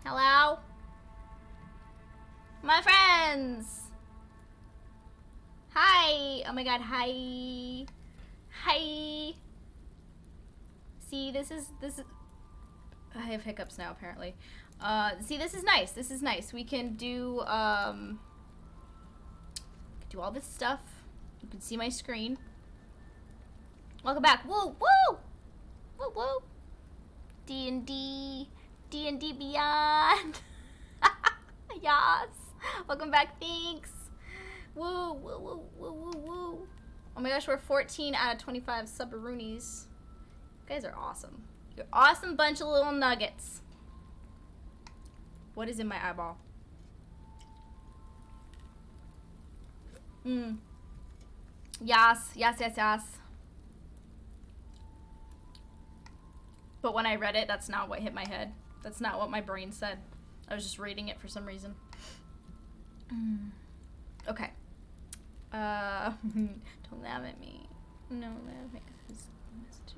Hello? My friends! Hi! Oh my god, hi! Hi! See, this is... I have hiccups now, apparently. See, this is nice. This is nice. We can do all this stuff. You can see my screen. Welcome back. Woo! Woo! Woo! Woo! D&D Beyond. Yes. Welcome back. Thanks. Woo! Woo! Woo! Woo! Woo! Woo! Oh my gosh, we're 14 out of 25 subbaroonies. You guys are awesome. You're awesome bunch of little nuggets. What is in my eyeball? Yes, yes, yes, yes. But when I read it, that's not what hit my head. That's not what my brain said. I was just reading it for some reason. Okay. Don't laugh at me. No, laugh at this to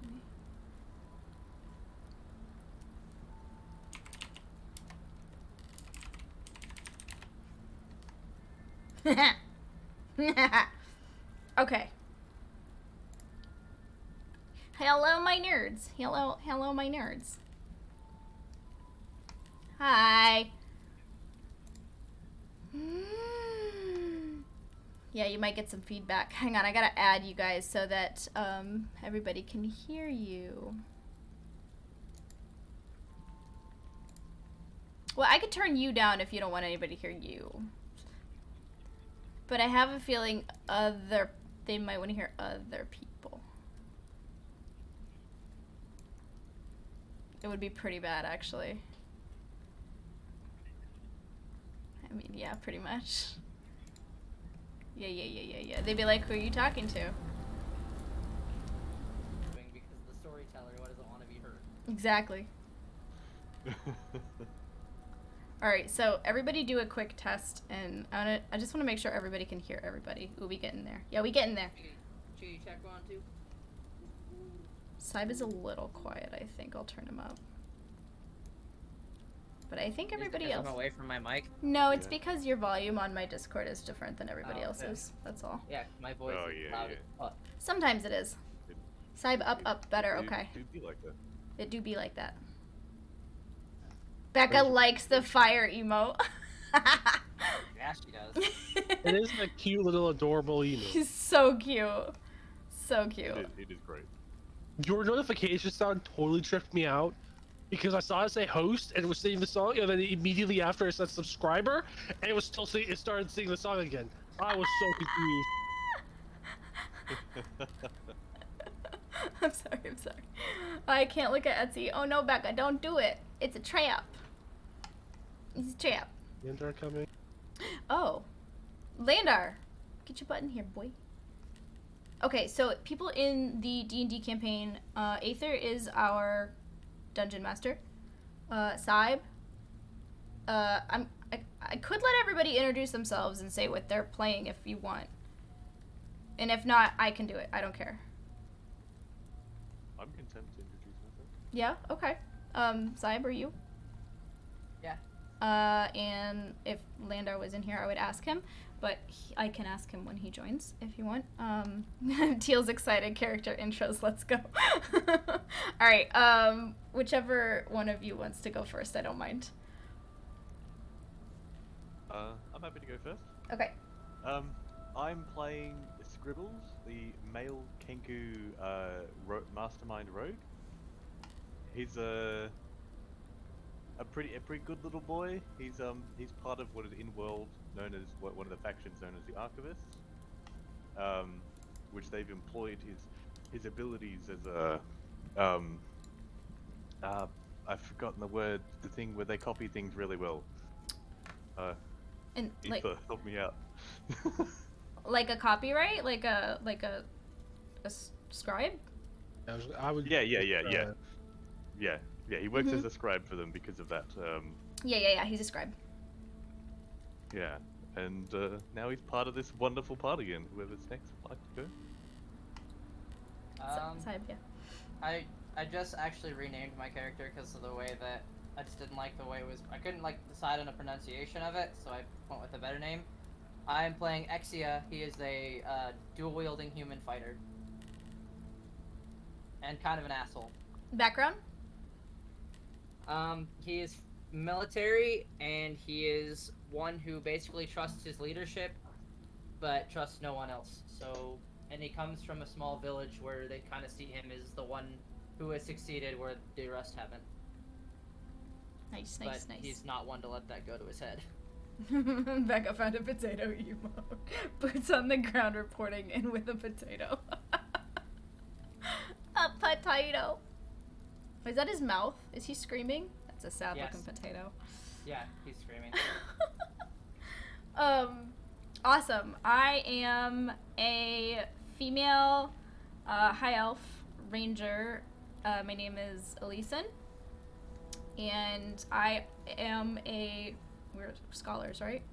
me. Okay. Hello, my nerds. Hello, my nerds. Hi. Yeah, you might get some feedback. Hang on, I gotta add you guys so that everybody can hear you. Well, I could turn you down if you don't want anybody to hear you. But I have a feeling they might want to hear other people. It would be pretty bad, actually. I mean, yeah, pretty much. Yeah. They'd be like, who are you talking to? Because the storyteller doesn't want to be heard. Exactly. Alright, so everybody do a quick test, and I just want to make sure everybody can hear everybody. Ooh, we get in there. Yeah, we get in there. Should you check one, too? Saib is a little quiet, I think. I'll turn him up. But I think everybody else... I'm away from my mic? No, it's because your volume on my Discord is different than everybody else's. That's all. Yeah, my voice is loud as fuck. Sometimes it is. Saib, up, better, okay. It do be like that. It do be like that. Becca likes the fire emote. Yeah, she does. It is a cute little adorable emote. He's so cute. So cute. It is great. Your notification sound totally tripped me out because I saw it say host and it was singing the song, and then immediately after it said subscriber, and it was still singing, it started singing the song again. I was so confused. I'm sorry. I can't look at Etsy. Oh no, Becca, don't do it. It's a trap. It's a trap. Landar coming. Oh. Landar. Get your butt in here, boy. Okay, so people in the D&D campaign, Aether is our dungeon master. Saib. I could let everybody introduce themselves and say what they're playing if you want. And if not, I can do it. I don't care. I'm content to introduce myself. Yeah, okay. Saib, are you? Yeah. And if Landar was in here, I would ask him, but I can ask him when he joins if you want. Teal's excited character intros, let's go. Alright, whichever one of you wants to go first, I don't mind. I'm happy to go first. Okay. I'm playing Scribbles, the male Kenku mastermind rogue. He's a pretty good little boy. He's part of what is in world known as one of the factions known as the Archivists, which they've employed his abilities as a I've forgotten the word, the thing where they copy things really well. And like help me out. like a copyright, like a scribe. I would. Yeah. He works as a scribe for them because of that. Yeah. He's a scribe. Yeah, and now he's part of this wonderful party, and whoever's next would like to go. Saib, yeah. I just actually renamed my character because of the way that I just didn't like the way it was. I couldn't like decide on a pronunciation of it, so I went with a better name. I am playing Exia. He is a dual-wielding human fighter, and kind of an asshole. Background? He is military, and he is one who basically trusts his leadership, but trusts no one else. So, and he comes from a small village where they kind of see him as the one who has succeeded, where the rest haven't. Nice, But nice, nice. he's not one to let that go to his head. Becca found a potato emote. Boots on the ground reporting in with a potato. A potato. Is that his mouth? Is he screaming? That's a sad looking potato. Yeah, he's screaming. Awesome. I am a female high elf ranger. My name is Elisen. And I am we're scholars, right?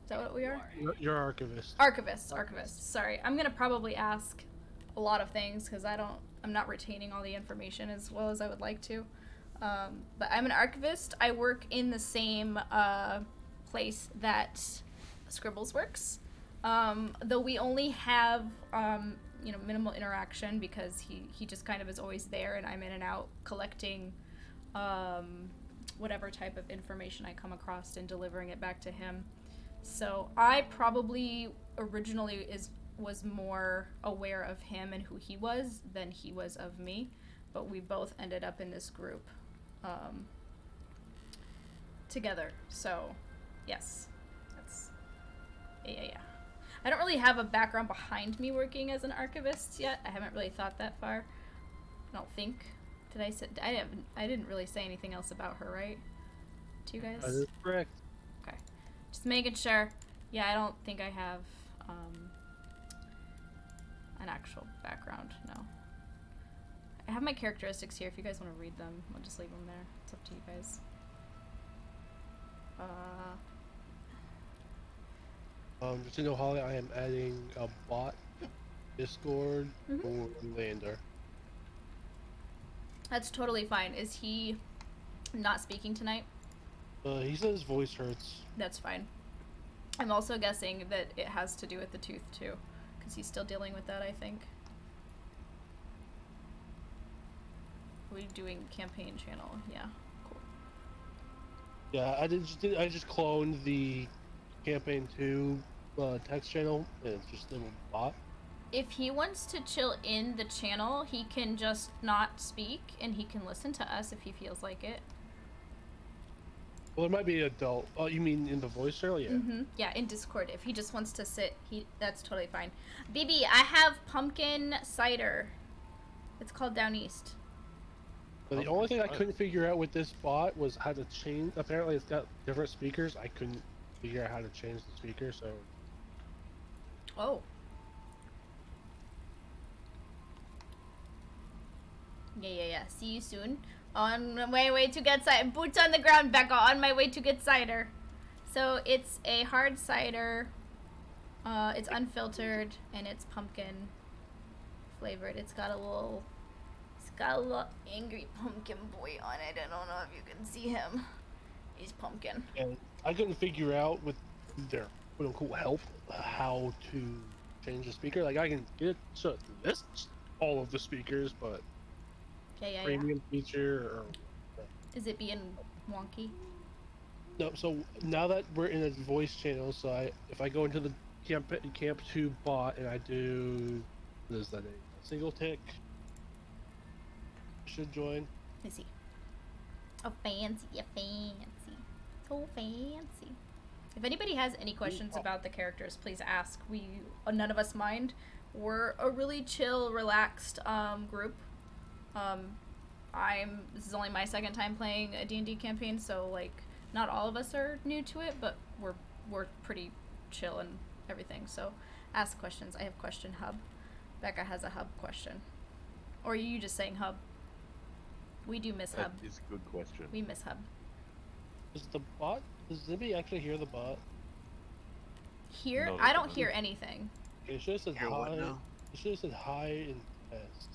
Is that what we are? You're archivist. Archivist. Sorry. I'm gonna probably ask a lot of things because I'm not retaining all the information as well as I would like to. But I'm an archivist. I work in the same place that Scribbles works. Though we only have minimal interaction because he just kind of is always there and I'm in and out collecting whatever type of information I come across and delivering it back to him. So I probably originally was more aware of him and who he was than he was of me, but we both ended up in this group together. So yes, that's yeah. I don't really have a background behind me working as an archivist yet. I haven't really thought that far. I don't think. I didn't really say anything else about her, right? To you guys? That is correct. Okay. Just making sure. Yeah, I don't think I have an actual background, no. I have my characteristics here if you guys want to read them. I'll just leave them there. It's up to you guys. Just to know, Holly, I am adding a bot Discord for Lander. That's totally fine. Is he not speaking tonight? He said his voice hurts. That's fine. I'm also guessing that it has to do with the tooth too, because he's still dealing with that, I think. We're doing campaign channel, yeah, cool. Yeah, I just cloned the campaign 2 text channel, and it's just a little bot. If he wants to chill in the channel, he can just not speak, and he can listen to us if he feels like it. Well, it might be adult. Oh, you mean in the voice channel? Yeah. Yeah, in Discord. If he just wants to sit, that's totally fine. BB, I have pumpkin cider. It's called Down East. But the only thing I couldn't figure out with this bot was how to change. Apparently, it's got different speakers. I couldn't figure out how to change the speaker, so. Oh. Yeah. See you soon. On my way to get cider. Boots on the ground, Becca. On my way to get cider. So it's a hard cider. It's unfiltered and it's pumpkin flavored. It's got a little angry pumpkin boy on it. I don't know if you can see him. He's pumpkin. And I couldn't figure out with their quote unquote help how to change the speaker. Like I can get it so it lists all of the speakers, but Yeah. premium feature or Is it being wonky? no. So now that we're in a voice channel, so if I go into the Camp 2 bot and I do, what is that, a single tick, should join. Let me see. Oh, fancy. So fancy. If anybody has any questions about the characters, please ask. None of us mind. We're a really chill, relaxed group. This is only my second time playing a D&D campaign, so like not all of us are new to it, but we're pretty chill and everything. So ask questions. I have question hub. Becca has a hub question. Or are you just saying hub? We do miss hub. That is a good question. We miss hub. Does anybody actually hear the bot? Here? No, I don't no. hear anything. It should have said Yeah, what hi. now? It should have said hi in test.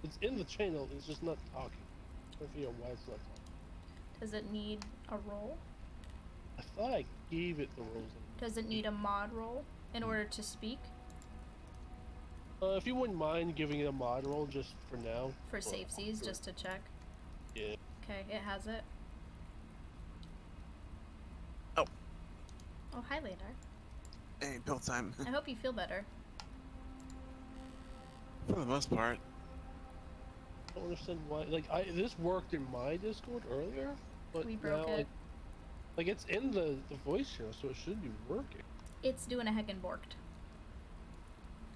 It's in the channel, it's just not talking. I figure out why it's not talking. Does it need a roll? I thought I gave it the rules. Does it need a mod roll in order to speak? If you wouldn't mind giving it a mod roll just for now. For safesies, just to check. Yeah. Okay, it has it. Oh. Oh, hi, Landar. Hey, pill time. I hope you feel better. For the most part. I don't understand why. Like, this worked in my Discord earlier, but We broke now, it. like it's in the voice channel, so it should be working. It's doing a heckin' borked.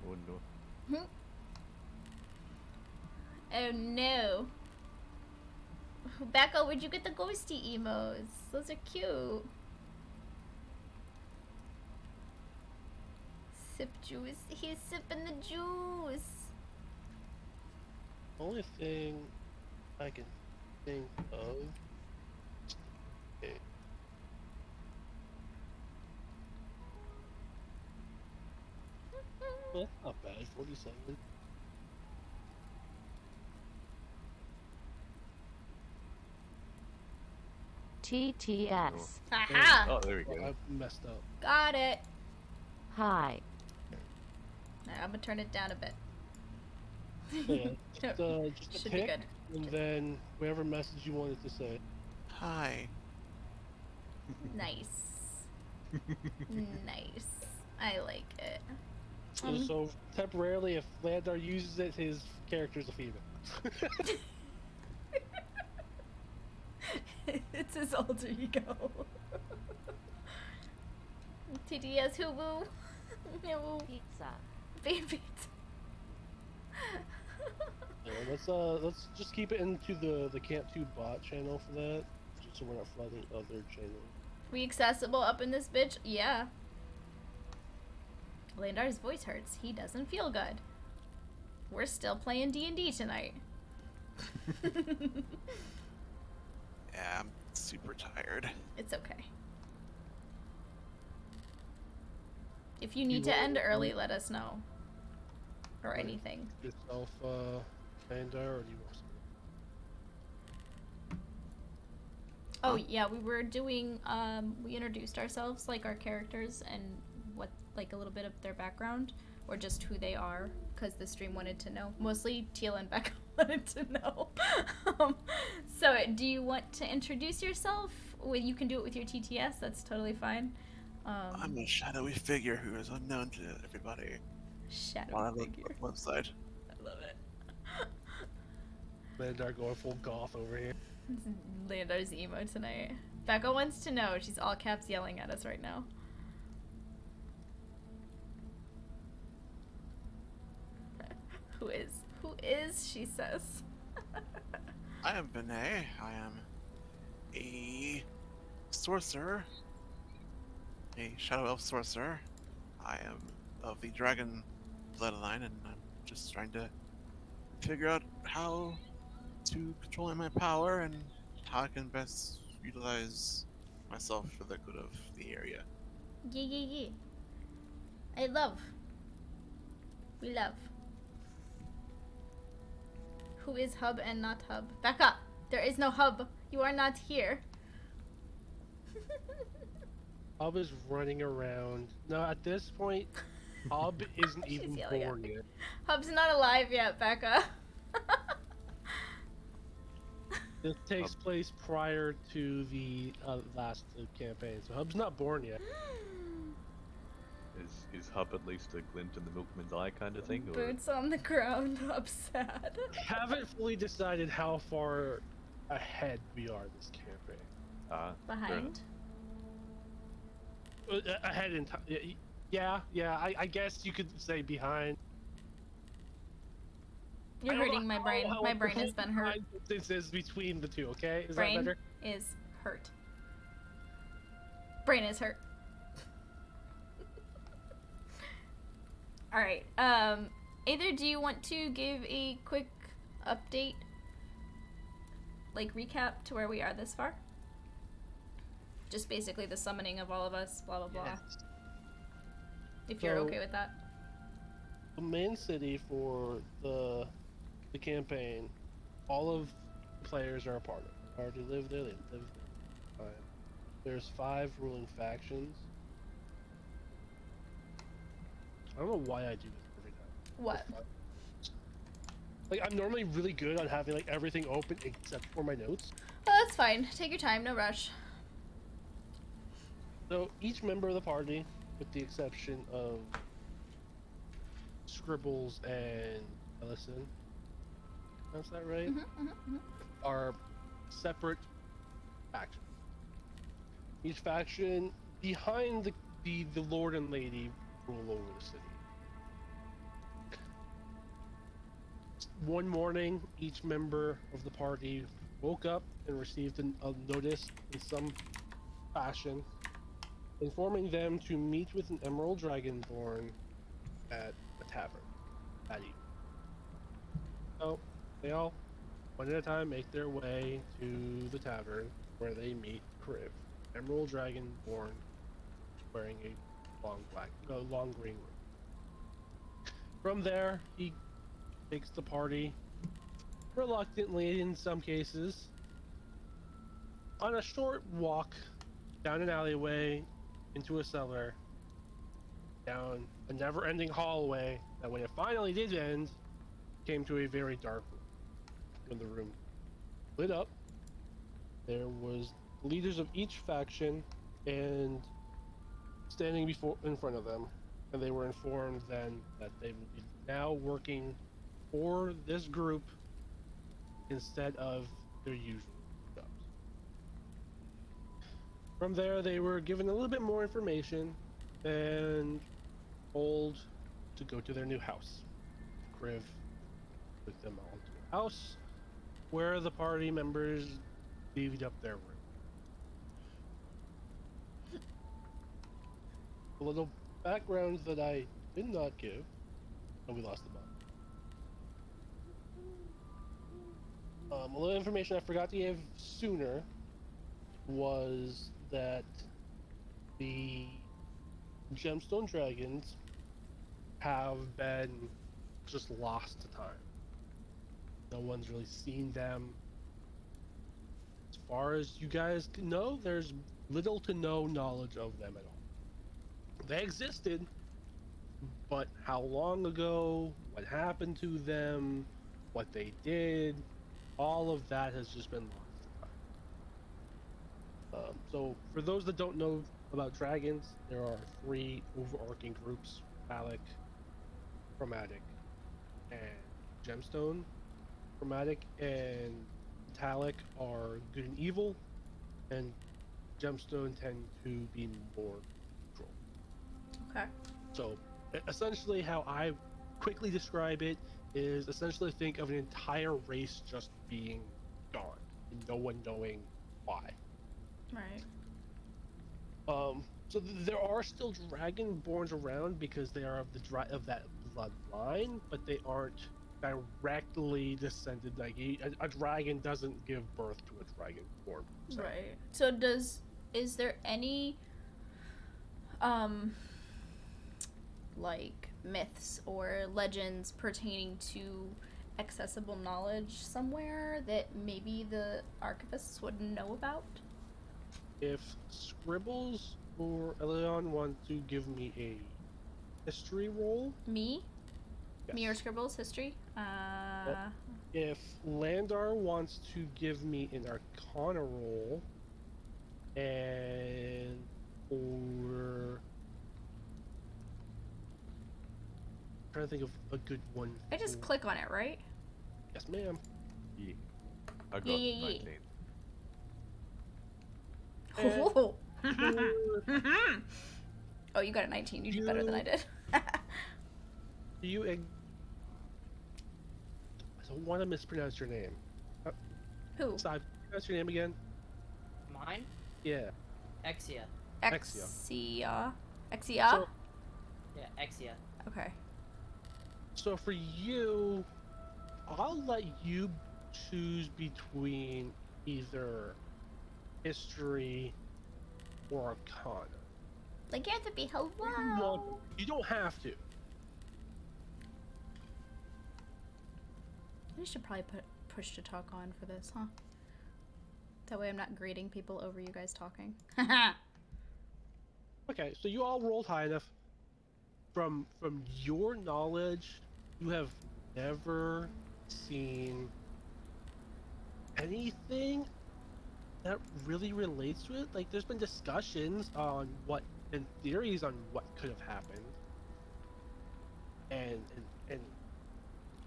Oh no. Oh no. Becca, where'd you get the ghosty emos? Those are cute. Sip juice. He's sipping the juice. Only thing I can think of. Okay. Well, that's not bad. 47. TTS. Aha! Oh, there we Well, go. I messed up. Got it. Hi. Alright, I'm gonna turn it down a bit. Yeah, just a Should be tick, good. and then whatever message you wanted to say. Hi. Nice. Nice. I like it. So temporarily, if Landar uses it, his character's a female. It's his alter ego. TDS Hubu. No. Pizza. Baby. Yeah, let's just keep it into the Camp 2 bot channel for that, just so we're not flooding other channels. We accessible up in this bitch? Yeah. Landar's voice hurts. He doesn't feel good. We're still playing D&D tonight. Yeah, I'm super tired. It's okay. If you need to end early, let us know. Or anything. Yourself, Landar, or do you want some? Oh yeah, we were doing we introduced ourselves, like our characters and what, like a little bit of their background or just who they are, because the stream wanted to know. Mostly Teal and Becca wanted to know. So do you want to introduce yourself? Well, you can do it with your TTS, that's totally fine. I'm a shadowy figure who is unknown to everybody Shadow on the figure. website. I love it. Landar going full goth over here. Landar's emo tonight. Becca wants to know. She's all caps yelling at us right now. Who is, she says. I am Benet. I am a sorcerer. A shadow elf sorcerer. I am of the dragon bloodline, and I'm just trying to figure out how to control my power and how I can best utilize myself for the good of the area. Yeah. I love. We love. Who is hub and not hub? Back up! There is no hub. You are not here. Hub is running around. No, at this point, Hub isn't She's even yelling at born me. yet. Hub's not alive yet, Becca. This takes place prior to the last campaign, so Hub's not born yet. Is Hub at least a glint in the milkman's eye kind of thing? Or? Boots on the ground, Hub's sad. Haven't fully decided how far ahead we are this campaign. Behind? Ahead in time. Yeah. I guess you could say behind. You're I don't hurting know my brain. how My brain has been hurt. This is between the two, okay? Is Brain that better? is hurt. Brain is hurt. Alright, either do you want to give a quick update? Like recap to where we are this far? Just basically the summoning of all of us, blah blah blah. Yes. If you're So- okay with that. The main city for the campaign, all of the players are a part of it. Already live there. They live there. Fine. There's 5 ruling factions. I don't know why I do this every time. What? Like, I'm normally really good on having like everything open except for my notes. Oh, that's fine. Take your time, no rush. So each member of the party, with the exception of Scribbles and Ellison, is that right? Are separate factions. Each faction behind the Lord and Lady rule over the city. One morning, each member of the party woke up and received a notice in some fashion informing them to meet with an Emerald Dragonborn at a tavern that evening. So they all, one at a time, make their way to the tavern where they meet Kriv, Emerald Dragonborn, wearing a long green robe. From there, he takes the party, reluctantly in some cases, on a short walk down an alleyway into a cellar, down a never-ending hallway that when it finally did end, came to a very dark room. When the room lit up, there was leaders of each faction and standing in front of them, and they were informed then that they would be now working for this group instead of their usual jobs. From there, they were given a little bit more information and told to go to their new house. Kriv took them all to a house where the party members divvied up their room. A little background that I did not give, and we lost the bot. A little information I forgot to give sooner was that the Gemstone Dragons have been just lost to time. No one's really seen them. As far as you guys know, there's little to no knowledge of them at all. They existed, but how long ago, what happened to them, what they did, all of that has just been lost to time. So for those that don't know about dragons, there are 3 overarching groups: Phallic, Chromatic, and Gemstone. Chromatic and Metallic are good and evil, and Gemstone tend to be more neutral. Okay. So essentially how I quickly describe it is essentially think of an entire race just being gone and no one knowing why. Right. So there are still dragonborns around because they are of that bloodline, but they aren't directly descended. Like a dragon doesn't give birth to a dragonborn. So. Right. So is there any like myths or legends pertaining to accessible knowledge somewhere that maybe the archivists would know about? If Scribbles or Elion want to give me a history roll. Me? Yes. Me or Scribbles history? If Landar wants to give me an Arcana roll, and or I'm trying to think of a good one. I just click on it, right? Yes, ma'am. Yeah. I got Yeah. 19. Oh. Oh, you got a 19. You did better than I did. Do you? I don't want to mispronounce your name. Who? Side, pronounce your name again. Mine? Yeah. Exia. Exia. Exia? So, Yeah, Exia. Okay. So for you, I'll let you choose between either history or Arcana. Lycanthropy, hello! You don't have to. We should probably put push to talk on for this, huh? That way I'm not greeting people over you guys talking. Okay, so you all rolled high enough. From your knowledge, you have never seen anything that really relates to it. Like, there's been discussions on what and theories on what could have happened, and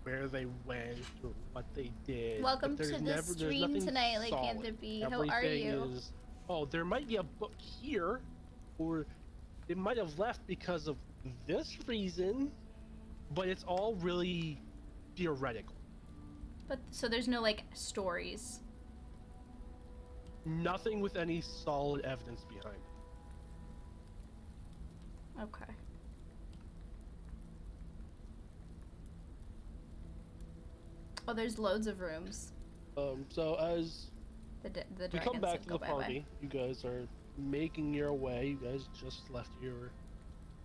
where they went or what they did. Welcome but there's to the never there's stream nothing tonight, solid. Lycanthropy. How are Everything you? is, oh, there might be a book here, or it might have left because of this reason, but it's all really theoretical. But so there's no like stories. Nothing with any solid evidence behind it. Okay. Oh, there's loads of rooms. So as The we dragons come back said to go the bye-bye. party, you guys are making your way. You guys just left your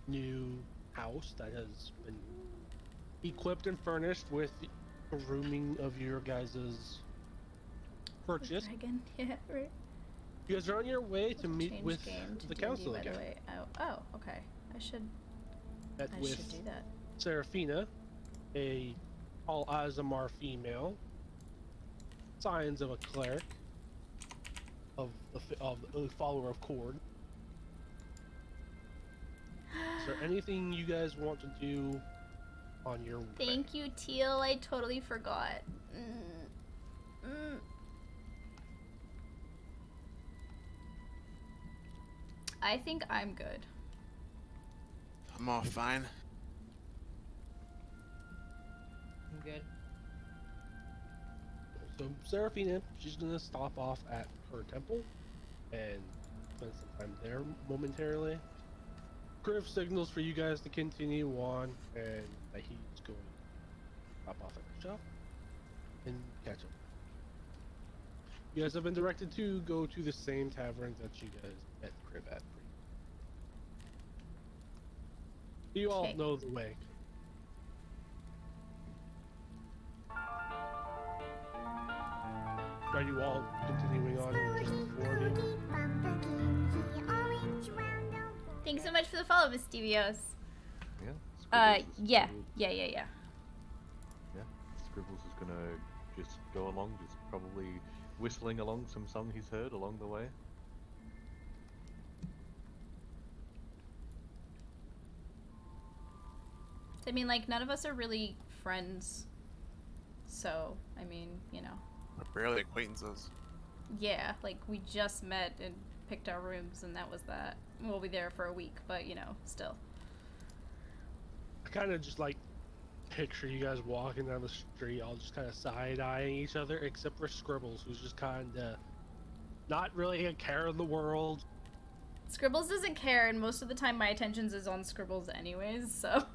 new house that has been equipped and furnished with the rooming of your guys' purchase. Dragon, yeah, right. You guys are on your way to meet Change with game to the D&D, council by again. the way. Oh, okay. I should Met do with that. Seraphina, a Al Azamar female, signs of a cleric, of a follower of Cord. Is there anything you guys want to do on your way? Thank you, Teal. I totally forgot. I think I'm good. I'm all fine. I'm good. So Seraphina, she's gonna stop off at her temple and spend some time there momentarily. Griff signals for you guys to continue on, and that he's going to stop off at the shop and catch up. You guys have been directed to go to the same tavern that you guys met Crib at. You all Okay. know the way. Are you all continuing on with just the four of you? Thanks so much for the follow, Miss Devios. Yeah. Yeah. Scribbles Yeah. Yeah. Scribbles is gonna just go along, just probably whistling along some song he's heard along the way. I mean, like, none of us are really friends. So, I mean, you know. We're barely acquaintances. Yeah, like, we just met and picked our rooms, and that was that. We'll be there for a week, but, you know, still. I kind of just like picture you guys walking down the street, all just kind of side-eyeing each other, except for Scribbles, who's just kind of not really a care in the world. Scribbles doesn't care, and most of the time my attentions is on Scribbles anyways, so.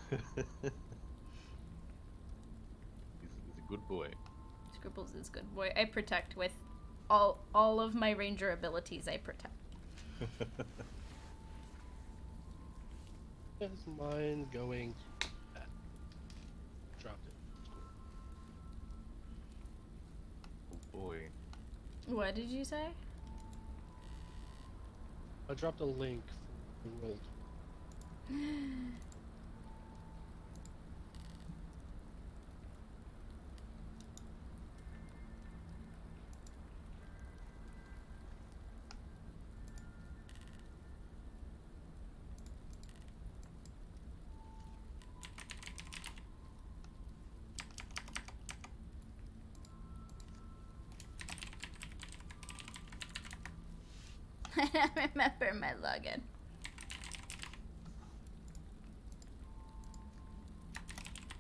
he's a good boy. Scribbles is good boy. I protect with all of my ranger abilities. I protect. Is mine going to that? Dropped it. Oh boy. What did you say? I dropped a link for the world. I don't remember my login.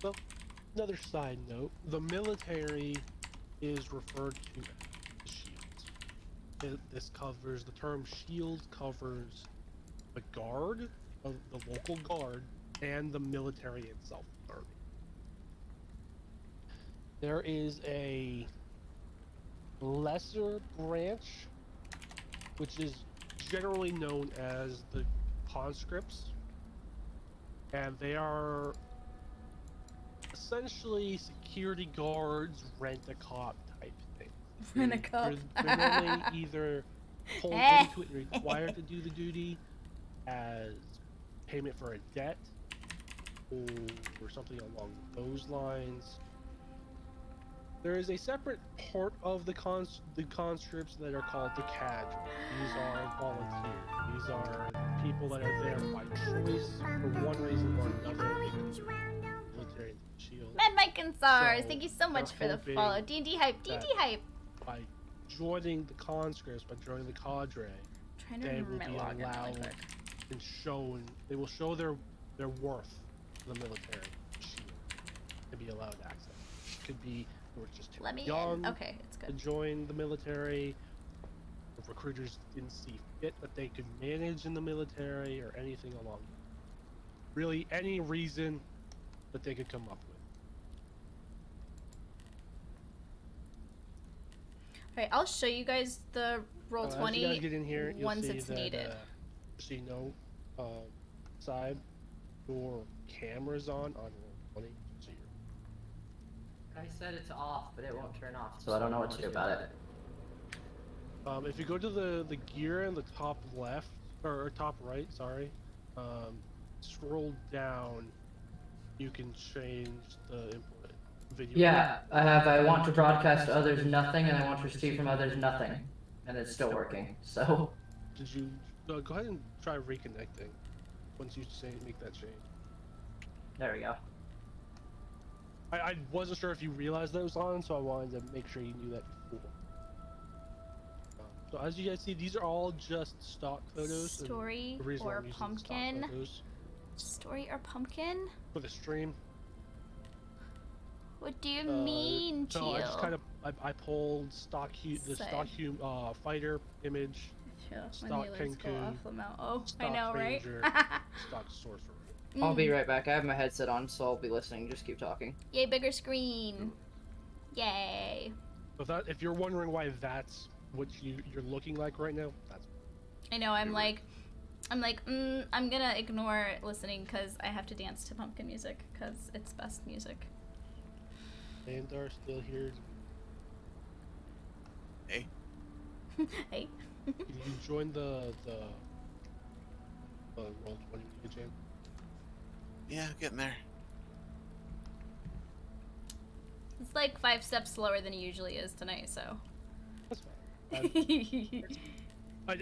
Well, another side note, the military is referred to as shields. This covers, the term shield covers the guard, of the local guard, and the military itself. Army. There is a lesser branch, which is generally known as the conscripts, and they are essentially security guards, rent-a-cop type things. Win a cup. You're normally either pulled into it and required to do the duty as payment for a debt or something along those lines. There is a separate part of the conscripts that are called the cadre. These are volunteers. These are people that are there by choice for one reason or another. Military shield. Mad Mike and SARS, So, thank you so much for they're the follow. D&D hype, that- D&D hype. By joining the conscripts, by joining the cadre, Trying to they remember will my be login really allowed quick. and shown. They will show their worth to the military shield and be allowed access. It could be they were just too Let me young in. Okay, it's to good. join the military. If recruiters didn't see fit that they could manage in the military or anything along. Really, any reason that they could come up with. Alright, I'll show you guys the roll As 20 you guys get in here, you'll once see it's that, needed. just so you know, side your cameras on roll 20. So you're, I said it's off, but it won't turn off, so I don't know what to do about it. if you go to the gear in the top left or top right, sorry, scroll down, you can change the input video. Yeah, I have. I want to broadcast to others nothing, and I want to receive from others nothing, and it's still working. So Did you go ahead and try reconnecting once you make that change? there we go. I wasn't sure if you realized that it was on, so I wanted to make sure you knew that before. So as you guys see, these are all just stock photos. and Story the reason why or I'm using stock pumpkin? photos Story or pumpkin? for the stream. What do you mean, No, I just Teal? kind of I pulled the stock fighter image, Chill, stock my kneelers go Kenku, off the mount. Oh, I stock know, right? ranger, stock sorcerer. I'll be right back. I have my headset on, so I'll be listening. Just keep talking. Yay, bigger screen. Yay. So if you're wondering why that's what you're looking like right now, that's I know, I'm like, I'm gonna ignore listening because I have to dance to pumpkin music because it's best music. and are still here. Hey, Hey. Can you join the roll 20 jam? yeah, getting there. It's like 5 steps slower than he usually is tonight, so. That's fine.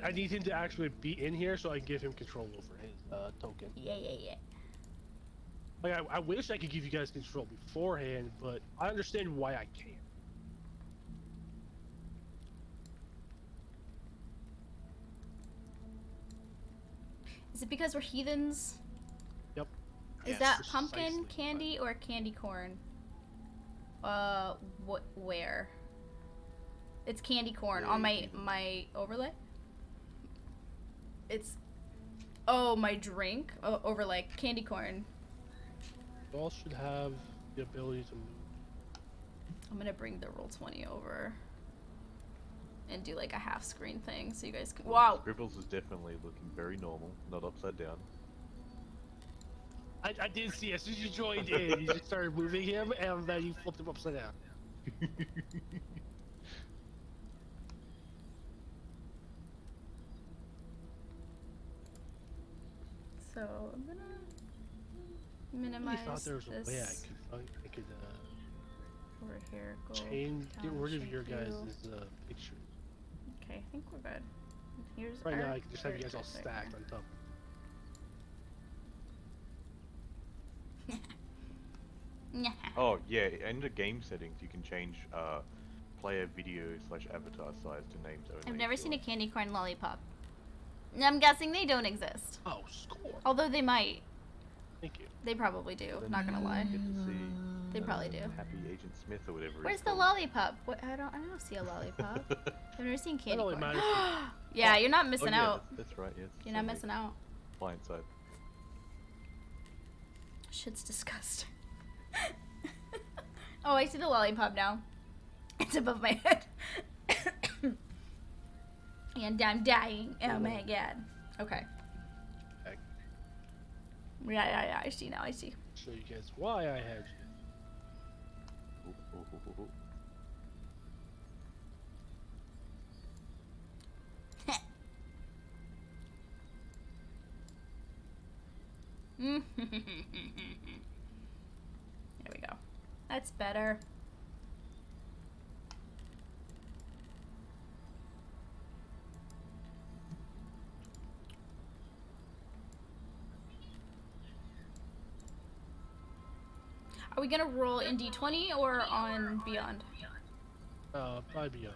I need him to actually be in here so I can give him control over his token. Yeah. Like I wish I could give you guys control beforehand, but I understand why I can't. Is it because we're heathens? Yep. Is Yes, that precisely pumpkin why. candy or candy corn? Where? It's candy corn on my overlay. It's my drink overlay candy corn. You all should have the ability to move. I'm gonna bring the roll 20 over and do like a half screen thing so you guys can. Wow. Scribbles is definitely looking very normal, not upside down. I did see as soon as you joined in, you just started moving him, and then you flipped him upside down. So I'm gonna I minimize thought there was a this way I could over here. Go get down, rid of shape your view. guys' pictures. Okay, I think we're good. Here's Right our now, I can just have you guys all characters stacked right on top. here. Oh yeah, in the game settings you can change player video / avatar size to names only. I've never if you seen a want. candy corn lollipop. I'm guessing they don't exist. Oh, score! Although they might. Thank you. They probably do. Then Not gonna lie. you get to see They probably do. Happy Agent Smith or whatever. Where's he's the called. lollipop? What? I don't see a lollipop. I've never seen candy only corn. matters Yeah, you're not Oh, missing yeah, out. That's right. Yes. You're not missing out. Blind side. Shit's disgusting. Oh, I see the lollipop now. It's above my head. And I'm dying. Oh my god. Okay. Okay. Yeah. I see now. I see. Show you guys why I had you. Oh. There we go. That's better. Are we gonna roll in D20 or on Beyond? By Beyond.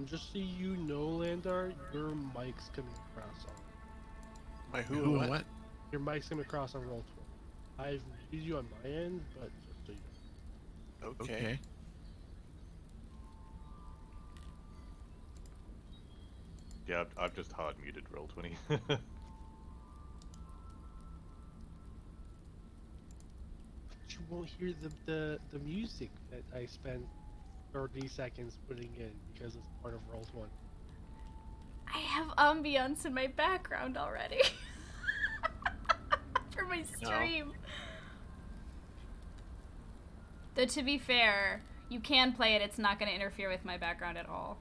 Just so you know, Landar, your mic's coming across on. My who and what? Your mic's coming across on roll 20. I've muted you on my end, but just so you know. Okay. Yeah, I've just hard muted Roll20. You won't hear the music that I spent 30 seconds putting in because it's part of roll 20. I have ambience in my background already. For my stream. Though to be fair, you can play it, it's not going to interfere with my background at all.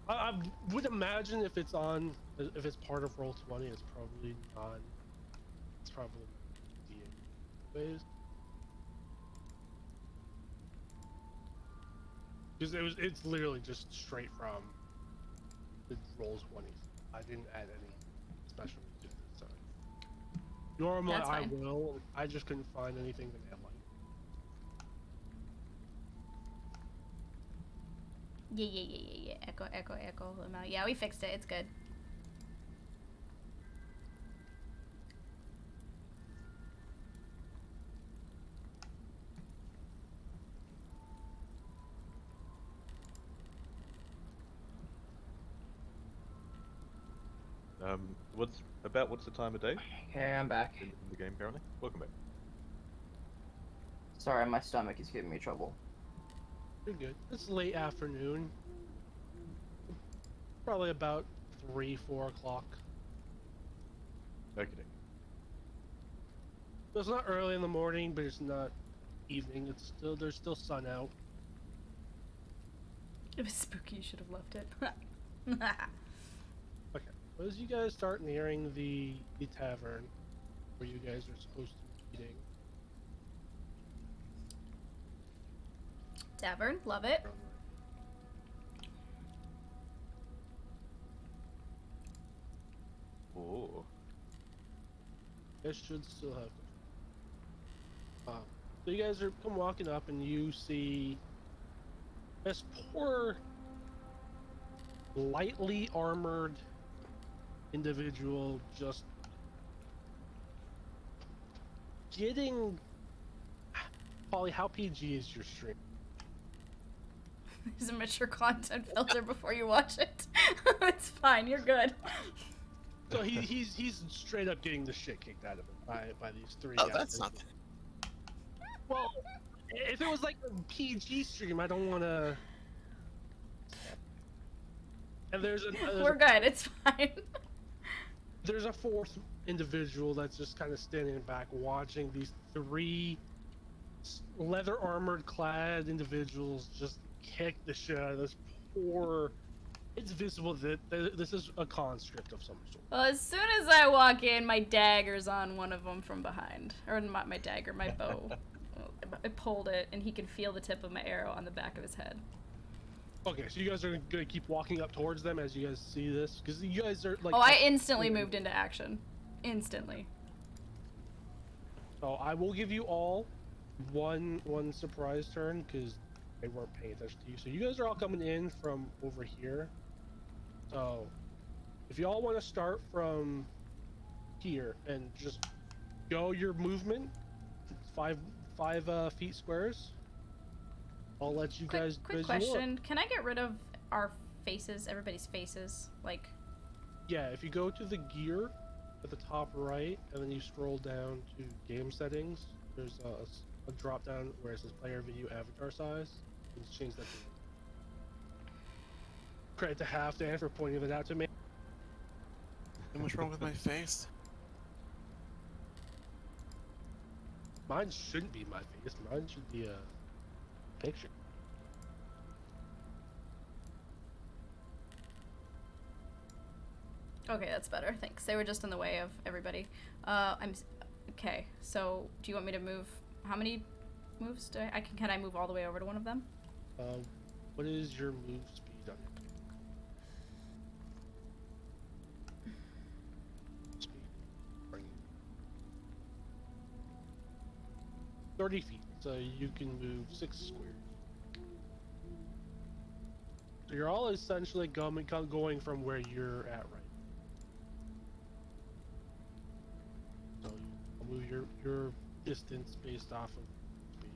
I would imagine if it's on, if it's part of roll 20, it's probably not. It's probably D&D. Because it's literally just straight from the rolls 20s. I didn't add any special music this time. Normally I will. I just couldn't find anything that I liked. Yeah. Echo. Yeah, we fixed it. It's good. What's the time of day Okay, I'm back. in the game currently? Welcome back. Sorry, my stomach is giving me trouble. You're good. It's late afternoon. Probably about 3-4 o'clock. Okay. So it's not early in the morning, but it's not evening. It's still there's still sun out. It was spooky. You should have left it. Okay. Well, as you guys start nearing the tavern where you guys are supposed to be eating. Tavern, love it. Oh. This should still have. So you guys are come walking up and you see this poor, lightly armored individual just getting. Polly, how PG is your stream? There's a mature content filter before you watch it. It's fine. You're good. So he's straight up getting the shit kicked out of him by these three Oh, guys. that's not. Well, if it was like a PG stream, I don't want to. And We're good. It's fine. There's a fourth individual that's just kind of standing back, watching these three leather armored clad individuals just kick the shit out of this poor. It's visible that this is a conscript of some sort. Well, as soon as I walk in, my dagger's on one of them from behind. Or not my dagger, my bow. I pulled it, and he can feel the tip of my arrow on the back of his head. Okay, so you guys are gonna keep walking up towards them as you guys see this, because you guys are like. Oh, I instantly moved into action. Instantly. So I will give you all one surprise turn because they weren't paying attention to you. So you guys are all coming in from over here. So if you all want to start from here and just go your movement, 5 feet squares. I'll let you guys. Quick question: can I get rid of our faces, everybody's faces, like? Yeah, if you go to the gear at the top right, and then you scroll down to game settings, there's a drop down where it says player video avatar size. You can change that to. Credit to Halfdan for pointing that out to me. And what's wrong with my face? Mine shouldn't be my face. Mine should be a picture. Okay, that's better. Thanks. They were just in the way of everybody. Okay. So, do you want me to move? How many moves do I can I move all the way over to one of them? What is your move speed on your speed? 30 feet, so you can move 6 squares. So you're all essentially going from where you're at right now. So you'll move your distance based off of speed.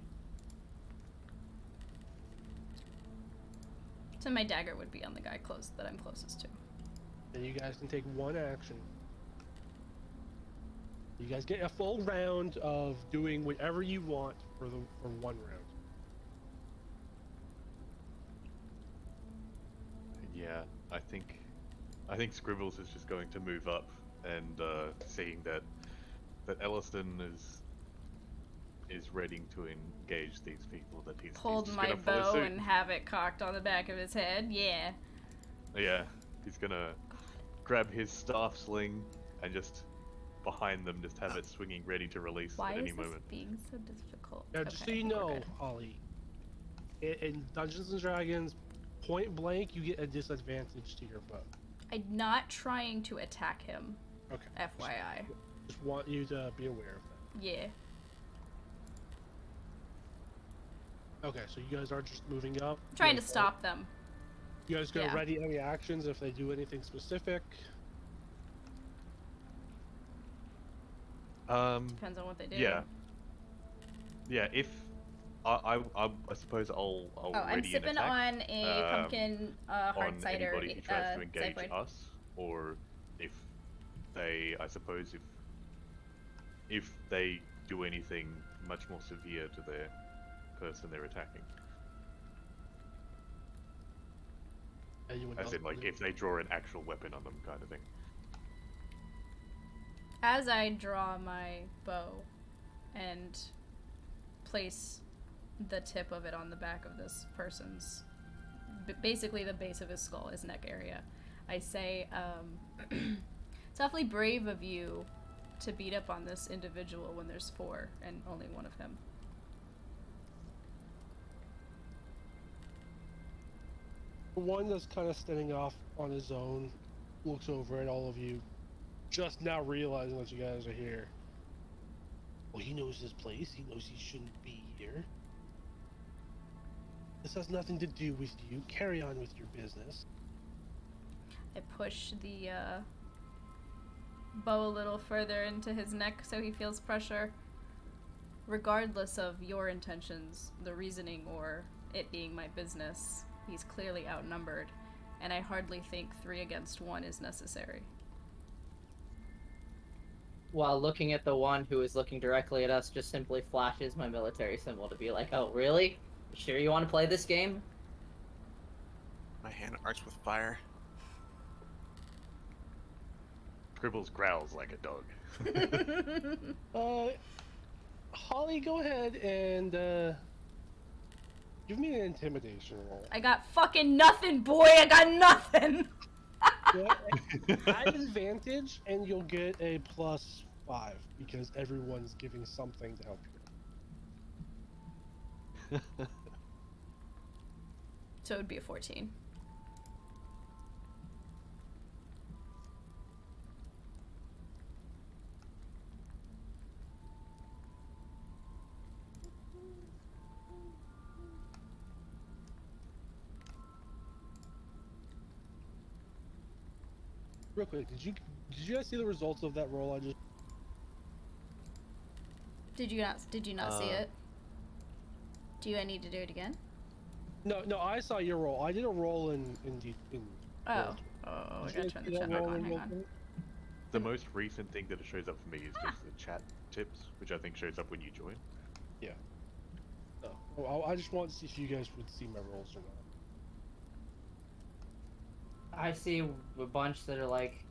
So my dagger would be on the guy that I'm closest to. And you guys can take one action. You guys get a full round of doing whatever you want for one round. Yeah, I think Scribbles is just going to move up and seeing that Elliston is ready to engage these people, that he's Hold just my gonna follow bow suit. and have it cocked on the back of his head. Yeah. Yeah, he's gonna grab his staff sling and just behind them just have it swinging ready to release Why at any is this moment. being so difficult? Now, just so Okay, you we're know, good. Holly, in Dungeons and Dragons, point blank, you get a disadvantage to your bow. I'm not trying to attack him. Okay. FYI. Just want you to be aware of that. Yeah. Okay, so you guys are just moving up. I'm trying to stop them. You guys go Yeah. ready any actions if they do anything specific. Depends on what they do. Yeah. Yeah, if I suppose I'll Oh, I'm ready an sipping attack on a pumpkin on hard cider. anybody who tries to engage Zyphoid. us, or if they, I suppose if they do anything much more severe to their person they're attacking. Anyone As else in, like, wanna- if they draw an actual weapon on them, kind of thing. As I draw my bow and place the tip of it on the back of this person's, basically the base of his skull, his neck area, I say, it's awfully brave of you to beat up on this individual when there's 4 and only one of him. The one that's kind of standing off on his own looks over at all of you, just now realizing that you guys are here. Well, he knows his place. He knows he shouldn't be here. This has nothing to do with you. Carry on with your business. I push the bow a little further into his neck so he feels pressure. Regardless of your intentions, the reasoning, or it being my business, he's clearly outnumbered, and I hardly think 3 against 1 is necessary. While looking at the one who is looking directly at us, just simply flashes my military symbol to be like, oh, really? You sure you want to play this game? My hand arched with fire. Scribbles growls like a dog. Holly, go ahead and give me an intimidation roll. I got fucking nothing, boy! I got nothing! Yeah, at advantage, and you'll get a +5 because everyone's giving something to help you. So it would be a 14. Real quick, did you guys see the results of that roll I just? Did you not see it? Do I need to do it again? No, I saw your roll. I did a roll in. Oh. Roll. Oh, I Did gotta you turn see the that chat back roll on, in hang Roll on. 20? The most recent thing that shows up for me is just the chat tips, which I think shows up when you join. Yeah. No. Well, I just wanted to see if you guys would see my rolls or not. I see a bunch that are like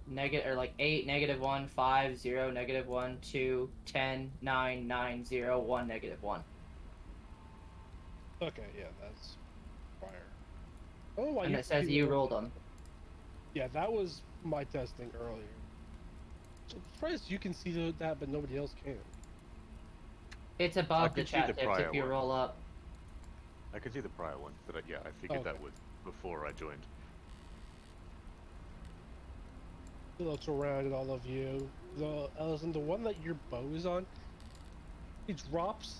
negative, or like 8, -1, 5, 0, -1, 2, 10, 9, 9, 0, 1, -1. Okay, yeah, that's fire. Oh, why And you it says do you that. rolled them. Yeah, that was my testing earlier. So I'm surprised you can see that, but nobody else can. It's I above the could see the chat tips prior if you one. roll up. I can see the prior ones, but yeah, I figured that Okay. was before I joined. He looks around at all of you. Allison, the one that your bow is on, he drops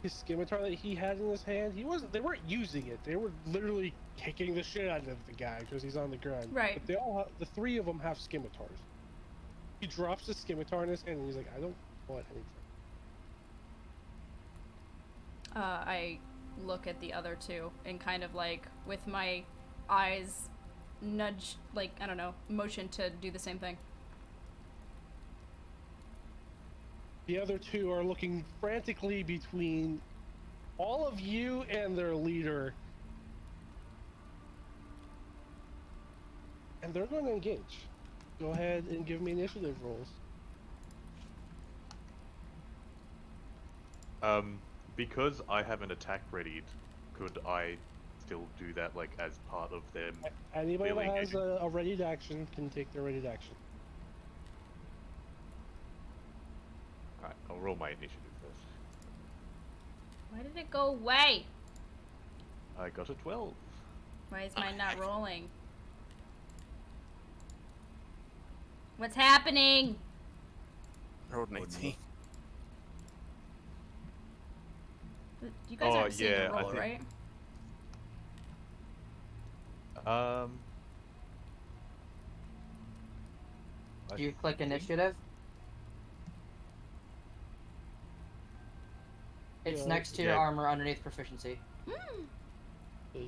his scimitar that he had in his hand. They weren't using it. They were literally kicking the shit out of the guy because he's on the ground. Right. But they all have, the three of them have scimitars. He drops the scimitar in his hand and he's like, I don't want anything. I look at the other two and kind of like with my eyes nudge, like, I don't know, motion to do the same thing. The other two are looking frantically between all of you and their leader. And they're going to engage. Go ahead and give me initiative rolls. Because I have an attack readied, could I still do that like as part of them? Anybody that Really has engaging. a readied action can take their readied action. Alright, I'll roll my initiative first. Why did it go away? I got a 12. Why is mine not rolling? What's happening? I rolled an 18. You guys Oh, aren't seeing yeah, the I roll, think- right? I Do you click think- initiative? It's Yeah, next to your yeah. armor underneath proficiency.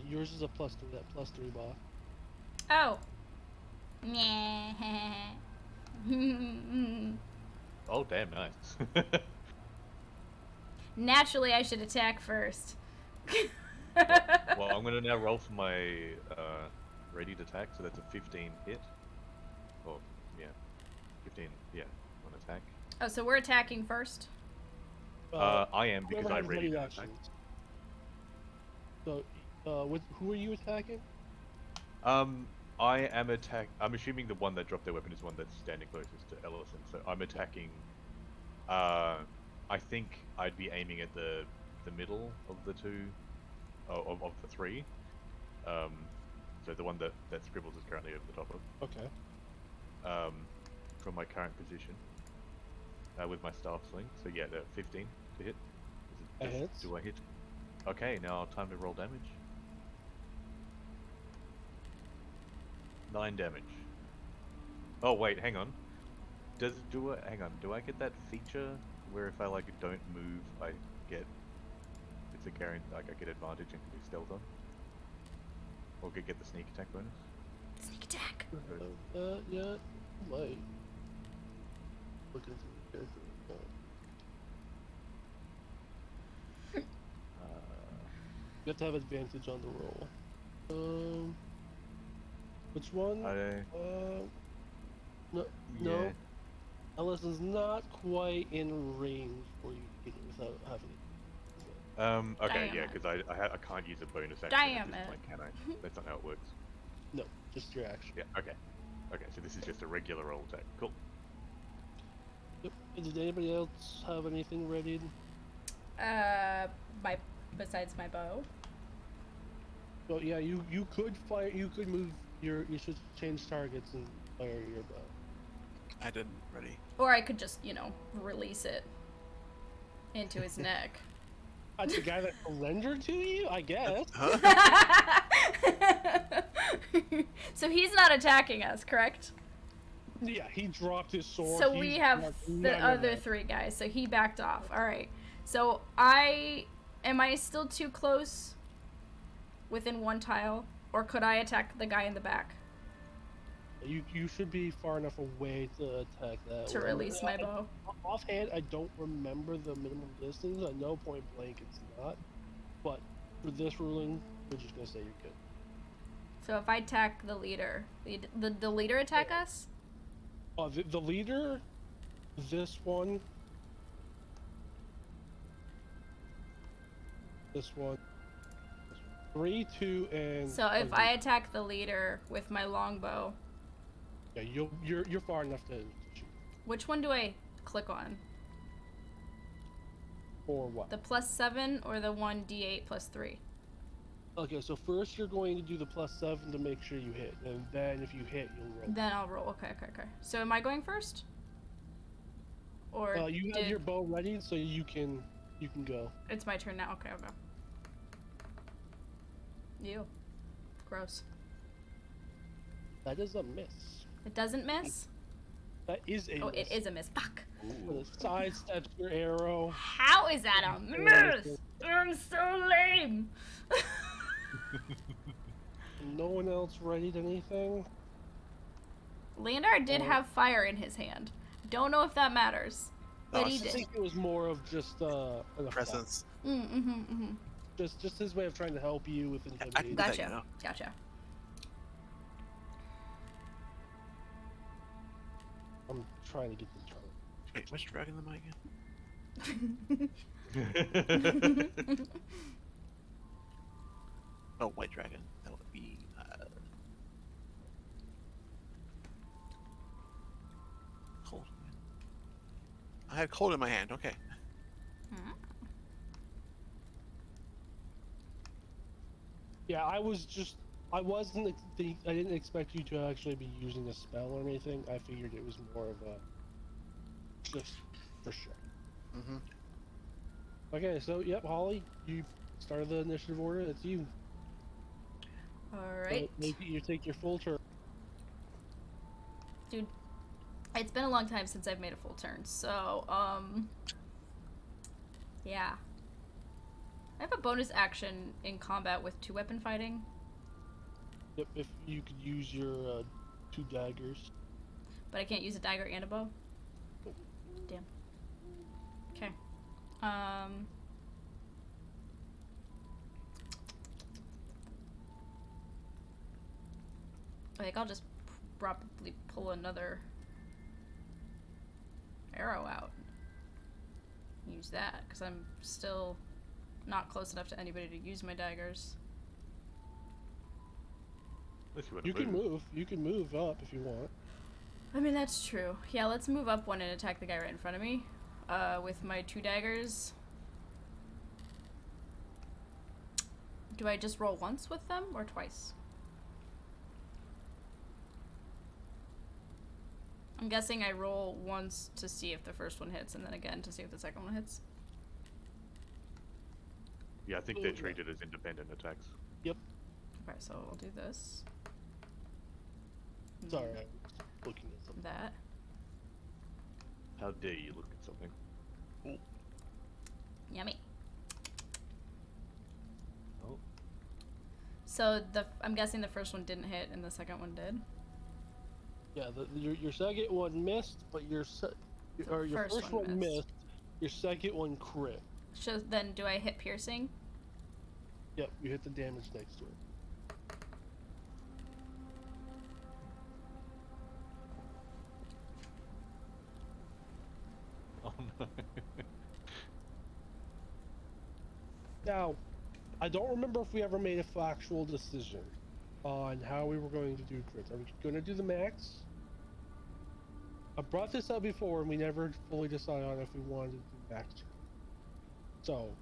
Yours is a +3, that +3 buff. Oh. Nah. Oh, damn, nice. Naturally, I should attack first. Well, I'm gonna now roll for my readied attack, so that's a 15 hit. Or, yeah, 15, yeah, on attack. Oh, so we're attacking first? I am, because whoever I has readied readied an attack. actions. So, who are you attacking? I am I'm assuming the one that dropped their weapon is one that's standing closest to Ellison, so I'm attacking, I think I'd be aiming at the middle of the two, of the three. So the one that Scribbles is currently over the top of. Okay. From my current position, with my staff sling. So yeah, the 15 to hit. That hits. Do I hit? Okay, now time to roll damage. 9 damage. Oh wait, hang on. Do I get that feature where if I like don't move, I get it's a guarantee, like I get advantage and can do stealth on, or get the sneak attack bonus? Sneak attack. Yeah, might. Looking through the character. You have to have advantage on the roll. Which one? No, Yeah. no. Ellison's not quite in range for you to get it without having it. Okay, Damn yeah, it. because I can't use a bonus action Damn at this it. point, can I? That's not how it works. No, just your action. Yeah, okay. Okay, so this is just a regular roll attack. Cool. Yep. Did anybody else have anything ready? Besides my bow. So yeah, you could fire. You could move your. You should change targets and fire your bow. I didn't ready. Or I could just, release it into his neck. The guy that surrendered to you, I guess. Huh? So he's not attacking us, correct? Yeah, he dropped his sword. So we He's have got the none of other that. three guys. So he backed off. All right. So am I still too close within one tile, or could I attack the guy in the back You should be far enough away to attack that. to one. release my bow? Offhand, I don't remember the minimum distance. I know point blank it's not, but for this ruling, we're just gonna say you're good. So if I attack the leader, the leader attack us? The leader, this one, this one. 3, 2, and. So if I attack the leader with my longbow, Yeah, you're far enough to shoot. which one do I click on? Or what? The +7 or the 1d8 +3? Okay, so first you're going to do the +7 to make sure you hit, and then if you hit, you'll roll. Then I'll roll. Okay. So am I going first? Or You have your bow ready, so you can go. It's my turn now. Okay, I'll go. Ew. Gross. That is a miss. It doesn't miss? That is a Oh, miss. it is a miss. Fuck. It sidesteps your arrow. How is that a miss? I'm so lame. No one else readied anything? Leonard did have fire in his hand. Don't know if that matters, but he I did. think it was more of just an effect. Presence. Just his way of trying to help you with intimidation. That, Gotcha. you know. Gotcha. I'm trying to get this chart. Wait, which dragon am I again? Oh, white dragon. That would be. Cold. I had cold in my hand. Okay. Yeah, I didn't expect you to actually be using a spell or anything. I figured it was more of a just for sure. Mm-hmm. Okay, so yep, Holly, you started the initiative order. It's you. Alright. So you take your full turn. Dude, it's been a long time since I've made a full turn, so, yeah. I have a bonus action in combat with 2-weapon fighting. Yep, if you could use your 2 daggers. But I can't use a dagger and a bow? Damn. Okay. I think I'll just probably pull another arrow out. Use that, because I'm still not close enough to anybody to use my daggers. Unless you want You to can move. You can move up if you want. I mean, that's true. Yeah, let's move up one and attack the guy right in front of me. With my 2 daggers. Do I just roll once with them, or twice? I'm guessing I roll once to see if the first one hits, and then again to see if the second one hits. Yeah, I think they're treated as independent attacks. Yep. Okay, so I'll do this. Sorry, I was looking at something. That. How dare you look at something? Yummy. Oh. So I'm guessing the first one didn't hit and the second one did. Yeah, your second one missed, but your first one missed. Your second one crit. So then, do I hit piercing? Yep, you hit the damage next to it. Oh no. Now, I don't remember if we ever made a factual decision on how we were going to do crits. Are we going to do the max? I brought this up before and we never fully decided on if we wanted to do max. So,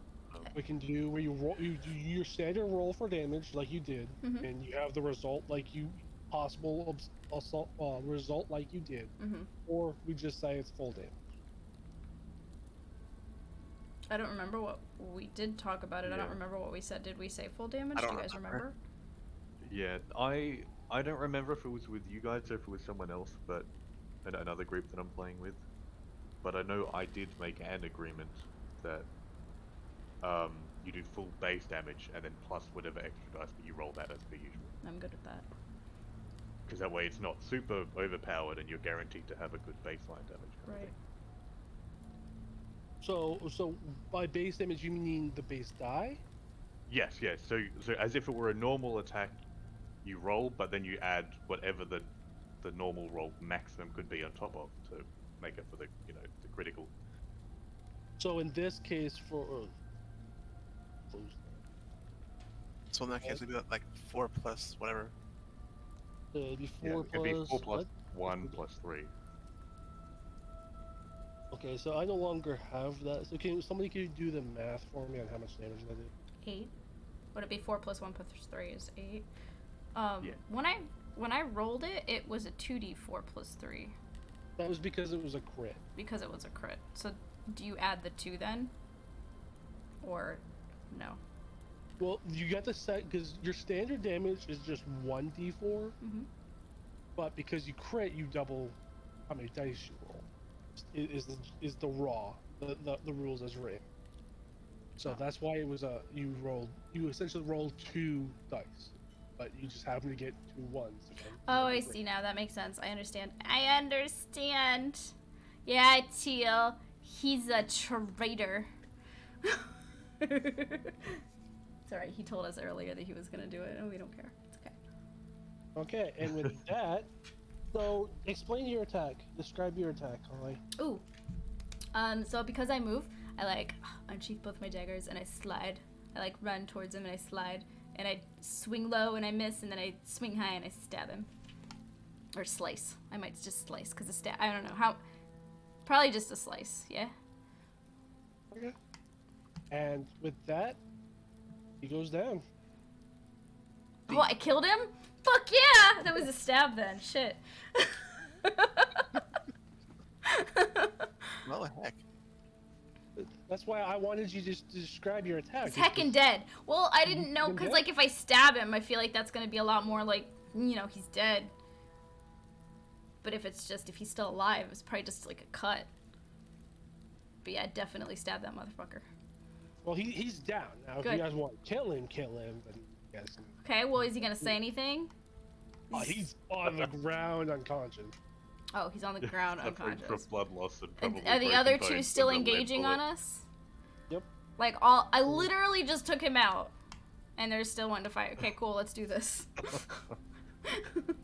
we can do where you roll, you do your standard roll for damage like you did, and you have the result like you result like you did, or we just say it's full damage. I don't remember what we did talk about it. I don't remember what we said. Did we say full damage? Do you guys remember? Yeah, I don't remember if it was with you guys or if it was someone else, but another group that I'm playing with. But I know I did make an agreement that you do full base damage and then plus whatever extra dice, but you roll that as per usual. I'm good with that. Because that way it's not super overpowered and you're guaranteed to have a good baseline damage. Kind of Right. thing. So by base damage you mean the base die? Yes. So as if it were a normal attack, you roll, but then you add whatever the normal roll maximum could be on top of to make it for the the critical. So in this case, So in that case, it'd be like 4 plus whatever. It'd be Yeah, 4 it'd be 4 plus plus what? 1 plus 3. Okay, so I no longer have that. So can somebody do the math for me on how much damage that is? 8. Would it be 4 plus 1 plus 3 is 8? Yeah. When I rolled it, it was a 2d4 plus 3 That was because it was a crit. because it was a crit. So do you add the 2 then? Or no? Well, you got to set because your standard damage is just 1d4, Mm-hmm. but because you crit, you double how many dice you roll. Is the raw the rules as written. So Oh. that's why it was you essentially rolled 2 dice, but you just happen to get 2 ones. Oh, I see now. That makes sense. I understand. I understand. Yeah, Teal. He's a traitor. It's alright. He told us earlier that he was gonna do it, and we don't care. It's okay. Okay, and with that, so explain your attack. Describe your attack, Holly. Ooh. So because I move, I like unsheath both my daggers and I slide. I like run towards him and I slide. And I swing low and I miss, and then I swing high and I stab him. Or slice. I might just slice, because a stab, I don't know how. Probably just a slice, yeah? Okay. And with that, he goes down. Oh, I killed him? Fuck yeah! That was a stab then. Shit. Well, heck. That's why I wanted you to describe your attack. He's heckin' dead. Well, I didn't know, Heckin' because, dead? like, if I stab him, I feel like that's gonna be a lot more, like, you know, he's dead. But if he's still alive, it's probably just, like, a cut. But yeah, definitely stab that motherfucker. Well, he's down. Now, if Good. you guys want to kill him, then yes. Okay, well, is he gonna say anything? He's on the ground unconscious. Oh, he's on the ground Suffering from unconscious. blood loss and And probably are the broken other two bones still from the lead engaging on bullet. us? Yep. Like, I literally just took him out. And there's still one to fight. Okay, cool, let's do this.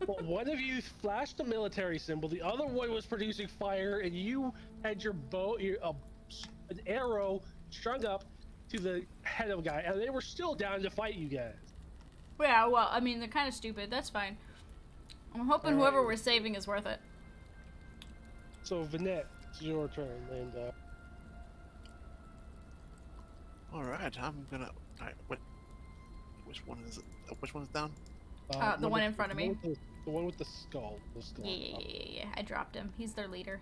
Well, one of you flashed the military symbol, the other one was producing fire, and you had your bow, an arrow strung up to the head of a guy, and they were still down to fight you guys. Yeah, well, I mean, they're kind of stupid. That's fine. I'm hoping Alright. whoever we're saving is worth it. So, Vanette, it's your turn, and Alright, I'm gonna. Alright, which one is it? Which one's down? The one in front of me. The one with the skull. The skull Yeah, top. yeah. I dropped him. He's their leader.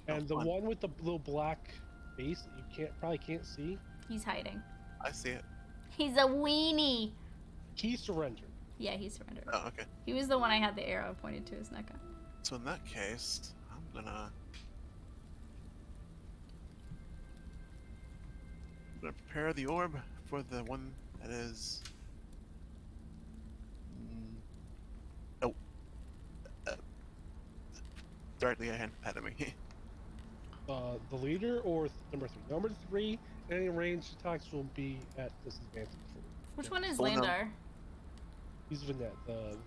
And the fun. one with the little black face that you probably can't see, He's hiding. I see it. He's a weenie. he surrendered. Yeah, he surrendered. Oh, okay. He was the one I had the arrow pointed to his neck on. So in that case, I'm gonna prepare the orb for the one that is. Oh. Directly ahead of me. The leader or number 3? Number 3, any ranged attacks will be at disadvantage. Which one is The one that- Landar? He's Vanette,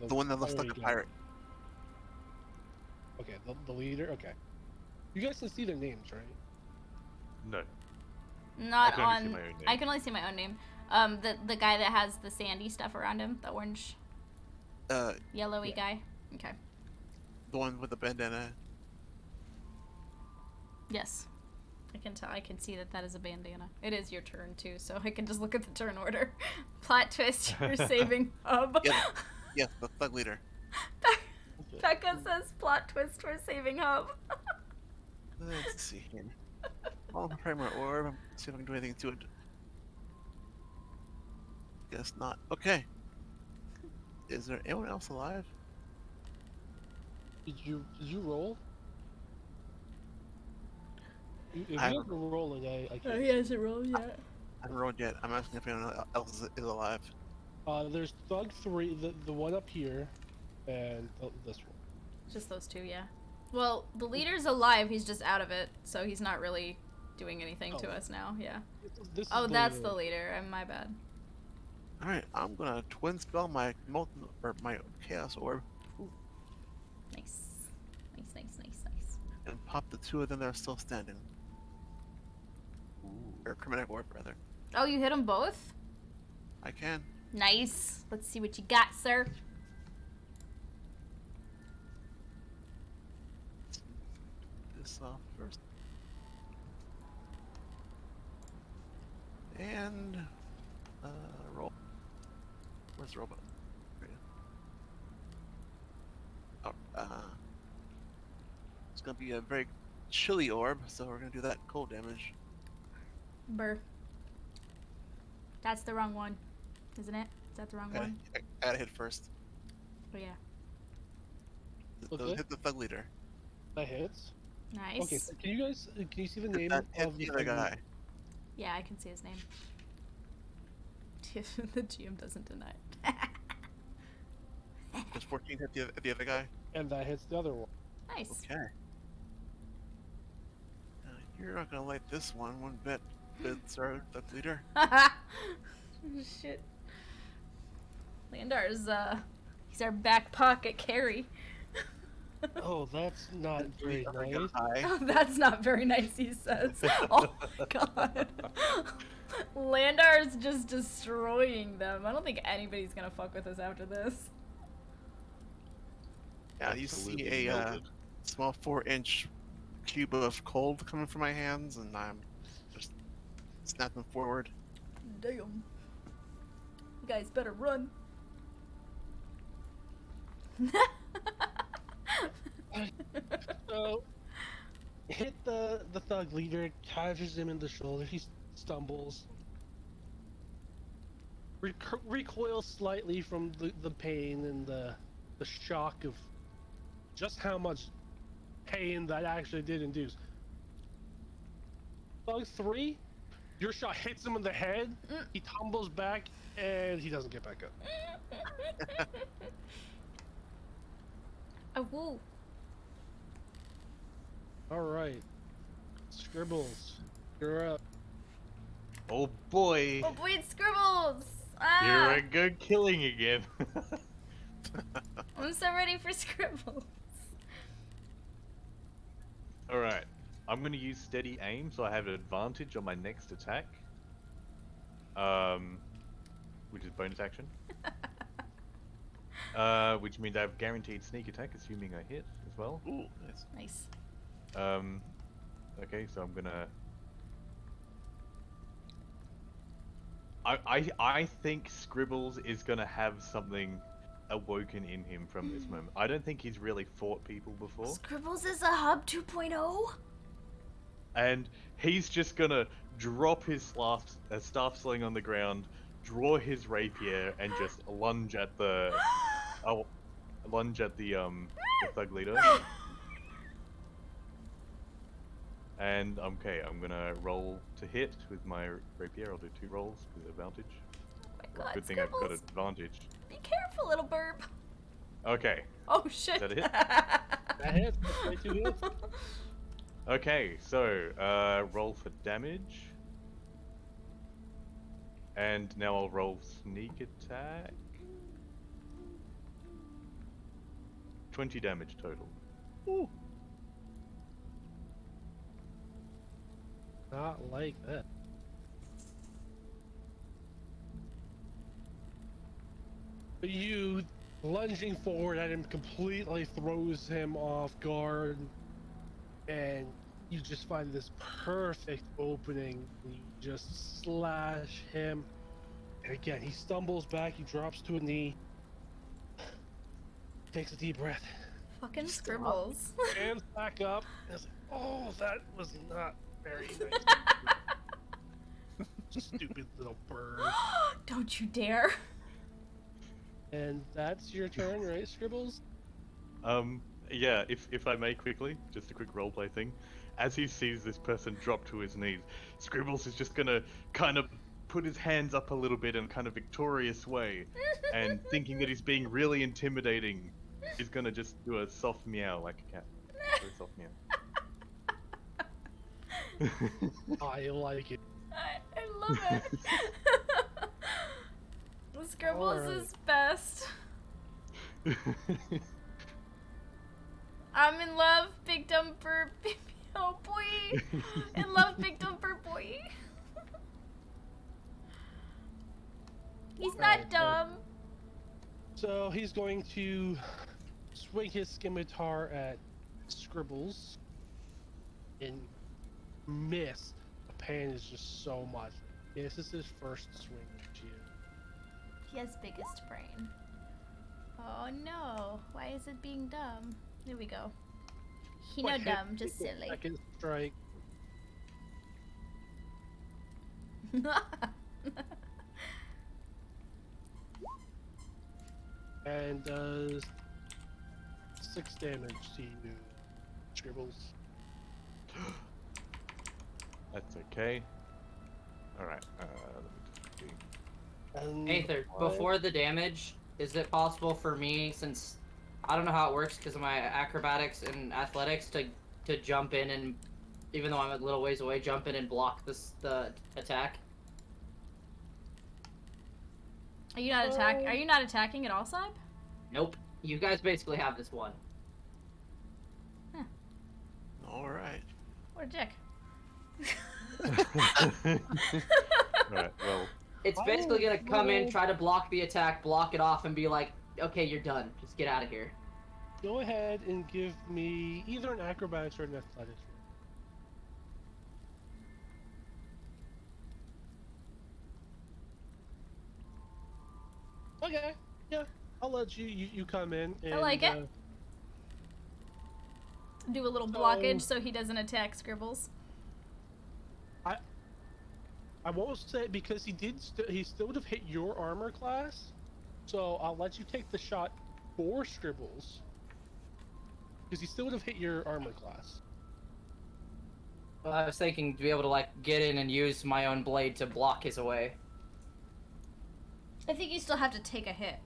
The one that looks like fiery a guy. pirate. Okay, the leader. Okay, you guys can see their names, right? No. Not I can only see on. my own name. I can only see my own name. The guy that has the sandy stuff around him, the orange, yellowy guy. Okay. The one with the bandana. Yes. I can tell. I can see that is a bandana. It is your turn too, so I can just look at the turn order. Plot twist: you're saving Hub. Yes, yes, the thug leader. Becca says plot twist: we're saving Hub. Let's see here. I'll prepare my orb. See if I can do anything to it. Guess not. Okay. Is there anyone else alive? Did you roll? If I you haven't- have rolling, I can't. he hasn't rolled yet. I haven't rolled yet. I'm asking if anyone else is alive. There's Thug 3, the one up here, and this one. Just those two, yeah. Well, the leader's alive. He's just out of it, so he's not really doing anything to Oh. us now. Yeah. This is Oh, that's leader. the leader. My bad. All right, I'm gonna twin spell my my chaos orb Nice. Nice. and pop the 2 of them that are still standing. Or chromatic orb rather. Oh, you hit them both? I can. Nice. Let's see what you got, sir. This off first. And roll. Where's the robot? Right here. Oh, it's gonna be a very chilly orb, so we're gonna do that cold damage. Burr. That's the wrong one, isn't it? Is that the wrong one? I gotta hit first. Oh yeah. Okay. Hit the thug leader. That hits. Nice. Okay, so can you see the name Hit of the other guy. Yeah, I can see his name. The GM doesn't deny it. Does 14 hit the other guy? And that hits the other one. Nice. Okay. You're not gonna like this one bit, sir, thug leader. Shit. Landar's, he's our back pocket carry. Oh, that's not very Other nice. guy. Oh, that's not very nice, he says. Oh my god. Landar's just destroying them. I don't think anybody's gonna fuck with us after this. Yeah, you Absolutely see a melted. small 4-inch cube of cold coming from my hands, and I'm just snapping forward. Damn. You guys better run. So, hit the thug leader, catches him in the shoulder, he stumbles. Recoils slightly from the pain and the shock of just how much pain that actually did induce. Thug 3, your shot hits him in the head, he tumbles back, and he doesn't get back up. Oh, woo. Alright. Scribbles, you're up. Oh boy, Oh boy, it's Scribbles! you're Ah! a good killing again. I'm so ready for Scribbles. All right, I'm gonna use steady aim, so I have an advantage on my next attack. Which is bonus action. Which means I have guaranteed sneak attack, assuming I hit as well. Ooh, nice. Nice. Okay, so I'm gonna. I think Scribbles is gonna have something awoken in him from this moment. I don't think he's really fought people before, Scribbles is a hub 2.0? and he's just gonna drop his staff sling on the ground, draw his rapier, and just lunge at the the thug leader. And okay, I'm gonna roll to hit with my rapier. I'll do 2 rolls with advantage. Oh my god, Good thing I've got Scribbles. advantage. Be careful, little burp. Okay, Oh shit. Is that a hit? That hits, that's way 2 hits. okay, so roll for damage. And now I'll roll sneak attack. 20 damage total. Ooh. Not like that. But you lunging forward at him completely throws him off guard, and you just find this perfect opening. You just slash him, and again he stumbles back. He drops to a knee, takes a deep breath, Fucking Scribbles. stands back up. And is like, oh, that was not very nice. Stupid little bird. Don't you dare. And that's your turn, right, Scribbles? Yeah, if I may quickly, just a quick roleplay thing. As he sees this person drop to his knees, Scribbles is just gonna kind of put his hands up a little bit in kind of victorious way, and thinking that he's being really intimidating, he's gonna just do a soft meow like a cat. Very soft meow. I like it. I love it. Scribbles Alright. is best. I'm in love, big dumper, baby, oh boy. In love, big dumper boy. He's Right, not dumb. So he's going to swing his scimitar at Scribbles and miss. The pain is just so much. This is his first swing at you. He has biggest brain. Oh no, why is it being dumb? There we go. He no What, hit dumb, just with the silly. Second strike. And does 6 damage to you, Scribbles. That's okay. Alright, let me just see. And Aether, before the damage, is it possible for me, since I don't know how it works because of my acrobatics and athletics, to jump in and, even though I'm a little ways away, jump in and block the attack? Are you not attacking at all, Saib? Nope. You guys basically have this one. All right. What a dick. Alright, well, It's basically gonna come in, try to block the attack, block it off, and be like, okay, you're done. Just get out of here. go ahead and give me either an acrobatics or an athletics. Okay, yeah, I'll let you come in. And, I like it. Do a little So- blockage so he doesn't attack Scribbles. I won't say because he still would have hit your armor class, so I'll let you take the shot for Scribbles because he still would have hit your armor class. Well, I was thinking to be able to, like, get in and use my own blade to block his away. I think you still have to take a hit.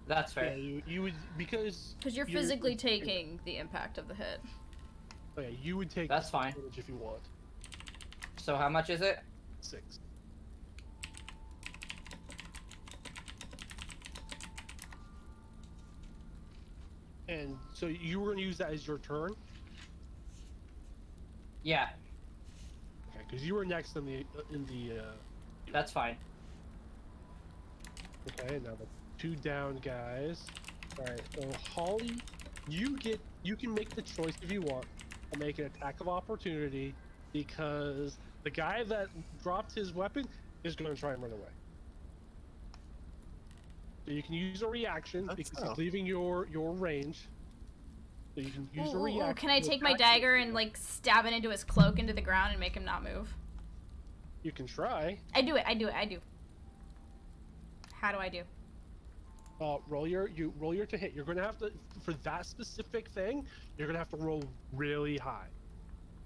That's fair. Yeah, you would because Because you're physically taking the impact of the hit. Okay, you would take That's fine. damage if you want. So how much is it? 6. And so you were going to use that as your turn? Yeah, Okay, because you were next in the that's fine. okay, now the 2 down guys. Alright, so Holly, you can make the choice if you want to make an attack of opportunity because the guy that dropped his weapon is going to try and run away. So you can use a reaction That's because tough. he's leaving your range. So you can use a Ooh, reaction. can I to take my attack dagger him. and like stab it into his cloak into the ground and make him not move? You can try. I do it. How do I do? Roll your to hit. You're gonna have to for that specific thing. You're gonna have to roll really high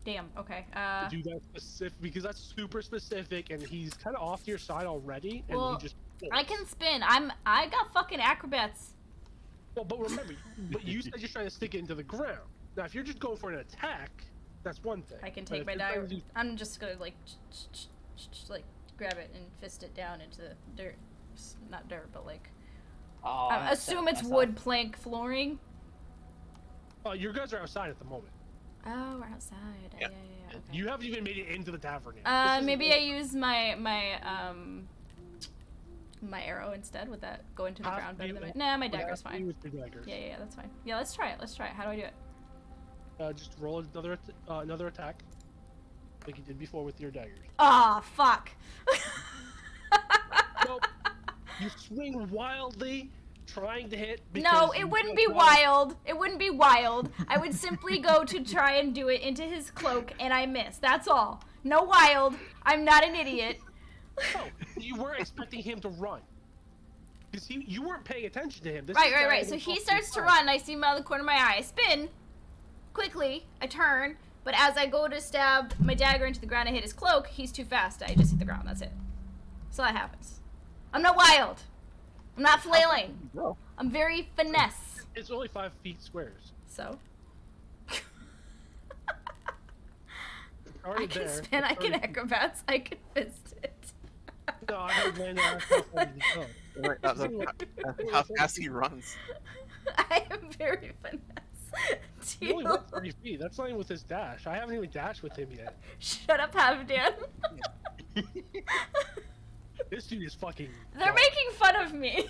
Damn. Okay. to do that specific because that's super specific, and he's kind of off to your side already, and Well, he just. I can spin. I got fucking acrobats. Well, but remember, but you said you're trying to stick it into the ground. Now, if you're just going for an attack, that's one thing. I can But take if my you're trying dagger. to do- I'm just gonna like grab it and fist it down into the dirt. Not dirt, but like. Oh, I assume it's wood plank flooring. your guys are outside at the moment. Oh, we're outside. Yeah. Yeah. Okay. You haven't even made it into the tavern yet. This is- Maybe I use my arrow instead. Would that go into the Have ground better you- than my? Nah, my would have dagger's to be fine. with your daggers. Yeah, that's fine. Yeah, let's try it. How do I do it? Just roll another attack, like you did before with your daggers. Ah, fuck. Nope. You swing wildly, trying to hit. No, because it you wouldn't feel be like, wild. It wouldn't be wild. I would simply go to try and do it into his cloak, and I miss. That's all. No wild. I'm not an idiot. No, you were expecting him to run. Because you weren't paying attention to him. This Right. guy So was he off starts to your run. I see him out of the corner of my eye. I spin. Quickly, I turn. But as I go to stab my dagger into the ground and hit his cloak, he's too fast. I just hit the ground. That's it. So that happens. I'm not wild. I'm not flailing. Bro. I'm very finesse. It's only 5 feet squares. So Already I can there. spin. I It's can already- acrobats. I can fist it. No, I heard land on how far you go. Right, how fast he runs. I am very finesse. He only went 30 feet. That's not even with his dash. I haven't even dashed with him yet. Shut up, Havdan. This dude is fucking. They're dark. making fun of me.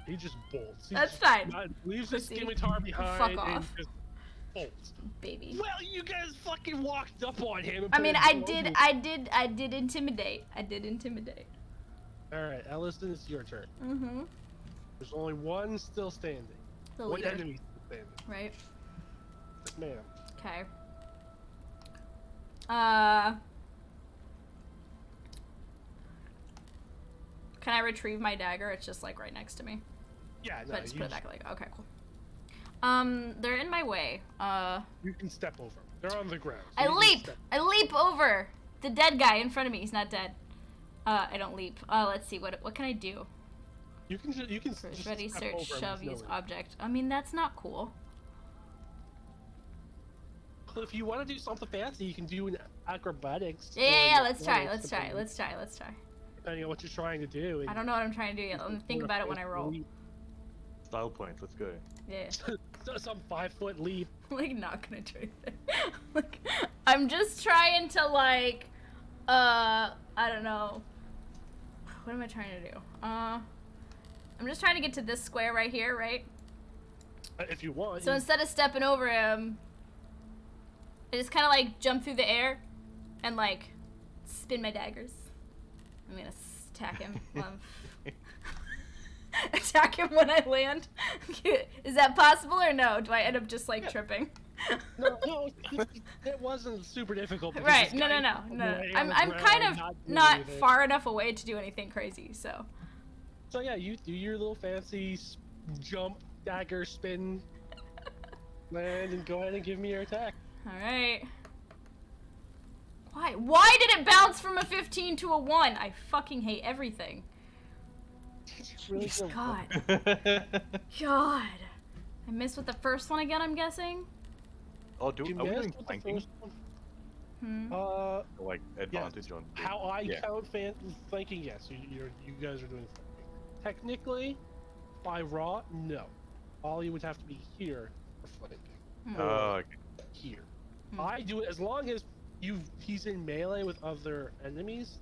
He just bolts. He That's just fine. leaves his Pussy. scimitar behind Fuck and off. just bolts. Baby. Well, you guys fucking walked up on him. And I put mean, him I down. did intimidate. I did intimidate. All right, Ellison, it's your turn. Mm-hmm. There's only one still standing. The One leader. enemy still standing. Right. Yes, ma'am. Okay. Can I retrieve my dagger? It's just like right next to me. Yeah, no, But just you, put it back like, okay, cool. They're in my way. you can step over. They're on the ground. so I you can leap! step- I leap over the dead guy in front of me. He's not dead. I don't leap. Let's see, what can I do? You can First, just ready, step search, over him, shove, there's no use worry. object. I mean, that's not cool. If you want to do something fancy, you can do an acrobatics. or Yeah, an let's try, athletics, let's try. Depending on what you're trying to do. and I don't know what I'm trying to do yet. Let me think or about it when I fancy roll. leap. Style points. Let's go. Yeah. So some 5-foot leap. Like, not gonna do anything. Like, I'm just trying to, like, I don't know. What am I trying to do? I'm just trying to get to this square right here, right? If you want. So you- instead of stepping over him, I just kind of, like, jump through the air and, like, spin my daggers. I'm gonna attack him. Attack him when I land. Is that possible or no? Do I end up just, like, tripping? no, it wasn't super difficult. because Right, this no. guy laying on I'm the kind ground, of doing not anything. far enough away to do anything crazy, so. So yeah, you do your little fancy jump, dagger, spin, land, and go ahead and give me your attack. Alright. Why did it bounce from a 15 to a 1? I fucking hate everything. Really Jeez, good. God. God. I missed with the first one again, I'm guessing? Oh, You are we missed doing with the flanking? first one. Hmm. Like advantage on. How I Yeah. count flanking, yes, you guys are doing flanking. Technically, by raw, no. Ollie would have to be here for flanking. Hmm. Oh, okay. Here. Hmm. I do it as long as he's in melee with other enemies.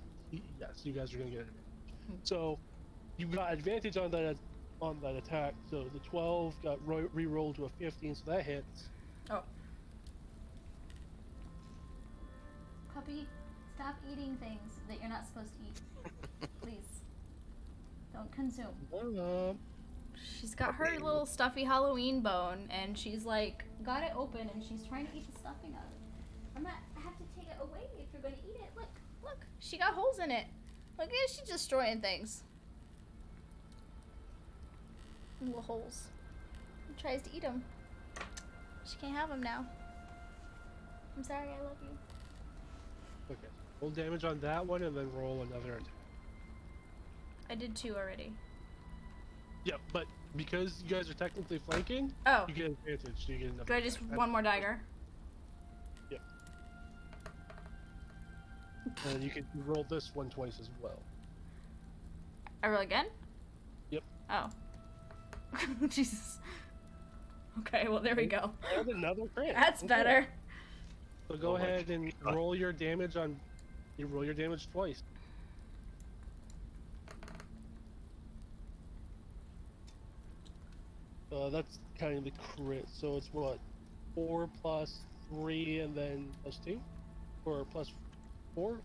Yes, you guys are gonna get advantage. Hmm. So you got advantage on that attack. So the 12 got re-rolled to a 15, so that hits. Oh. Puppy, stop eating things that you're not supposed to eat. Please. Don't consume. She's got her little stuffy Halloween bone, and she's like, got it open, and she's trying to eat the stuffing out of it. I have to take it away if you're gonna eat it. Look, she got holes in it. Look at she's destroying things. Little holes. She tries to eat them. She can't have them now. I'm sorry, I love you. Okay. Roll damage on that one, and then roll another attack. I did 2 already. Yeah, but because you guys are technically flanking, Oh, you get advantage. So you get another. do I just attack. one more dagger? And you can roll this one twice as well. I roll again? Yep. Oh. Jesus. Okay, well there we go. And another crit. That's Okay. better. So go Oh my ahead and God. roll your damage on. You roll your damage twice. That's kind of the crit. So it's what, 4 plus 3 and then plus 2, or plus 4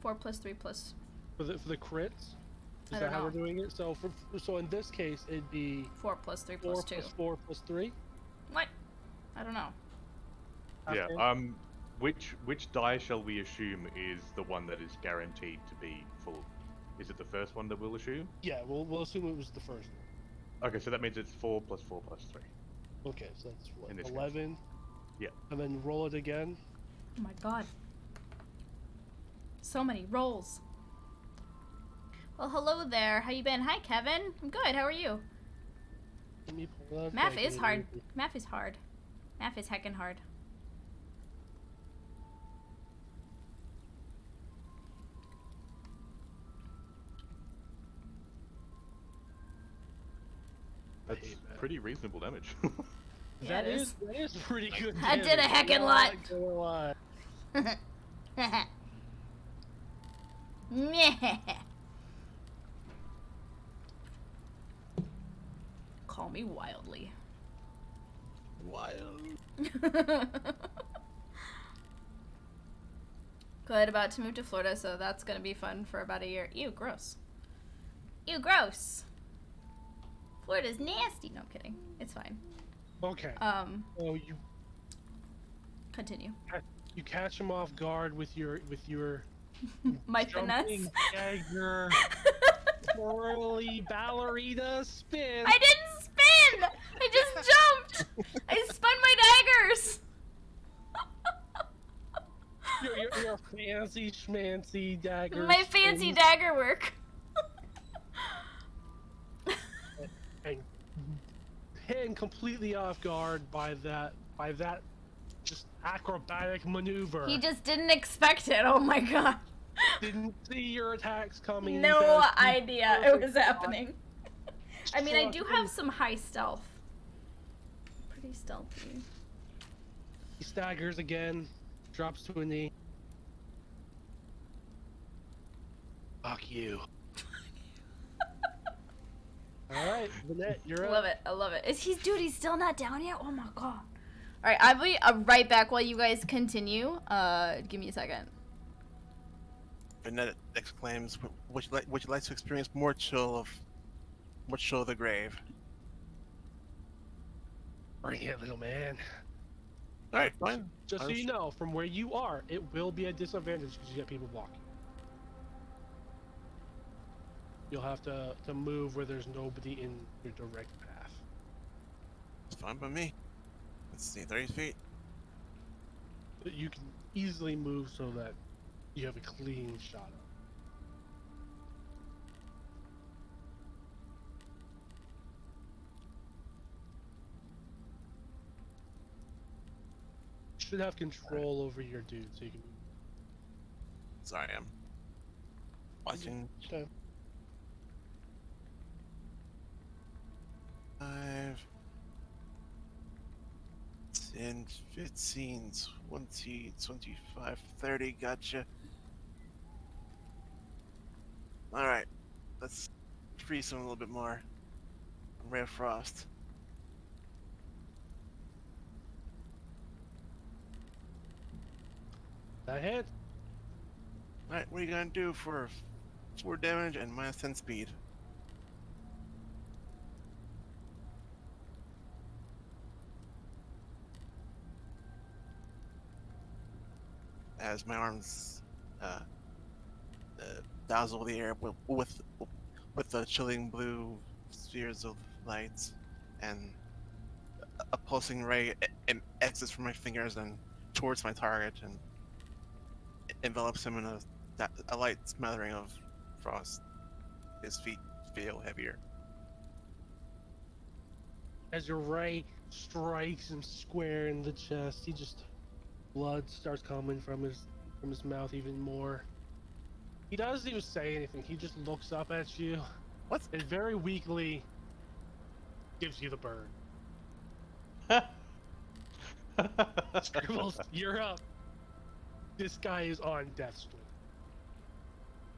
4 plus 3 plus. for the crits. I Is don't that how we're know. doing it? So so in this case it'd be 4 plus 3 4 plus 2. plus 4 plus 3. What? I don't know. Yeah. Okay. Which die shall we assume is the one that is guaranteed to be full? Is it the first one that we'll assume? Yeah, we'll assume it was the first one. Okay, so that means it's 4 plus 4 plus 3. Okay, so that's what, In this case. 11. Yeah. And then roll it again. Oh my god. So many rolls. Well, hello there. How you been? Hi, Kevin. I'm good. How are you? Let me pull that Math back is in. hard. Math is hard. Math is heckin' hard. That's hate that. pretty reasonable damage. Yeah, That it is pretty good. I did a damage. heckin' lot. Not gonna lie. Meh. Call me wildly. Wild. Good, about to move to Florida, so that's gonna be fun for about a year. Ew, gross. Ew, gross. Florida's nasty. No, I'm kidding. It's fine. Okay. Oh, Continue. you catch him off guard with your My jumping finesse. dagger, twirly ballerina spin. I didn't spin! I just jumped! I spun my daggers! Your fancy schmancy dagger. My fancy spins dagger work. and taken completely off guard by that just acrobatic maneuver. He just didn't expect it. Oh my god. Didn't see your attacks coming. No because you idea it was perfect happening. I mean, I do struck have him. some high stealth. Pretty stealthy. He staggers again, drops to a knee. Fuck you. Alright, Vanette, you're I up. love it. I love it. Dude, he's still not down yet? Oh my god. Alright, I'll be right back while you guys continue. Give me a second. Vanette exclaims, would you like to experience more chill of the grave? Bring it, little man. Alright, fine. Just so you know, from where you are, it will be a disadvantage because you got people blocking. You'll have to move where there's nobody in your direct path. It's fine by me. Let's see, 30 feet. You can easily move so that you have a clean shot. You should have control over your dude, so you can. Sorry, I'm watching. Okay. 5, 10, 15, 20, 25, 30, gotcha. Alright, let's freeze him a little bit more. Ray of Frost. That hit. Alright, what are you gonna do for 4 damage and minus 10 speed? As my arms dazzle the air with the chilling blue spheres of light, and a pulsing ray exits from my fingers and towards my target and envelops him in a light smattering of frost. His feet feel heavier. As your ray strikes him square in the chest, he just blood starts coming from his mouth even more. He doesn't even say anything. He just looks up at you What? and very weakly gives you the bird. Scribbles, you're up. This guy is on death's door.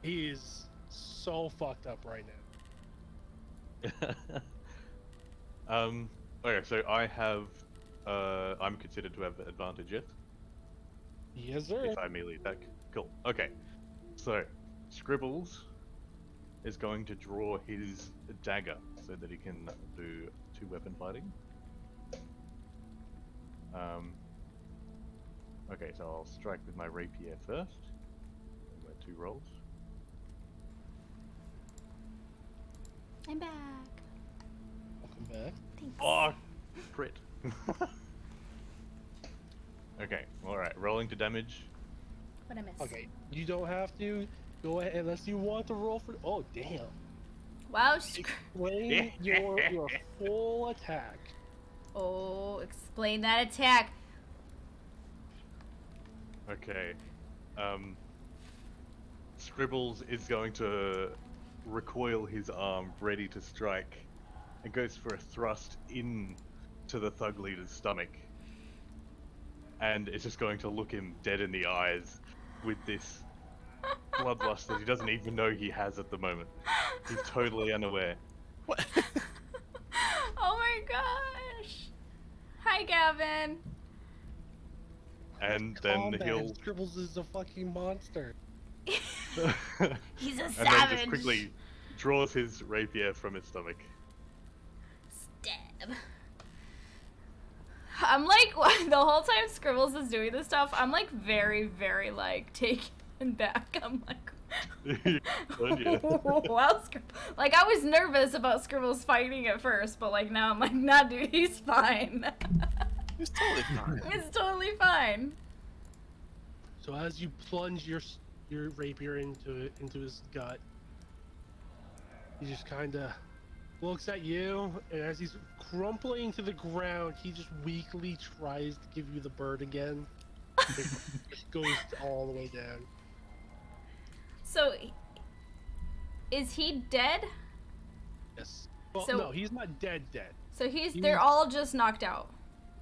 He is so fucked up right now. Okay, so I have, I'm considered to have advantage, yes? Yes, sir. If I immediately attack. Cool. Okay. So, Scribbles is going to draw his dagger so that he can do 2-weapon fighting. Okay, so I'll strike with my rapier first. My 2 rolls. I'm back. Welcome back. Thanks. Oh, crit. Okay, alright, rolling to damage. What I miss? Okay, you don't have to go ahead unless you want to roll for. Oh, damn. Wow. Explain your full attack. Oh, explain that attack. Okay. Scribbles is going to recoil his arm, ready to strike, and goes for a thrust in to the thug leader's stomach. And it's just going to look him dead in the eyes with this bloodlust that he doesn't even know he has at the moment. He's totally unaware. What? Oh my gosh. Hi, Gavin. And Calm then down, he'll Scribbles is a fucking monster. He's a and savage. then just quickly draws his rapier from his stomach. Stab. I'm like, the whole time Scribbles is doing this stuff, I'm like very, very like taken back. I'm like, Yeah. wow, like I was nervous about Scribbles fighting at first, but like now I'm like, nah, dude, he's fine. He's totally fine. It's totally fine. So as you plunge your rapier into his gut, he just kind of looks at you, and as he's crumpling to the ground, he just weakly tries to give you the bird again. It goes all the way down. So, is he dead? Yes. Well, So- no, he's not dead. So He's- they're all just knocked out.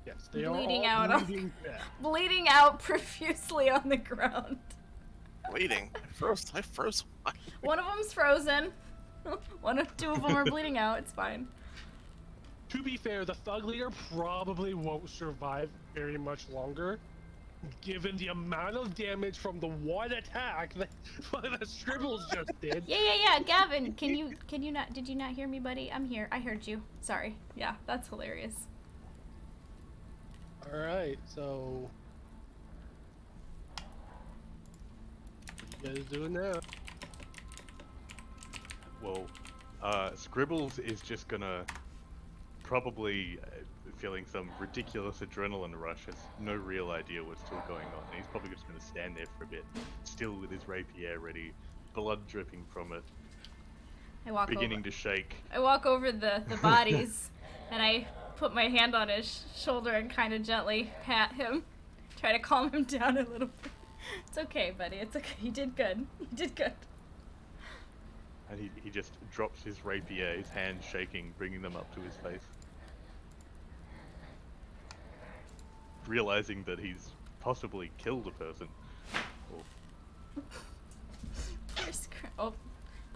Yes, they Bleeding are all out. bleeding dead. Bleeding out profusely on the ground. Bleeding. I froze. One of them's frozen. Two of them are bleeding out. It's fine. To be fair, the thug leader probably won't survive very much longer, given the amount of damage from the one attack that the Scribbles just did. Yeah. Gavin, can you not? Did you not hear me, buddy? I'm here. I heard you. Sorry. Yeah, that's hilarious. All right, so what you guys doing now? Well, Scribbles is just gonna probably feeling some ridiculous adrenaline rush, has no real idea what's still going on. And he's probably just gonna stand there for a bit, still with his rapier ready, blood dripping from it, beginning to shake. I walk over the bodies, and I put my hand on his shoulder and kind of gently pat him, try to calm him down a little bit. It's okay, buddy. It's okay. You did good. You did good. And he just drops his rapier, his hands shaking, bringing them up to his face. Realizing that he's possibly killed a person. Or Oh,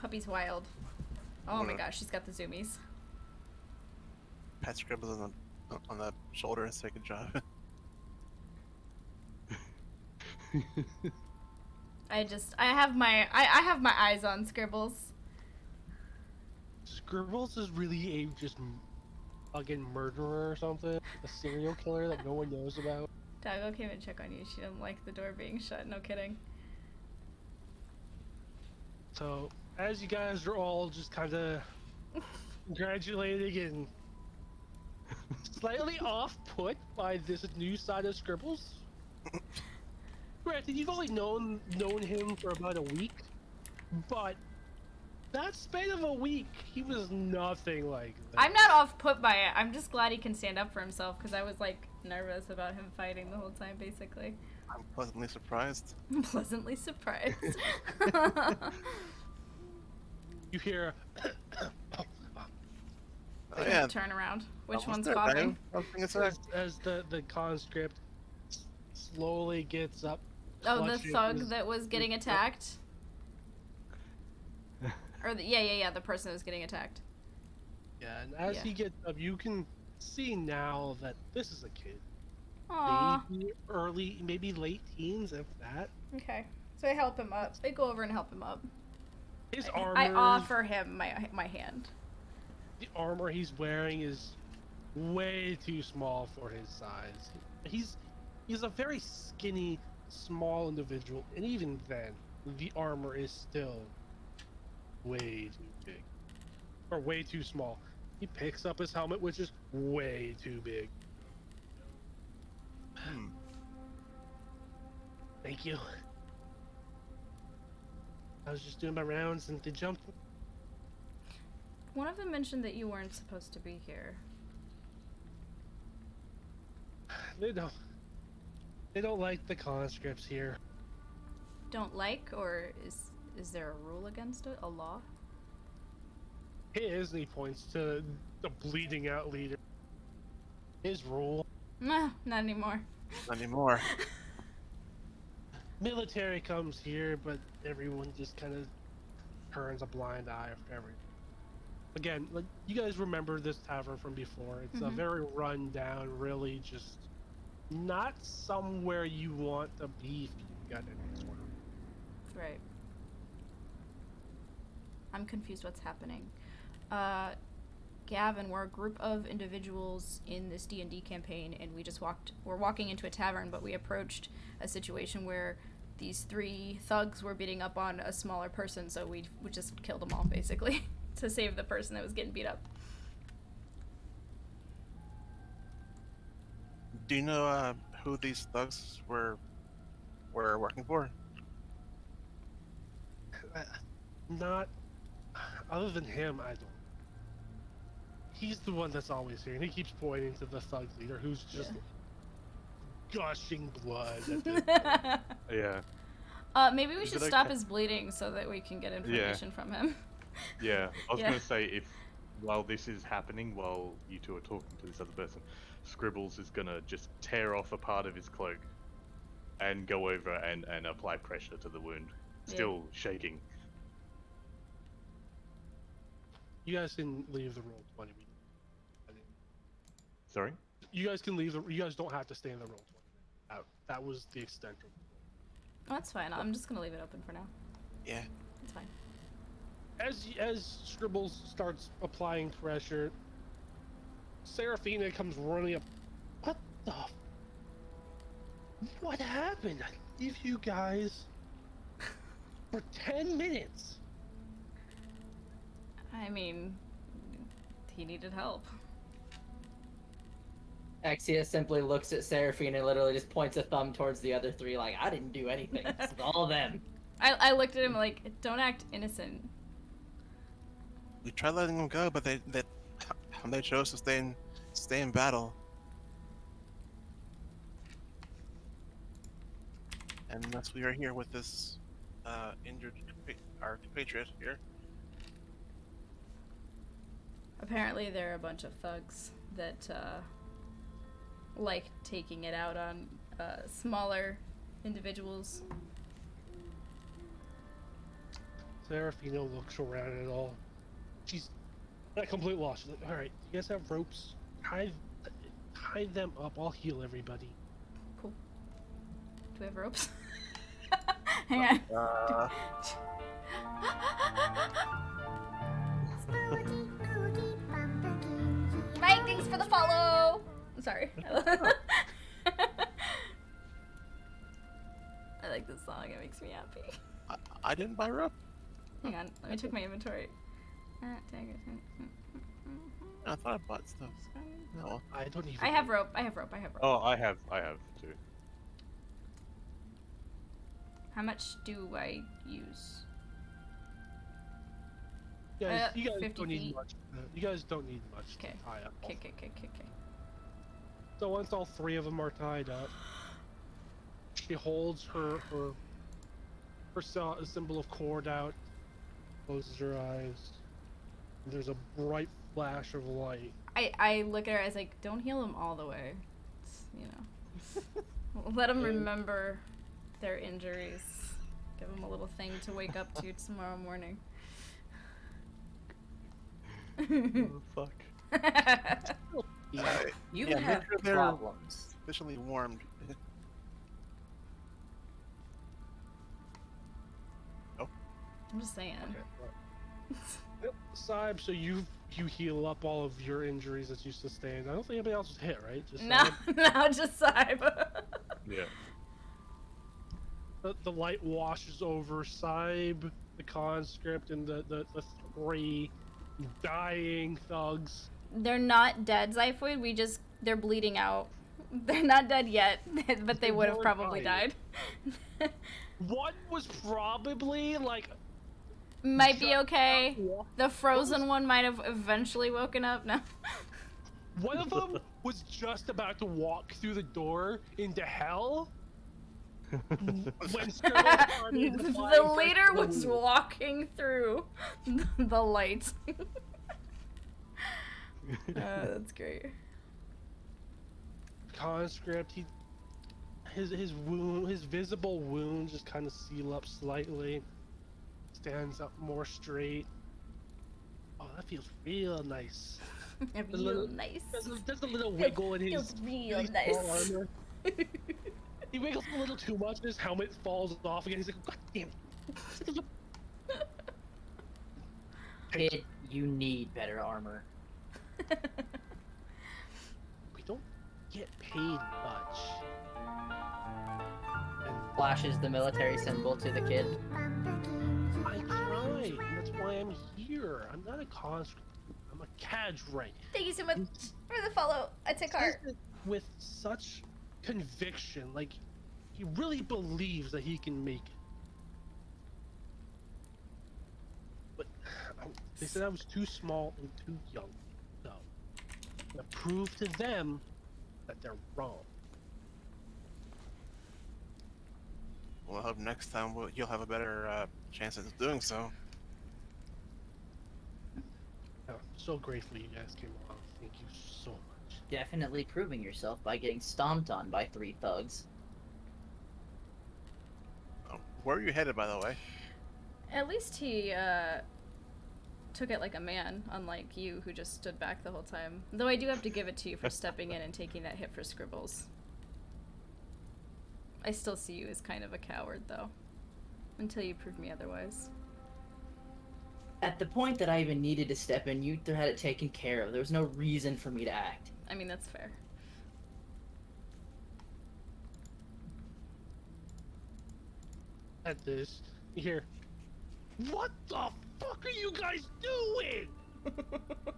puppy's wild. Oh my gosh, she's got the zoomies. Pat Scribbles on the shoulder and say good job. I have my eyes on Scribbles. Scribbles is really a just fucking murderer or something, a serial killer that no one knows about. Dago came and check on you. She didn't like the door being shut. No kidding. So as you guys are all just kind of congratulating and slightly off-put by this new side of Scribbles. Granted, you've only known him for about a week, but that span of a week, he was nothing like that. I'm not off put by it. I'm just glad he can stand up for himself because I was like nervous about him fighting the whole time, basically. I'm pleasantly surprised. I'm pleasantly surprised. You hear, Oh yeah. Turn around. Which Almost one's there, coughing? Diane. I was thinking so. as the conscript slowly gets up. Oh, the clutching thug his- that was getting attacked? Or yeah, the person that was getting attacked. Yeah, and as Yeah. he gets up, you can see now that this is a kid. Aww. Maybe early, maybe late teens, if that. Okay. So I help him up. I go over and help him up. His armor. I offer him my hand. The armor he's wearing is way too small for his size. He's a very skinny, small individual, and even then, the armor is still way too big. Or way too small. He picks up his helmet, which is way too big. Hmm. Thank you. I was just doing my rounds and they jumped. One of them mentioned that you weren't supposed to be here. They don't like the conscripts here. Don't like, or is there a rule against it? A law? His, and he points to the bleeding out leader. His rule. Nah, not anymore. Not anymore. military comes here, but everyone just kind of turns a blind eye for everything. Again, like you guys remember this tavern from before. It's a Mhm. very run down, really just not somewhere you want to be if you got any sort of. Right. I'm confused what's happening. Gavin, we're a group of individuals in this D&D campaign, and we're walking into a tavern, but we approached a situation where these 3 thugs were beating up on a smaller person, so we just killed them all, basically, to save the person that was getting beat up. Do you know who these thugs were working for? Not other than him, I don't. He's the one that's always here, and he keeps pointing to the thug leader, who's just gushing blood. At this Yeah. Maybe we Is should it stop okay- his bleeding so that we can get information from him. Yeah. I was Yeah. gonna say, if while this is happening, while you two are talking to this other person, Scribbles is gonna just tear off a part of his cloak and go over and apply pressure to the wound. Yeah. Still shaking. You guys can leave the roll 20. Sorry? You guys can leave. You guys don't have to stay in the roll 20 minutes. That was the extent of it. Oh, that's fine. I'm just gonna leave it open for now. Yeah. It's fine. As Scribbles starts applying pressure, Seraphina comes running up. What the? What happened? I gave you guys for 10 minutes. I mean, he needed help. Exia simply looks at Seraphine and literally just points a thumb towards the other 3, like, I didn't do anything. It's all them. I looked at him like, don't act innocent. We tried letting them go, but they chose to stay in battle. And thus we are here with this injured our compatriot here. Apparently there are a bunch of thugs that like taking it out on smaller individuals. Seraphina looks around at it all. She's at a complete loss. She's like, all right, you guys have ropes? Tie them up. I'll heal everybody. Cool. Do we have ropes? Hang on. Mike, thanks for the follow. Sorry. I like this song. It makes me happy. I didn't buy rope. Hang on. Let me check my inventory. I thought I bought stuff. No. I don't even. I have rope. I have rope. Oh, I have too. How much do I use? You guys 50 don't need feet. much. You guys don't need much Okay. to tie up. Okay. So once all 3 of them are tied up, she holds her symbol of cord out, closes her eyes. And there's a bright flash of light. I look at her as like, don't heal them all the way. It's, you know, let them remember their injuries. Give them a little thing to wake up to tomorrow morning. Oh, fuck. You Yeah, have make sure they're problems. sufficiently warmed. I'm just saying. Yep, Saib, so you heal up all of your injuries that you sustained. I don't think anybody else was hit, right? Just No, Saib? no, just Cyber. Yeah. The light washes over Saib, the conscript, and the 3 dying thugs. They're not dead, Zyphoid. They're bleeding out. They're not dead yet, but they would have More probably dying. died. One was probably like Might be okay. wa- The frozen one might have eventually woken up. No. One of them was just about to walk through the door into hell. When Skirtle started The flying leader towards was the- walking through the lights. That's great. conscript. his wound, his visible wound, just kind of seal up slightly. Stands up more straight. Oh, that feels real nice. Real nice. There's a little wiggle in his Feels real really small nice. armor. He wiggles a little too much, and his helmet falls off again. He's like, God damn it. Kid, you need better armor. We don't get paid much. And Flashes the military symbol to the kid. I tried. And that's why I'm here. I'm not a conscript. I'm a cadre. Thank you so much for the follow. I took heart. Says it with such conviction, like he really believes that he can make it. But they said I was too small and too young. So I'm gonna prove to them that they're wrong. Well, I hope next time you'll have a better chance of doing so. I'm so grateful you guys came along. Thank you so much. Definitely proving yourself by getting stomped on by 3 thugs. Where are you headed, by the way? At least he took it like a man, unlike you who just stood back the whole time. Though I do have to give it to you for stepping in and taking that hit for Scribbles. I still see you as kind of a coward, though. Until you prove me otherwise. At the point that I even needed to step in, you had it taken care of. There was no reason for me to act. I mean, that's fair. At this, you hear, what the fuck are you guys doing?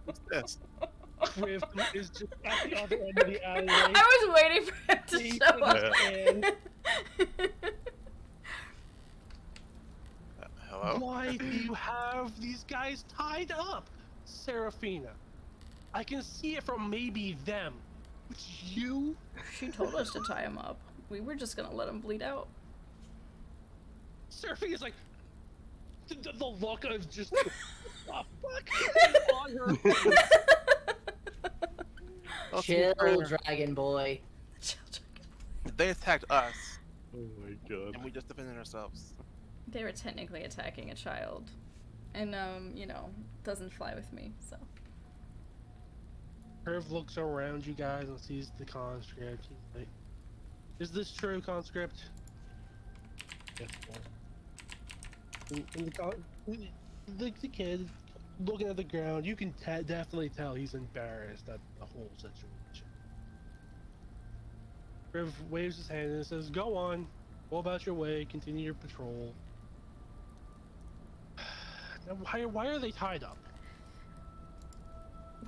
What's this? Griff is just at the other end of the alleyway. I was waiting for him to Deep show in up. his hand. Hello? Why do you have these guys tied up, Serafina? I can see it from maybe them. It's you? She told us to tie him up. We were just gonna let him bleed out. Serafina's like, the look of just, oh, fuck, on her. Chill, dragon boy. They attacked us, Oh my god. and we just defended ourselves. They were technically attacking a child. And, you know, doesn't fly with me, so. Herv looks around you guys and sees the conscript. He's like, is this true, conscript? Yes, sir. And the kid, looking at the ground, you can definitely tell he's embarrassed at the whole situation. Herv waves his hand and says, go on, go about your way, continue your patrol. Now, why are they tied up?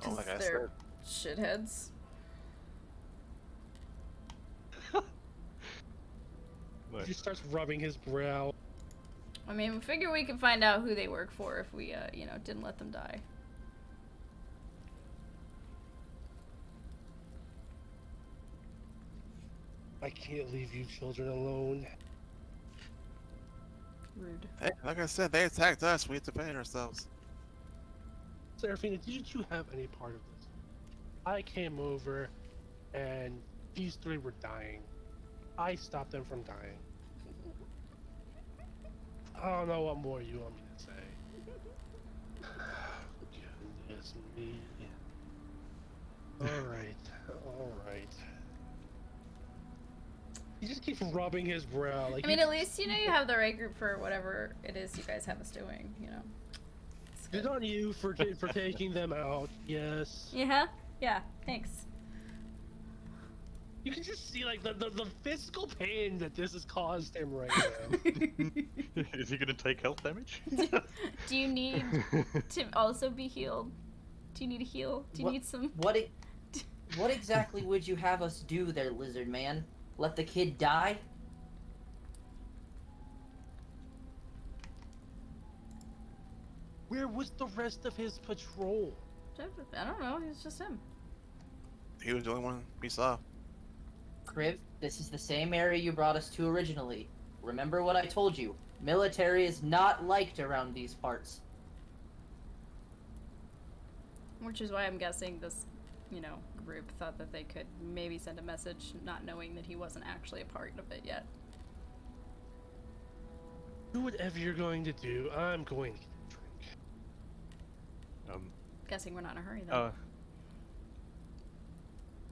Oh, like I they're shitheads. He starts rubbing his brow. I mean, we figure we can find out who they work for if we, you know, didn't let them die. I can't leave you children alone. Rude. Hey, like I said, they attacked us. We defended ourselves. Serafina, did you have any part of this? I came over, and these 3 were dying. I stopped them from dying. I don't know what more you want me to say. Goodness me. Alright, alright. He just keeps rubbing his brow. Like I mean, at least, you know, you have the right group for whatever it is you guys have us doing, you know. It's good on you for taking them out. Yes. Yeah? Yeah, thanks. You can just see like the physical pain that this has caused him right now. Is he gonna take health damage? Do you need to also be healed? Do you need a heal? Do you need some... What exactly would you have us do there, lizard man? Let the kid die? Where was the rest of his patrol? I don't know, it's just him. He was the only one we saw. Kriv, this is the same area you brought us to originally. Remember what I told you. Military is not liked around these parts. Which is why I'm guessing this group thought that they could maybe send a message, not knowing that he wasn't actually a part of it yet. Do whatever you're going to do. I'm going to get a drink. Guessing we're not in a hurry then.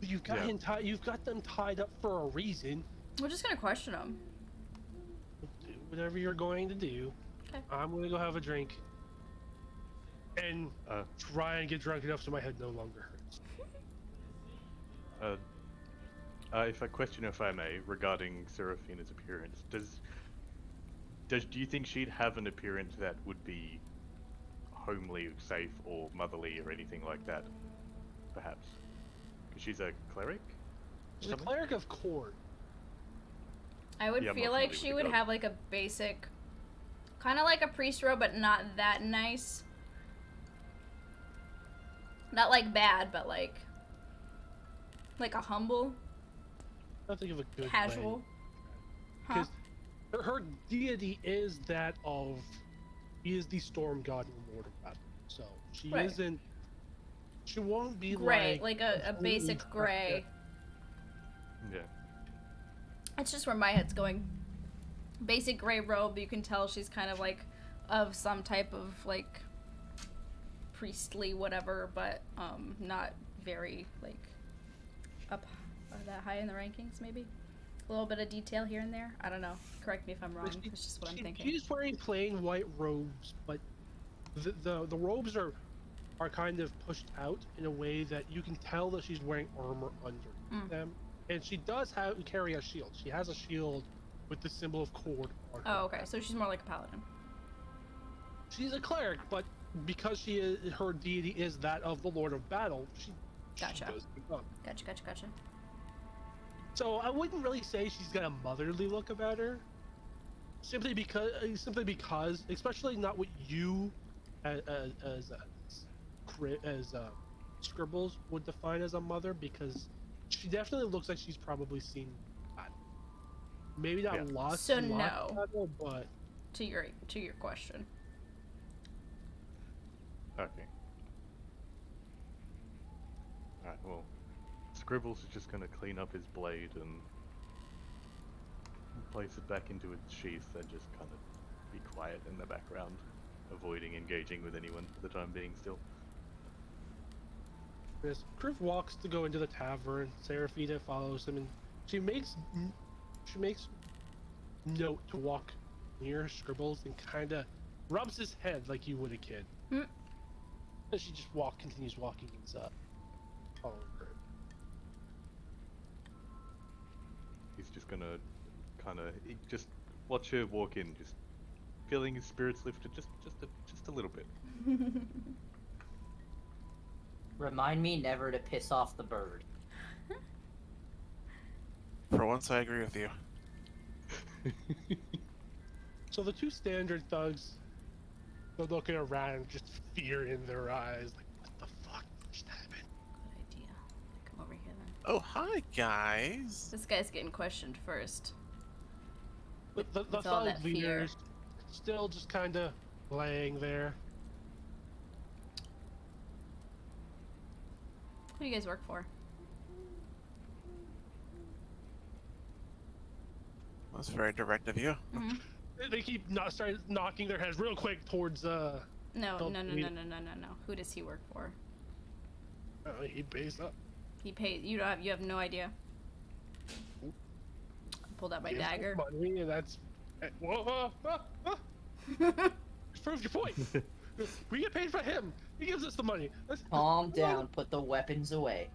You've got you've got them tied up for a reason. We're just gonna question them. Do whatever you're going to do. Okay. I'm gonna go have a drink. And try and get drunk enough so my head no longer hurts. If I may, regarding Seraphina's appearance, do you think she'd have an appearance that would be homely, safe, or motherly, or anything like that? Perhaps, because she's a cleric. She's a cleric of Corn. I would feel like she would have like a basic, kind of like a priest robe, but not that nice. Not like bad, but like a humble, I think of a good casual. Because her deity is that of, he is the storm god and lord of battle. So she isn't. She won't be gray, like a basic gray. Yeah. That's just where my head's going. Basic gray robe. You can tell she's kind of like of some type of like priestly whatever, but not very like up that high in the rankings. Maybe a little bit of detail here and there. I don't know. Correct me if I'm wrong. That's just what I'm thinking. She's wearing plain white robes, but the robes are kind of pushed out in a way that you can tell that she's wearing armor under them. And she does carry a shield. She has a shield with the symbol of Cord. Oh, okay. So she's more like a paladin. She's a cleric, but because her deity is that of the Lord of Battle, she Gotcha. does become. Gotcha. So I wouldn't really say she's got a motherly look about her. Simply because, especially not what you, as Scribbles would define as a mother, because she definitely looks like she's probably seen battle. Maybe not lost battle, but to your question. Okay. Alright, well, Scribbles is just gonna clean up his blade and place it back into its sheath and just kind of be quiet in the background, avoiding engaging with anyone for the time being still. As Kriv walks to go into the tavern, Seraphina follows him, and she makes note to walk near Scribbles and kind of rubs his head like you would a kid. And she just continues walking inside, following Kriv. He's just gonna kind of just watch her walk in, just feeling his spirits lifted just a little bit. Remind me never to piss off the bird. For once, I agree with you. So the two standard thugs, they're looking around, just fear in their eyes, like, what the fuck just happened? Good idea. Come over here then. Oh, hi, guys. This guy's getting questioned first. The With all thug that fear. leaders still just kind of laying there. Who do you guys work for? That's very direct of you. They keep knocking their heads real quick towards No. leader. Who does he work for? He pays up. He pays. You have no idea. I pulled out my Gives us dagger. money, and that's whoa, proves your point. We get paid for him. He gives us the money. Calm down. Put the weapons away.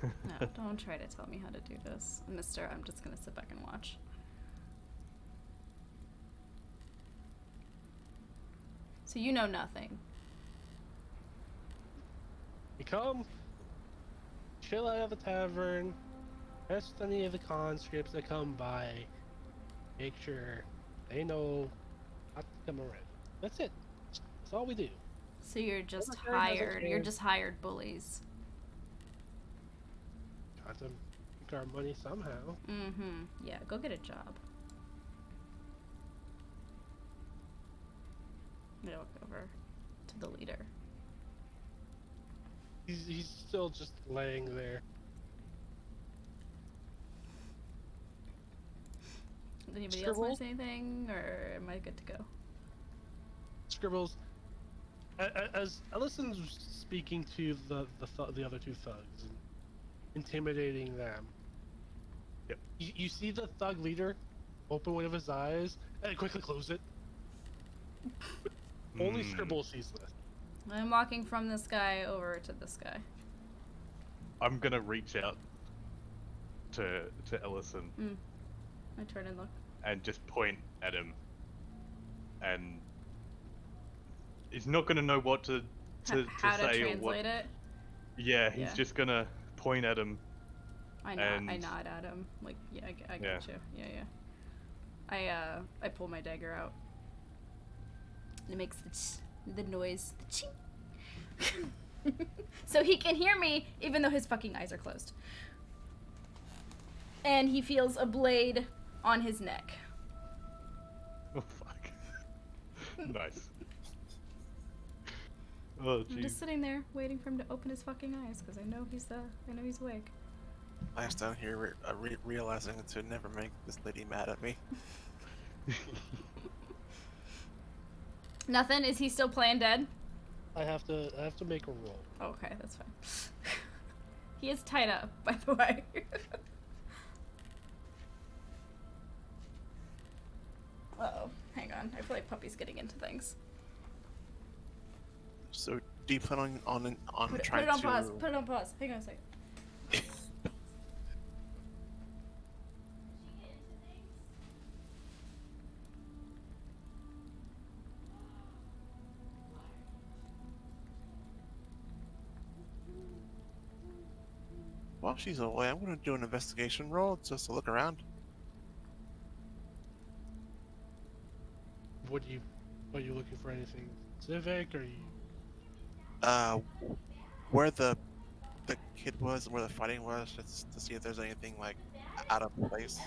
No, don't try to tell me how to do this, Mister. I'm just gonna sit back and watch. So you know nothing. You come, chill out of the tavern, rest with any of the conscripts that come by, make sure they know not to come around. That's it. That's all we do. So you're just Every guy has a hired. You're chance. just hired bullies. Got to make our money somehow. Mm-hmm. Yeah, go get a job. I'm gonna walk over to the leader. He's still just laying there. Does anybody else Scribble? notice anything, or am I good to go? Scribbles. As Ellison's speaking to the other two thugs and intimidating them, Yep. you see the thug leader open one of his eyes and quickly close it. Only Scribble sees this. I'm walking from this guy over to this guy. I'm gonna reach out to Ellison I turn and look. and just point at him, and he's not gonna know what to How to say or what. translate it? Yeah, he's Yeah. just gonna point at him. I And- nod at him. Like, yeah, I Yeah. get you. Yeah. I pull my dagger out. And it makes the noise. The ching. So he can hear me, even though his fucking eyes are closed. And he feels a blade on his neck. Oh fuck. Nice. Oh I'm just jeez. sitting there waiting for him to open his fucking eyes because I know he's awake. Last down here, realizing to never make this lady mad at me. Nothing. Is he still playing dead? I have to make a roll. Okay, that's fine. He is tied up, by the way. Uh-oh. Hang on. I feel like Puppy's getting into things. So, do you plan on Put it trying on to? pause. Put it on pause. Hang on a second. While she's away, I'm gonna do an investigation roll just to look around. Are you looking for anything specific, or you? Where the kid was, where the fighting was, just to see if there's anything like out of place.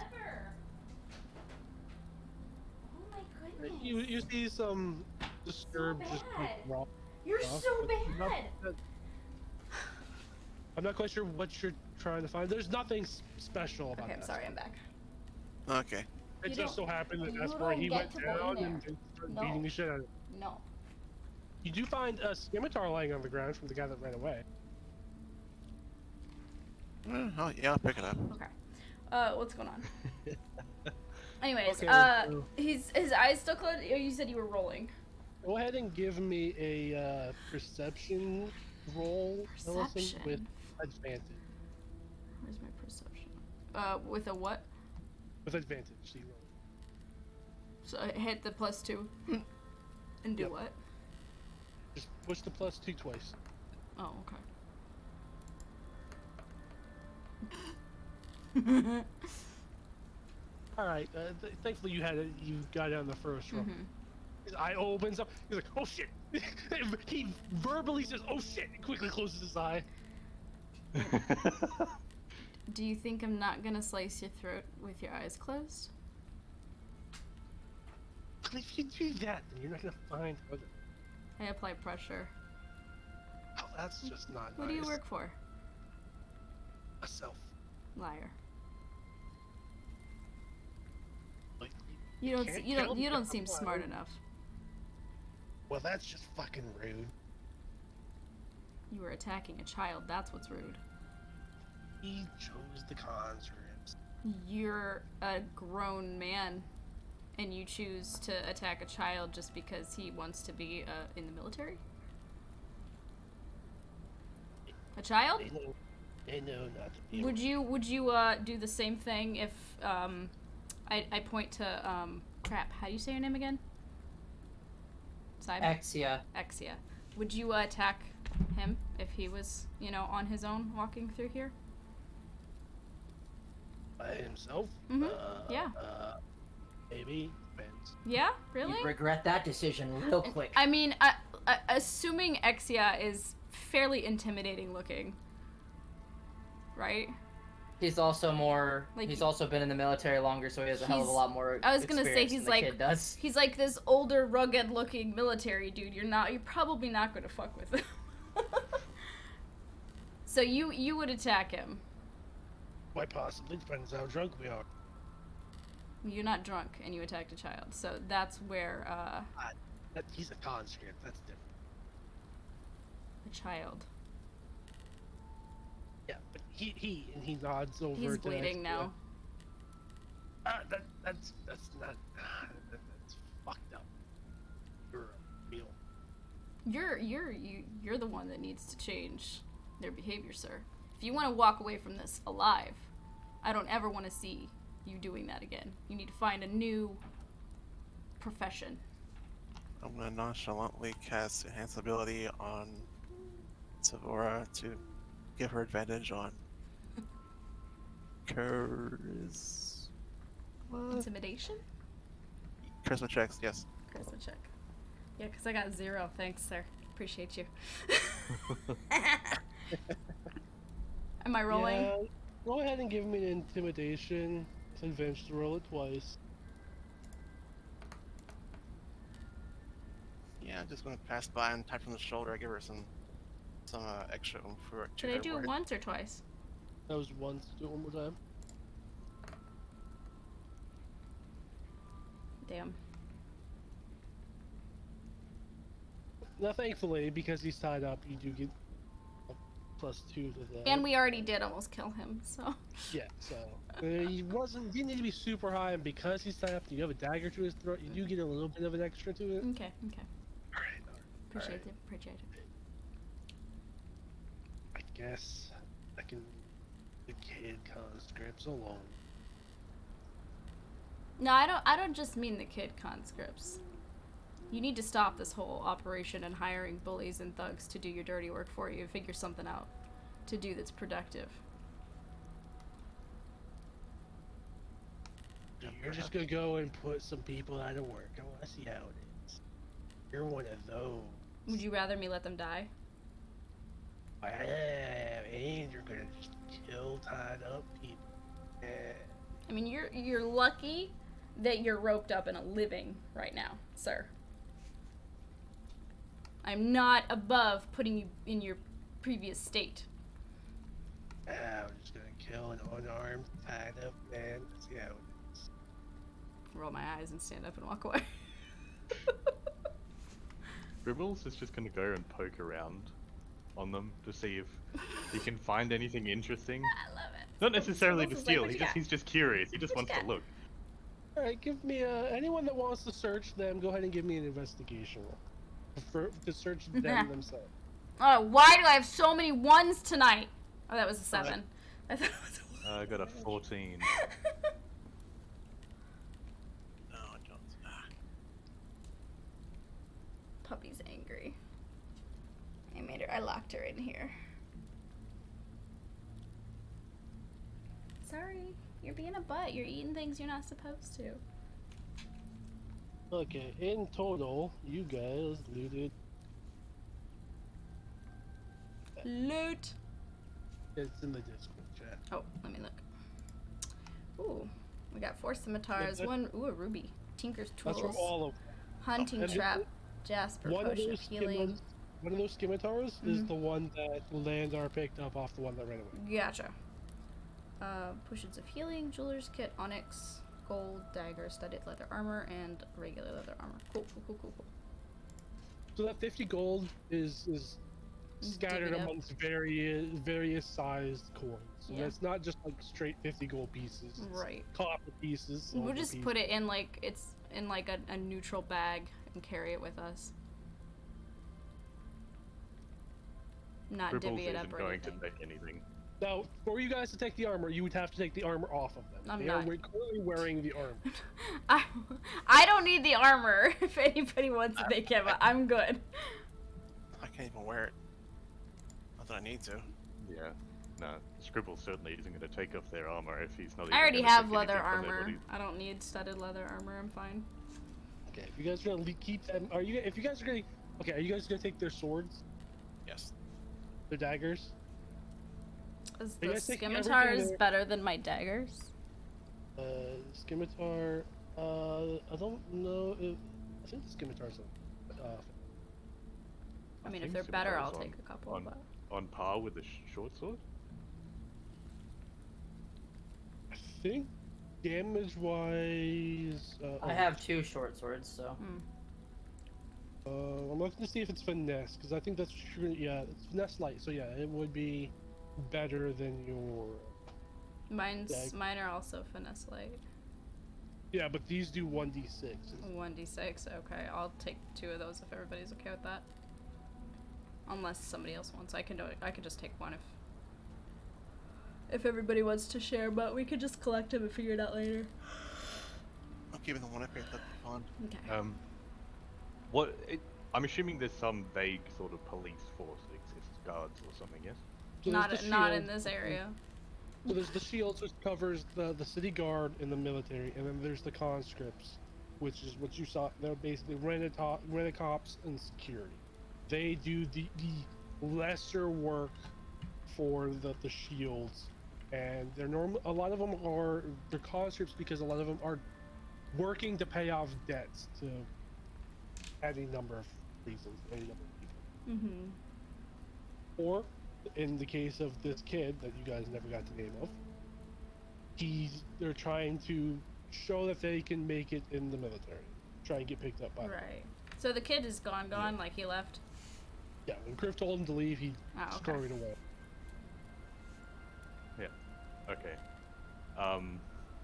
You see some disturbed, just like, raw You're stuff, so but bad. I'm not quite sure what you're trying to find. There's nothing special about Okay, I'm that. sorry. I'm back. Okay. It You just so happened that you that's where don't he get went to go in down there. and started No. beating the shit out of him. No. You do find a scimitar lying on the ground from the guy that ran away. Oh, yeah, I'll pick it up. Okay. What's going on? Anyways, Okay, so- his eyes still closed. Oh, you said you were rolling. Go ahead and give me a perception roll, Ellison, Perception. with advantage. Where's my perception? With a what? With advantage, so you roll. So I hit the +2. And do Yep. what? Just push the +2 twice. Oh, okay. All right. Thankfully, you got it on the first roll. Mhm. His eye opens up. He's like, "Oh shit!" He verbally says, "Oh shit!" and quickly closes his eye. Do you think I'm not gonna slice your throat with your eyes closed? But if you do that, then you're not gonna find other. I apply pressure. Oh, that's just not Who nice. do you work for? Myself. Liar. Like, You don't. can't You kill don't. me You don't if seem I'm smart lying. enough. well, that's just fucking rude. You were attacking a child. That's what's rude. He chose the conscripts. You're a grown man, and you choose to attack a child just because he wants to be in the military. A child? They know not to be. Would you do the same thing if I point to crap? How do you say your name again? Simon? Exia. Exia. Would you attack him if he was, on his own walking through here? By himself? Mhm. Yeah. Maybe. Depends. Yeah? Really? You'd regret that decision real quick. I mean, assuming Exia is fairly intimidating looking, right? He's also more. Like, he's also been in the military longer, so he has a hell of a he's- lot more. I was gonna say experience he's than the like- kid does. He's like this older, rugged-looking military dude. You're probably not gonna fuck with him. So you would attack him. Quite possibly, depends how drunk we are. You're not drunk, and you attacked a child. So that's where He's a conscript. That's different. a child. Yeah, but he nods over. He's to bleeding now. That's not. That's fucked up. You're real. You're the one that needs to change their behavior, sir. If you want to walk away from this alive, I don't ever want to see you doing that again. You need to find a new profession. I'm gonna nonchalantly cast Enhance Ability on Savora to give her advantage on Intimidation? charisma checks. Yes. Charisma check. Yeah, because I got 0. Thanks, sir. Appreciate you. Am I rolling? Yeah, go ahead and give me an intimidation. It's advantage to roll it twice. Yeah, I'm just gonna pass by and tap from the shoulder. I give her some extra oomph for it. Did I do it once or twice? That was once. Do it one more time. Damn. Now, thankfully, because he's tied up, you do get a +2 to that. And we already did almost kill him, so. Yeah, so he didn't need to be super high, and because he's tied up, you have a dagger to his throat. You do get a little bit of an extra to it. Okay. All right. Appreciate it. I guess I can leave the kid conscripts alone. No, I don't just mean the kid conscripts. You need to stop this whole operation and hiring bullies and thugs to do your dirty work for you and figure something out to do that's productive. You're just gonna go and put some people out of work. I want to see how it is. You're one of those. Would you rather me let them die? And you're gonna just kill tied up people. I mean, you're lucky that you're roped up and living right now, sir. I'm not above putting you in your previous state. I'm just gonna kill an unarmed tied up man. See how it is. Roll my eyes and stand up and walk away. Scribbles is just gonna go and poke around on them to see if he can find anything interesting. I love it. Not necessarily to Scribbles is like, steal. "What you got?" He's just curious. He just What wants you to got? look. All right, give me anyone that wants to search them. Go ahead and give me an investigation roll to search them themselves. Oh, why do I have so many 1s tonight? Oh, that was a 7. I thought it was a 1. I got a 14. No, I don't. Puppy's angry. I locked her in here. Sorry, you're being a butt. You're eating things you're not supposed to. Okay, in total, you guys looted. Loot. It's in the Discord chat. Oh, let me look. Ooh, we got 4 scimitars. Yeah, A ruby. Tinker's That's from tools. all of Hunting and trap. Jasper. one of Potion of those healing. One of those scimitars is Mhm. the one that Landar picked up off the one that ran away. Gotcha. Potions of healing, jeweler's kit, onyx, gold, dagger, studded leather armor, and regular leather armor. Cool. So that 50 gold is scattered Divvied up. amongst various sized coins. So Yeah. that's not just like straight 50 gold pieces. It's Right. copper pieces. We'll silver just pieces. put it in like it's in like a neutral bag and carry it with us. Not Scribbles divvy it isn't up or going to anything. take anything. Now, for you guys to take the armor, you would have to take the armor off of them. I'm They not. are currently wearing the armor. I don't need the armor. If anybody wants it, they can. But I'm good. I can't even wear it. Not that I need to. Yeah. No, Scribble certainly isn't going to take off their armor if he's not even I already gonna have take leather anything from their armor. bodies. I don't need studded leather armor. I'm fine. Okay, if you guys are gonna keep them, are you guys gonna take their swords, Yes. their daggers? Is Are the you guys taking scimitars everything there? better than my daggers? Scimitar. I don't know if I think the scimitars are. I mean, I if think they're better, I'll scimitars take a couple. on But on par with the short sword? I think damage-wise... I have 2 short swords, so. I'm looking to see if it's finesse, because I think that's true. Yeah, it's finesse light, so yeah, it would be better than your... Mine are also finesse light. Yeah, but these do 1d6. 1d6, okay. I'll take 2 of those if everybody's okay with that. Unless somebody else wants. I can just take 1 if everybody wants to share, but we could just collect them and figure it out later. I'll give it the one I picked up on. Okay. I'm assuming there's some vague sort of police force that exists, guards or something, yes? So not there's the not in shield. this area. So there's the shields, which covers the city guard and the military, and then there's the conscripts, which is what you saw. They're basically rent-a-cops and security. They do the lesser work for the shields, and they're a lot of them they're conscripts because a lot of them are working to pay off debts to any number of reasons, any number of people. Mm-hmm. Or, in the case of this kid that you guys never got the name of, they're trying to show that they can make it in the military. Try and get picked up by them. Right. So the kid is gone, Yeah. like he left? Yeah, when Griff told him to leave, he Okay. scurried away. Okay.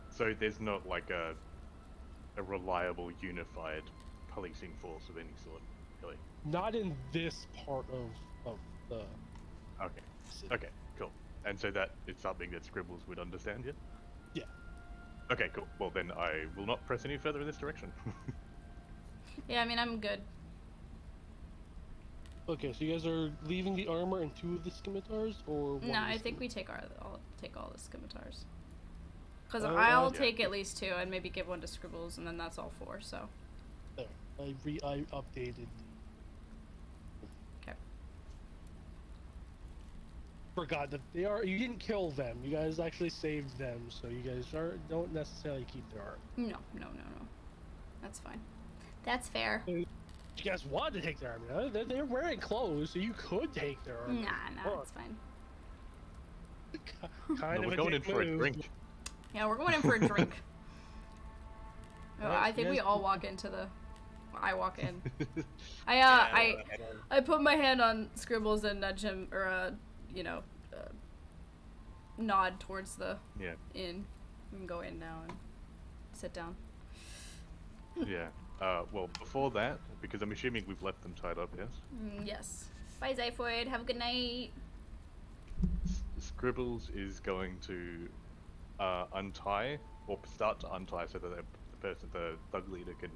So there's not like a reliable, unified policing force of any sort, really? Not in this part of the Okay. city. Okay, cool. And so that is something that Scribbles would understand, yeah? Yeah. Okay, cool. Well, then I will not press any further in this direction. Yeah, I mean, I'm good. Okay, so you guys are leaving the armor and 2 of the scimitars, or one No, of the I think we take I'll take all the scimitars. Because Oh, I'll yeah. take at least 2 and maybe give 1 to Scribbles, and then that's all 4, so. There. I updated. Okay. Forgot that they are. You didn't kill them. You guys actually saved them, so you guys don't necessarily keep their armor. No. That's fine. That's fair. You guys wanted to take their armor. They're wearing clothes, so you could take their armor. Nah, it's fine. Kind No, of we're going in for a move. drink. Yeah, we're going in for a drink. Alright, I think you we guys- all walk into the... I walk in. I put my hand on Scribbles and nudge him, or, nod towards the Yeah. inn. We can go in now and sit down. Yeah. Well, before that, because I'm assuming we've left them tied up, yes? Yes. Bye, Zyphoid. Have a good night. Scribbles is going to untie, or start to untie, so that the thug leader can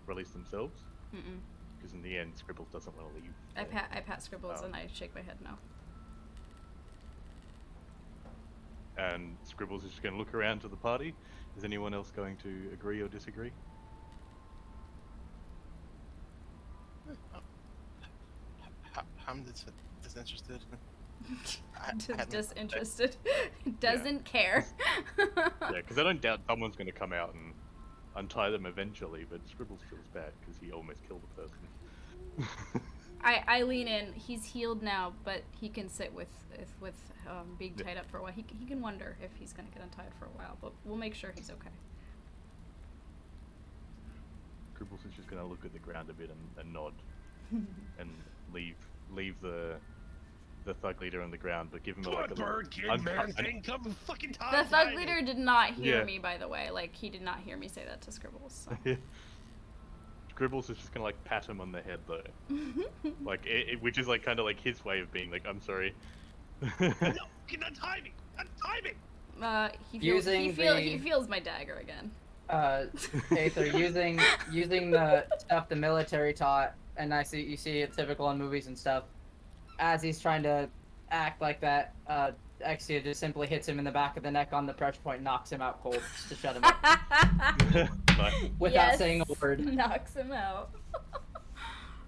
release themselves. Mm-mm. Because in the end, Scribbles doesn't want to leave. I pat Scribbles Oh. and I shake my head no. And Scribbles is just going to look around to the party. Is anyone else going to agree or disagree? I'm disinterested. I Disinterested. Doesn't care. Yeah, because I don't doubt someone's going to come out and untie them eventually, but Scribbles feels bad because he almost killed a person. I lean in. He's healed now, but he can sit with being tied up for a while. He can wonder if he's gonna get untied for a while, but we'll make sure he's okay. Scribbles is just going to look at the ground a bit and nod and leave the thug leader on the ground, but give him like a bird kid, little man. Thing come fucking time. The thug leader did not hear Yeah. me, by the way. Like, he did not hear me say that to Scribbles. So. Scribbles is just gonna like pat him on the head though, like which is like kind of like his way of being like, I'm sorry. No, can untie me. Untie me. He feels my dagger again. Aether, using the stuff the military taught, and you see it typical in movies and stuff. As he's trying to act like that, Exia just simply hits him in the back of the neck on the pressure point, knocks him out cold just to shut him up Nice. without saying a word. Knocks him out.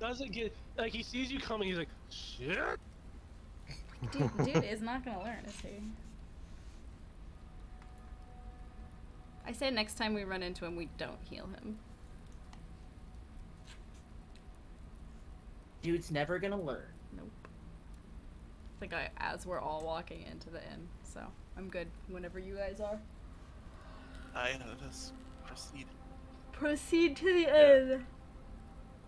Doesn't get like he sees you coming. He's like, shit. Dude is not gonna learn, is he? I say next time we run into him, we don't heal him. Dude's never gonna learn. Nope. Like as we're all walking into the inn, so I'm good whenever you guys are. Let us proceed. Proceed to the Yeah. inn.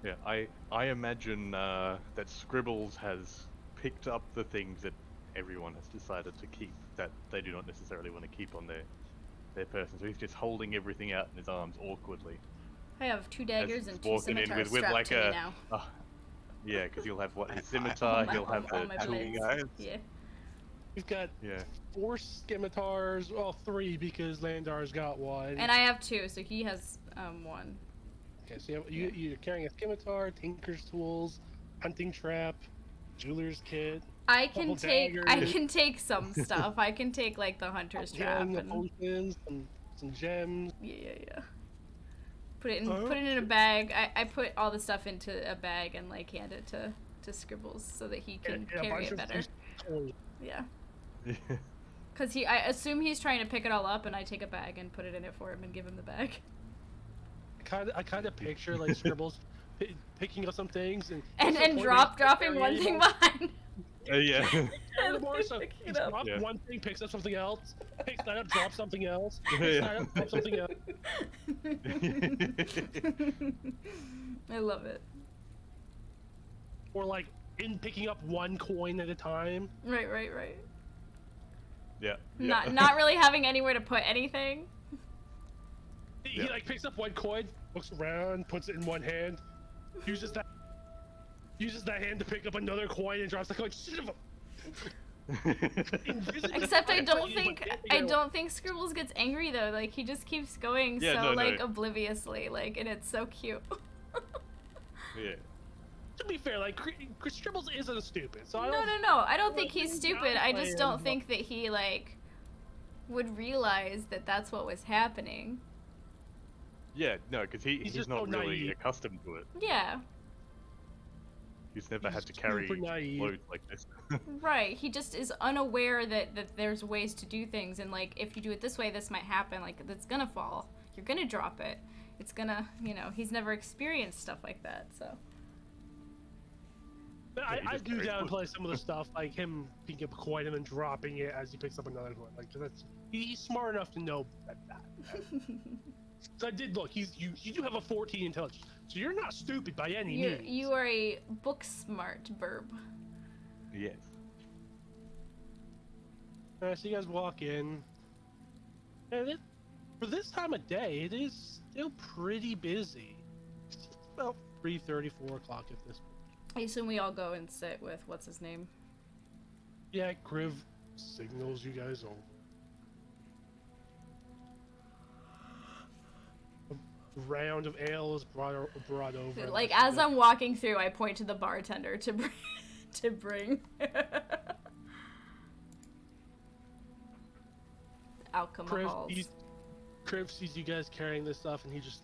Yeah, I imagine that Scribbles has picked up the things that everyone has decided to keep that they do not necessarily want to keep on their person. So he's just holding everything out in his arms awkwardly. I have 2 As daggers he's and 2 walking in scimitars with strapped like to me a now. yeah, because he'll have what his All scimitar, my- he'll have all the my tool. blades. guys. Yeah. We've got Yeah. 4 scimitars, well 3 because Landar's got one. And I have 2, so he has 1. Okay, so you're carrying a scimitar, tinker's tools, hunting trap, jeweler's kit. I Couple can daggers. take some stuff. I can take like the hunter's trap The and potions, some gems. yeah. Put it in a bag. I put all the stuff into a bag and like hand it to Scribbles so that he can and a carry bunch it of better. these toys. Yeah. Cause I assume he's trying to pick it all up, and I take a bag and put it in it for him and give him the bag. I kind of picture like Scribbles picking up some things and Dropping one thing behind. Yeah. anymore, so Picking he it up. drops Yeah. one thing, picks up something else, picks that up, drops something else, Yeah. picks that up, drops something else. I love it. Or like in picking up one coin at a time. Right. Yeah. Not really having anywhere to put anything. He Yeah. like picks up one coin, looks around, puts it in one hand, uses that hand to pick up another coin and drops the coin. Shit of a- Except I don't think But Scribbles gets angry though. Like he just keeps going Yeah, so no. obliviously, like, and it's so cute. Yeah. to be fair, like Scribbles isn't stupid, so I No. don't. I don't think he's stupid. I just downplay don't him. think that he like would realize that that's what was happening. Yeah, no, because he's just not so really naive. accustomed to it. Yeah, He's never He's had to carry super naive. loads like this. right. He just is unaware that there's ways to do things, and like if you do it this way, this might happen. Like it's gonna fall. You're gonna drop it. It's gonna, he's never experienced stuff like that, so. But Yeah, he I just do carries downplay some of the stuff, like him picking up a coin and then dropping it as he picks up another coin. Like he's smart enough to know that. So I did look. You do have a 14 intelligence, so you're not stupid by any means. You are a book smart burb. Yes. So you guys walk in, and for this time of day, it is still pretty busy. It's about 3:30, 4 o'clock at this point. I assume we all go and sit with what's his name. Yeah, Griv signals you guys over. A round of ale is brought over. Like as I'm walking through, I point to the bartender to bring alcohols. Criv sees you guys carrying this stuff, and he just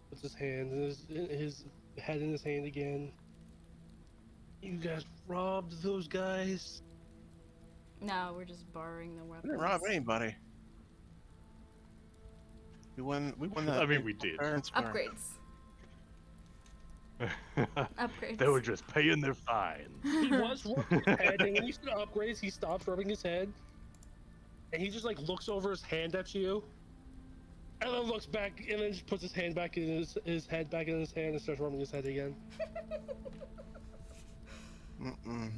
puts his hand in his head in his hand again. You guys robbed those guys. No, we're just borrowing the We weapons. didn't rob anybody. We won that. I mean, we did. Parents were- Upgrades. Upgrades. They were just paying their fines. He was rubbing his head, and when you said upgrades, he stops rubbing his head, and he just like looks over his hand at you, and then looks back, and then just puts his hand back in his head back in his hand and starts rubbing his head again. Mm-mm.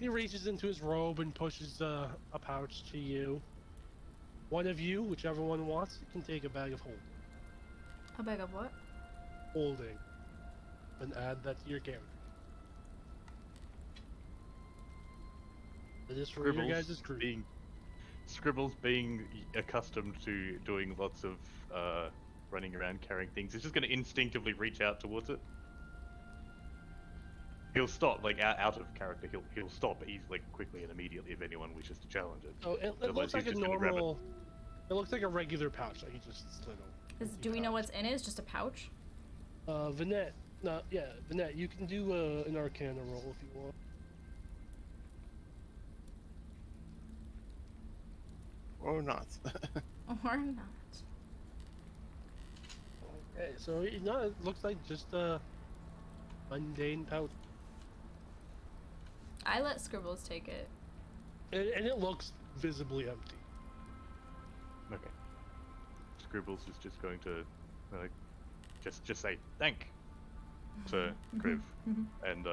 He reaches into his robe and pushes a pouch to you. One of you, whichever one wants, can take a bag of holding. A bag of what? Holding. And add that to your character. It is for your guys' group. Scribbles being accustomed to doing lots of running around carrying things, is just going to instinctively reach out towards it. He'll stop, like out of character. He'll stop easily, quickly, and immediately if anyone wishes to challenge it. So it Otherwise, looks like he's a just gonna grab it. normal. It looks like a regular pouch that he just slid over. Do we know what's in it? It's just a pouch? Vinette. No, yeah, Vinette. You can do an Arcana roll if you want. Or not. Or not. Okay, so it looks like just a mundane pouch. I let Scribbles take it. And it looks visibly empty. Okay. Scribbles is just going to like just say thank to Kriv and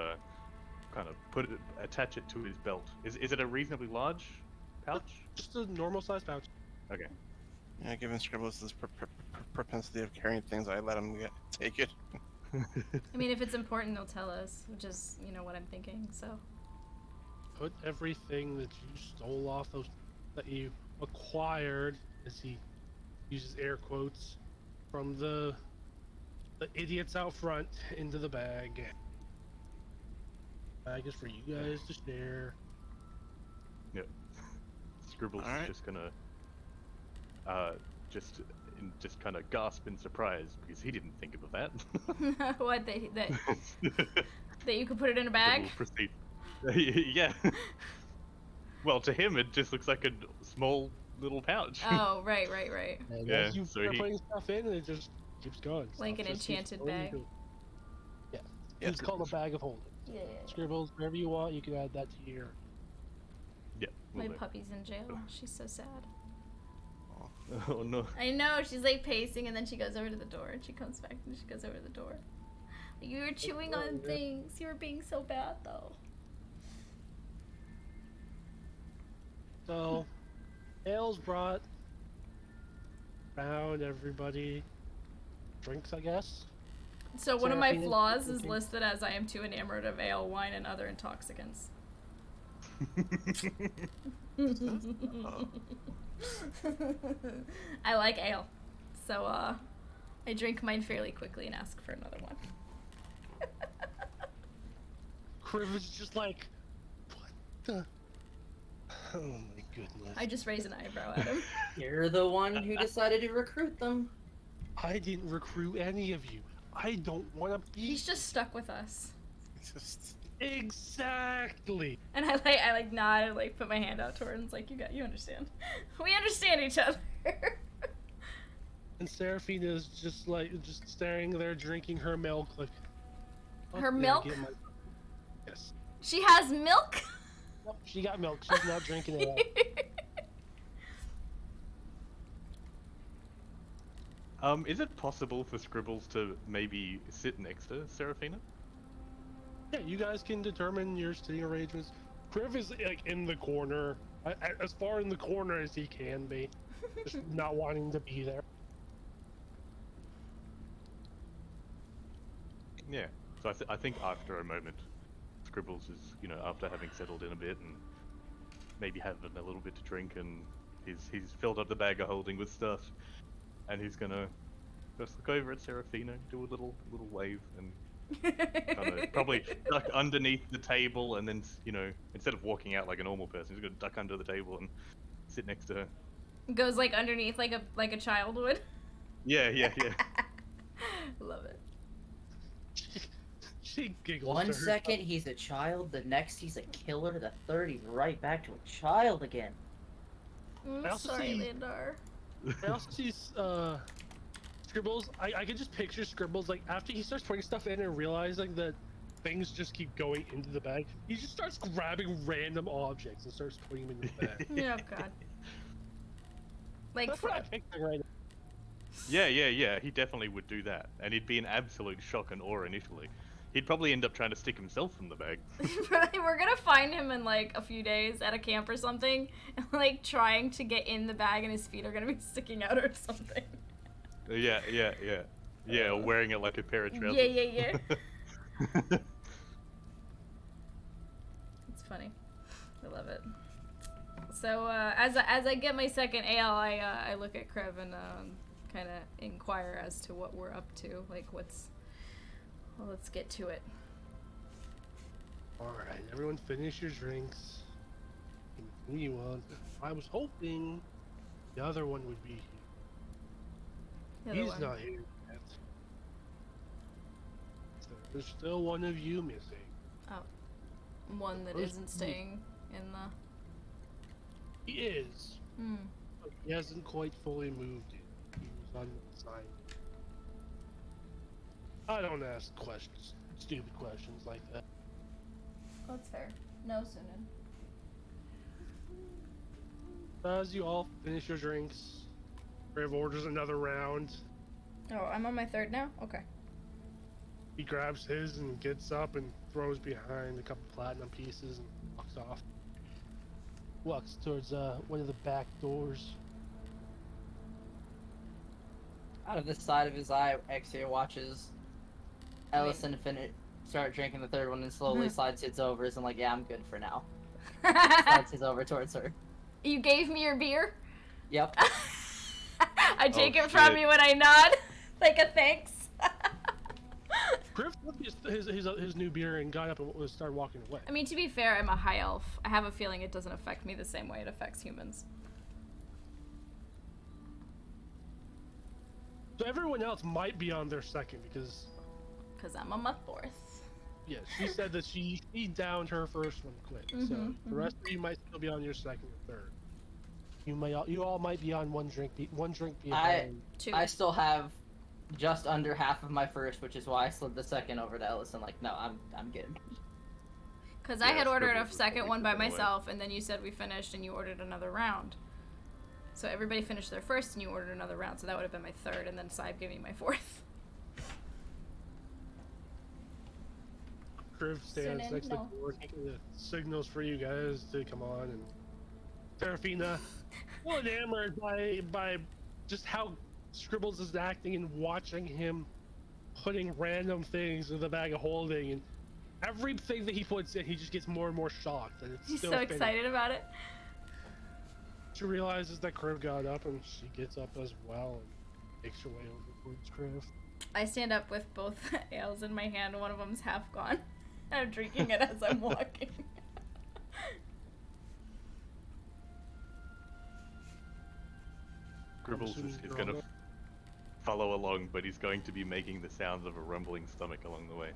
kind of attach it to his belt. Is it a reasonably large pouch? Just a normal sized pouch. Okay. Yeah, given Scribbles' propensity of carrying things, I let him take it. I mean, if it's important, they'll tell us, which is, you know, what I'm thinking, so. Put everything that you stole off those that you acquired, as he uses air quotes, from the idiots out front into the bag. Bag is for you guys to share. Yep. Scribbles All right. is just gonna just kind of gasp in surprise because he didn't think of that. What, that you could put it in a bag? We'll proceed. Yeah. Well, to him, it just looks like a small little pouch. Oh, right. And Yeah, as you so start he- putting stuff in, it just keeps going. Like Stuff an just keeps enchanted going bag. to- Yeah. Yeah. It's called a bag of holding. Yeah. Scribbles, wherever you want, you can add that to your. Yeah. My will do. puppy's in jail. She's so sad. Oh no. I know, she's like pacing and then she goes over to the door and she comes back and she goes over to the door. You were chewing on things. You were being so bad though. So, ale's brought. Found everybody. Drinks, I guess. So one of my Seraphina, flaws is okay. listed as I am too enamored of ale, wine, and other intoxicants. I like ale. So I drink mine fairly quickly and ask for another one. Kriv is just like, what the? Oh my goodness. I just raise an eyebrow at him. You're the one who decided to recruit them. I didn't recruit any of you. I don't want to be. He's just stuck with us. It's just Exactly. And I like nod and like put my hand out toward him. It's like you understand. We understand each other. And Seraphina is just staring there, drinking her milk. Like, Her "Fuck, did I milk? get my-" Yes. She has milk. Nope, she got milk. She's not drinking it. Is it possible for Scribbles to maybe sit next to Seraphina? Yeah, you guys can determine your sitting arrangements. Kriv is like in the corner, as far in the corner as he can be, just not wanting to be there. Yeah. So I think after a moment, Scribbles is, after having settled in a bit and maybe having a little bit to drink, and he's filled up the bag of holding with stuff, and he's gonna just look over at Seraphina, do a little wave, and kind of probably duck underneath the table, and then instead of walking out like a normal person, he's gonna duck under the table and sit next to her. Goes like underneath like a child would. Yeah. Love it. She giggles. One to herself. second he's a child, the next he's a killer, the third he's right back to a child again. I'm I also sorry, see- Landar. I also see Scribbles. I can just picture Scribbles like after he starts putting stuff in and realizing that things just keep going into the bag. He just starts grabbing random objects and starts putting them in the bag. Oh god. Like That's what I picture right now. Yeah. He definitely would do that, and he'd be in absolute shock and awe initially. He'd probably end up trying to stick himself in the bag. We're gonna find him in like a few days at a camp or something, and like trying to get in the bag, and his feet are gonna be sticking out or something. Yeah, or wearing it like a pair of trousers. Yeah. It's funny. I love it. So as I get my second ale, I look at Krev and kind of inquire as to what we're up to. Like well, let's get to it. Alright, everyone finish your drinks. Continue on. I was hoping the other one would be here. The other He's one. not here yet. So there's still one of you missing. One that Who's- isn't staying in the. He is, Hmm. but he hasn't quite fully moved yet. He was on the side. I don't ask questions, stupid questions like that. That's fair. No, Sunan. As you all finish your drinks, Crave orders another round. Oh, I'm on my third now? Okay. He grabs his and gets up and throws behind a couple platinum pieces and walks off. Walks towards one of the back doors. Out of the side of his eye, Exia watches Ellison start drinking the third one and slowly slides his over. And like, yeah, I'm good for now. Slides his over towards her. You gave me your beer? Yep. I take Oh, it from shit. you when I nod. Like a thanks. Griff took his new beer and got up and started walking away. I mean, to be fair, I'm a high elf. I have a feeling it doesn't affect me the same way it affects humans. So everyone else might be on their second because... Because I'm on my fourth. Yeah, she said that she downed her first one quick. So the rest of you might still be on your second or third. You all might be on one drink behind. Two. I still have just under half of my first, which is why I slid the second over to Ellison. Like, no, I'm good. Because I Yeah, had ordered a Scribbles was second probably one by keeping away. myself, and then you said we finished, and you ordered another round. So everybody finished their first, and you ordered another round, so that would have been my third, and then Saib gave me my fourth. Kriv stands Sunan, next no. to the door, signals for you guys to come on, and Serafina, well enamored by just how Scribbles is acting and watching him putting random things in the bag of holding, and everything that he puts in, he just gets more and more shocked, and it's He's still so finished. excited about it. She realizes that Kriv got up, and she gets up as well and makes her way over towards Kriv. I stand up with both ales in my hand, one of them's half gone. I'm drinking it as I'm walking. Gribbles is going to follow along, but he's going to be making the sounds of a rumbling stomach along the way.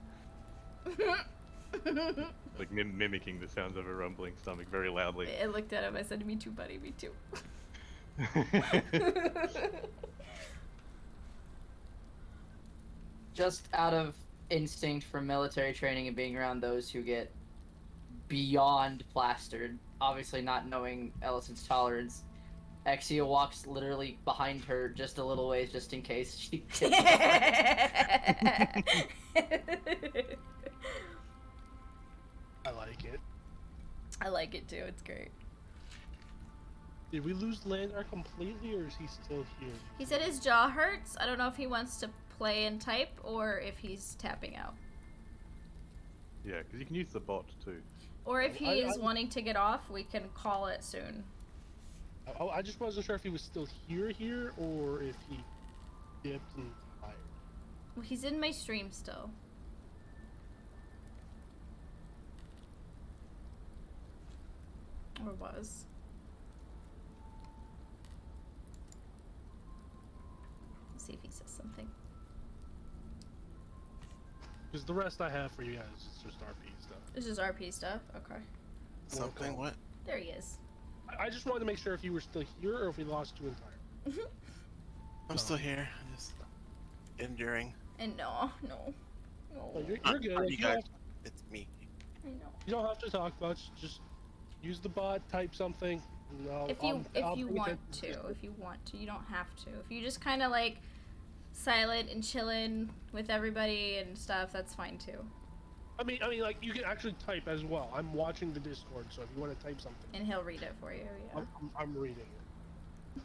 Like mimicking the sounds of a rumbling stomach very loudly. I looked at him, I said, me too, buddy, me too. Just out of instinct from military training and being around those who get beyond plastered, obviously not knowing Ellison's tolerance, Exia walks literally behind her just a little ways just in case she gets I like it. I like it too, it's great. Did we lose Landar completely, or is he still here? He said his jaw hurts. I don't know if he wants to play and type or if he's tapping out. Yeah, because you can use the bot too. Or if he I- is wanting to get off, we can call it soon. I just wasn't sure if he was still here, or if he dipped and fired. Well, he's in my stream still. Or was. Let's see if he says something. Because the rest I have for you guys is just RP stuff. This is RP stuff? Okay. Something? What? There he is. I just wanted to make sure if you were still here, or if we lost you entirely. I'm still here. I'm just enduring. And no. Oh, you're Not- good. not If you you, don't, guys. It's me. I know. you don't have to talk much. Just use the bot, type something. And I'll If you pay want attention to, you don't have to. If you just kind of like silent and chilling with everybody and stuff, that's fine too. I mean, like you can actually type as well. I'm watching the Discord, so if you want to type something, And he'll read it for you. Yeah. I'm reading it.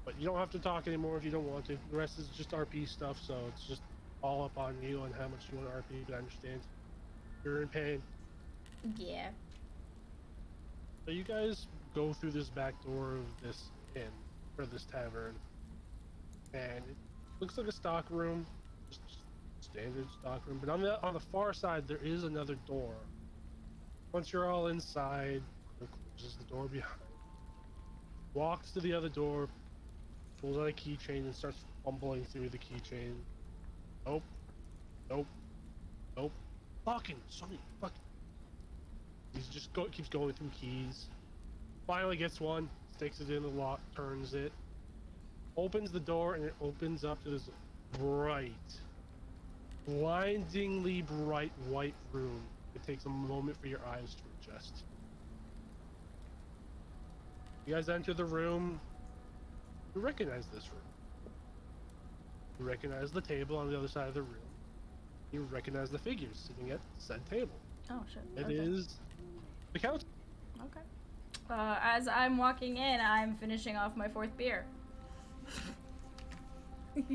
But you don't have to talk anymore if you don't want to. The rest is just RP stuff, so it's just all up on you on how much you want to RP. But I understand you're in pain. Yeah. So you guys go through this back door of this inn, or this tavern, and it looks like a stock room, just standard stock room. But on the far side, there is another door. Once you're all inside, it closes the door behind. Walks to the other door, pulls out a keychain, and starts fumbling through the keychain. Nope. Fucking Sonny, fucking. Keeps going through keys. Finally gets one, sticks it in the lock, turns it, opens the door, and it opens up to this bright, blindingly bright white room. It takes a moment for your eyes to adjust. You guys enter the room. You recognize this room. You recognize the table on the other side of the room. You recognize the figures sitting at said table. Oh shit. It is the couch. Okay. As I'm walking in, I'm finishing off my 4th beer.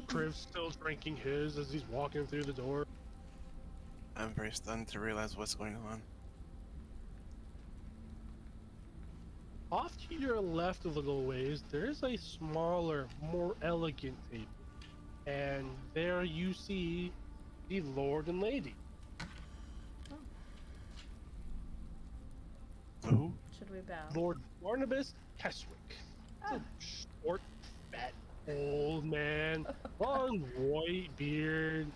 Criv's still drinking his as he's walking through the door. I'm very stunned to realize what's going on. Off to your left a little ways, there is a smaller, more elegant table. And there you see the Lord and Lady. Who? Should we bow? Lord Barnabas Keswick. Oh. It's a short, fat, old man. Long white beard,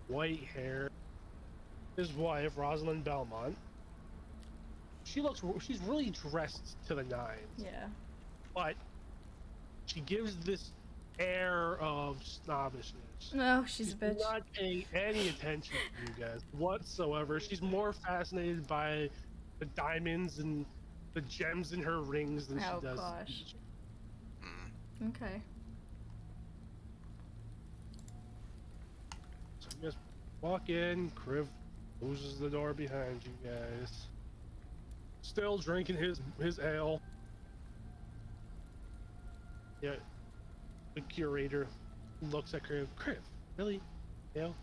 white hair. His wife, Rosalind Belmont. She's really dressed to the nines. Yeah. But she gives this air of snobbishness. No, she's a She's bitch. not paying any attention to you guys whatsoever. She's more fascinated by the diamonds and the gems in her rings than Oh, she does. gosh. Hmm. Okay. So you guys walk in, Kriv closes the door behind you guys. Still drinking his ale. Yeah. The curator looks at Kriv. Kriv, really? Ale?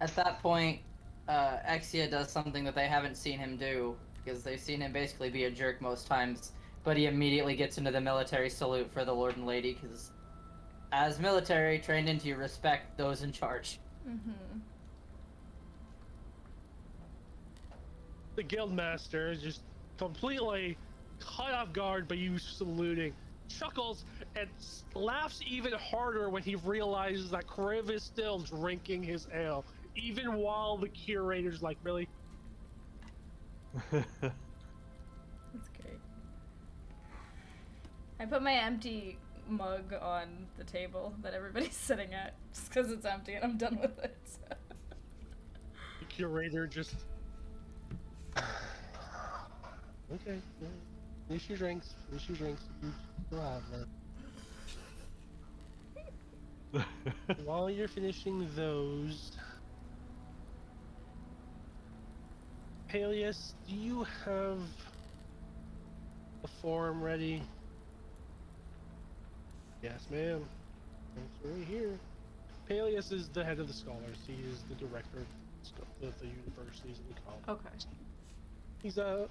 At that point, Exia does something that they haven't seen him do, because they've seen him basically be a jerk most times, but he immediately gets into the military salute for the Lord and Lady, because as military, trained into respect those in charge. Mm-hmm. The guildmaster is just completely caught off guard by you saluting, chuckles, and laughs even harder when he realizes that Kriv is still drinking his ale, even while the curator's like, really? That's great. I put my empty mug on the table that everybody's sitting at, just because it's empty and I'm done with it. The curator just... Okay, yeah. Finish your drinks. You have that. While you're finishing those, Peleus, do you have the form ready? Yes, ma'am. It's right here. Peleus is the head of the scholars. He is the director of the universities in the college. Okay. He's a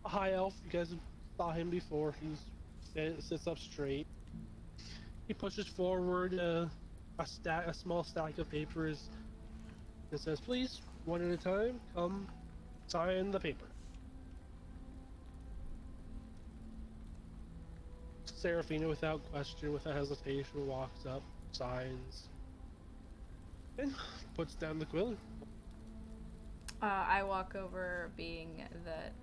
high elf. You guys saw him before. Sits up straight. He pushes forward a small stack of papers and says, "Please, one at a time, come sign the paper." Seraphina, without question, without hesitation, walks up, signs, and puts down the quill. I walk over, being that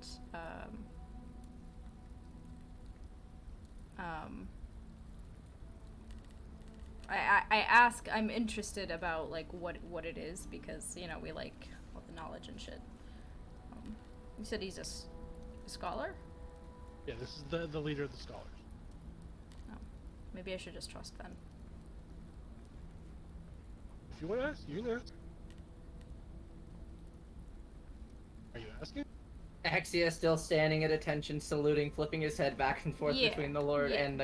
I ask. I'm interested about like what it is, because we like all the knowledge and shit. You said he's a scholar. Yeah, this is the leader of the scholars. Oh, maybe I should just trust then. If you want to ask, you can ask. Are you asking? Exia still standing at attention, saluting, flipping his head back and forth Yeah, between the Lord yeah. and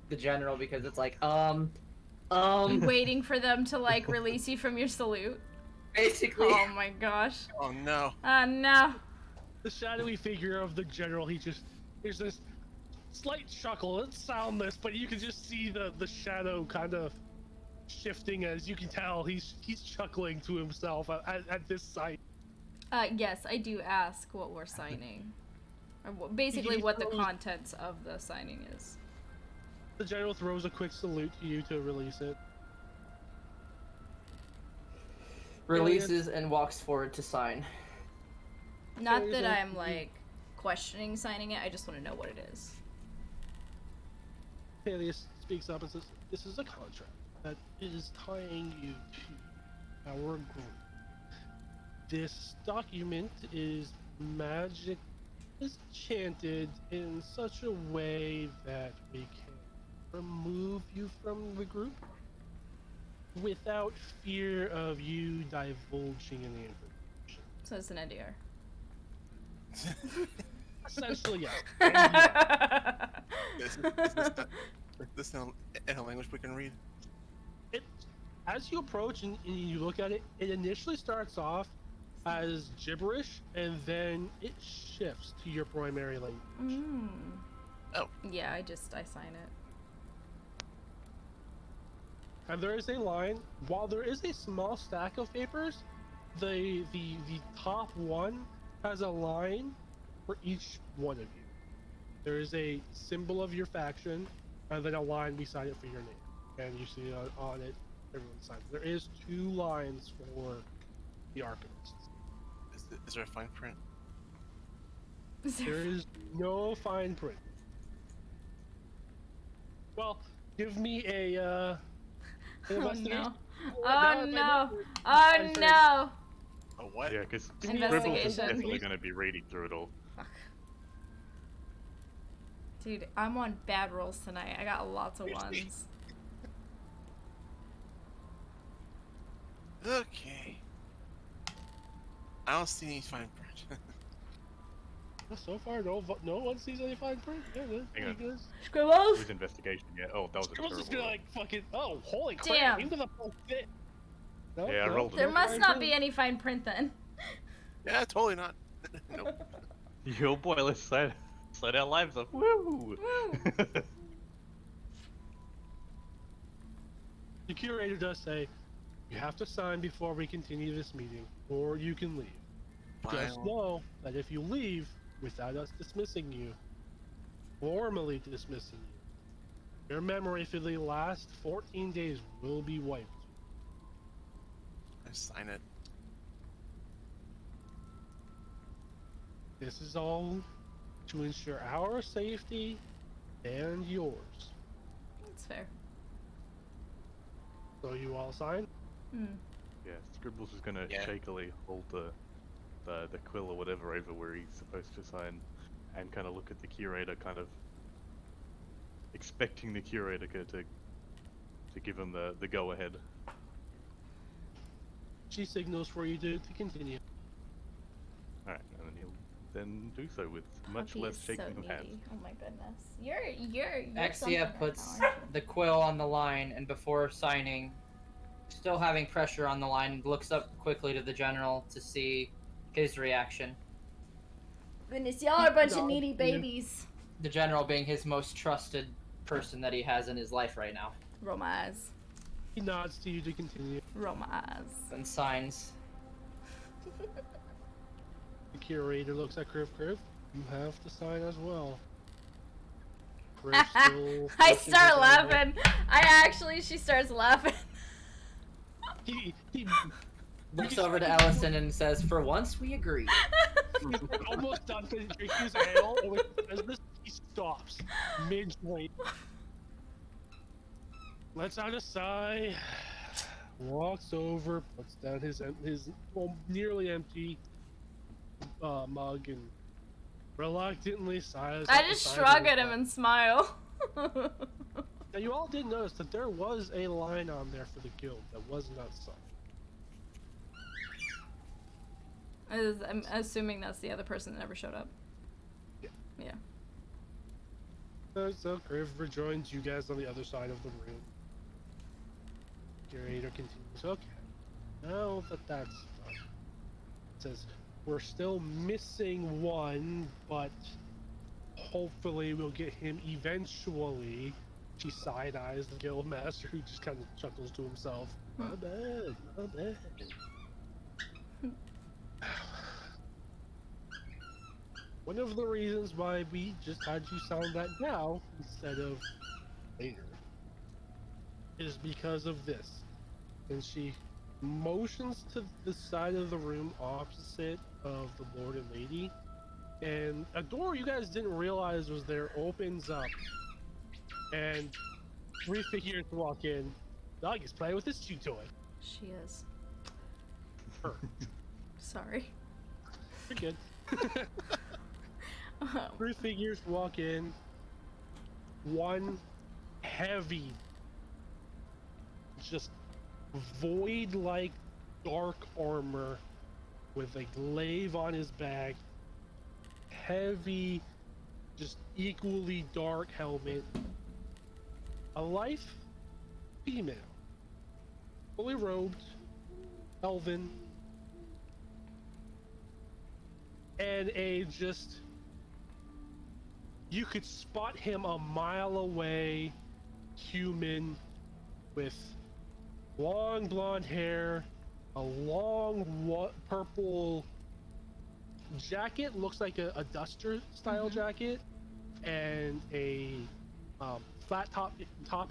the general, because it's like, Waiting for them to like release you from your salute. basically. Oh my gosh. Oh no. No. The shadowy figure of the general, there's this slight chuckle. It's soundless, but you can just see the shadow kind of shifting, as you can tell he's chuckling to himself at this sight. Yes, I do ask what we're signing. Or basically He what the throws- contents of the signing is. The general throws a quick salute to you to release it. Releases and walks forward to sign. Not Okay, that so- I'm like questioning signing it, I just want to know what it is. Peleus speaks up and says, "This is a contract that is tying you to our group. This document is magic is enchanted in such a way that we can remove you from the group without fear of you divulging any information. So it's an NDR. Essentially, yes. Is this in a language we can read? It, as you approach and you look at it, it initially starts off as gibberish, and then it shifts to your primary language. Mm. Oh. Yeah, I sign it. And there is a line. While there is a small stack of papers, the top one has a line for each one of you. There is a symbol of your faction, and then a line beside it for your name. And you see on it, everyone's signs. There is 2 lines for the Archonists. Is there a fine print? There is no fine print. Well, give me a an Oh investigation. no. Oh no. Oh no. A what? Yeah, because Investigation. Scribbles is definitely going to be reading through it all. Fuck. Dude, I'm on bad rolls tonight. I got lots of ones. Okay. I don't see any fine print. So far, no one sees any fine print. Yeah, that's Hang pretty good. Scribbles? Whose investigation? Yeah. Oh, that was a Scribbles is terrible gonna roll. like fucking. Oh, holy crap! Damn. Into the full fit. No, Yeah, I no, rolled it. There No must fine not print. be any fine print then. Yeah, totally not. Nope. Yo, boy, let's set our lives up. Woo! The curator does say, you have to sign before we continue this meeting, or you can leave. Just Fine. know that if you leave without us dismissing you, formally dismissing you, your memory for the last 14 days will be wiped. I sign it. This is all to ensure our safety and yours. That's fair. So you all sign? Hmm. Yeah, Scribbles is going to Yeah. shakily hold the quill or whatever over where he's supposed to sign, and kind of look at the curator, kind of expecting the curator to give him the go ahead. She signals for you to continue. All right, and then he'll then do so with much Puppy less is shaking so of hands. needy. Oh my goodness. You're Axia something right puts now, aren't you? the quill on the line, and before signing, still having pressure on the line, looks up quickly to the general to see his reaction. Goodness, y'all are a bunch of No, needy you- babies. The general being his most trusted person that he has in his life right now. Roll my eyes. He nods to you to continue. Roll my eyes. And signs. The curator looks at Criv. You have to sign as well. Criv still I flushes start his laughing. She starts laughing. He Looks over to Allison and says, "For once, we agree." he's almost done drinking his ale, and when he says this, he stops mid-drink. Lets out a sigh, walks over, puts down his well, nearly empty mug, and reluctantly sighs. I at the just side of shrug his at him mug. and smile. Now, you all did notice that there was a line on there for the guild that was not signed. I'm assuming that's the other person that never showed up. Yeah. Yeah. So Criv rejoins you guys on the other side of the room. Curator continues. Okay, now that that's done, it says we're still missing one, but hopefully we'll get him eventually. She side eyes the guild master, who just kind of chuckles to himself. Not bad, not bad. One of the reasons why we just had you sign that now instead of later is because of this. And she motions to the side of the room opposite of the Lord and Lady, and a door you guys didn't realize was there opens up, and 3 figures walk in. Dog is playing with his chew toy. She is. Her. Sorry. You're good. Um, 3 figures walk in. One heavy, just void-like dark armor with a glaive on his back. Heavy, just equally dark helmet. A life female. Fully robed. Elven. And a just... You could spot him a mile away. Human with long blonde hair, a long purple jacket, looks like a duster style jacket, and a flat top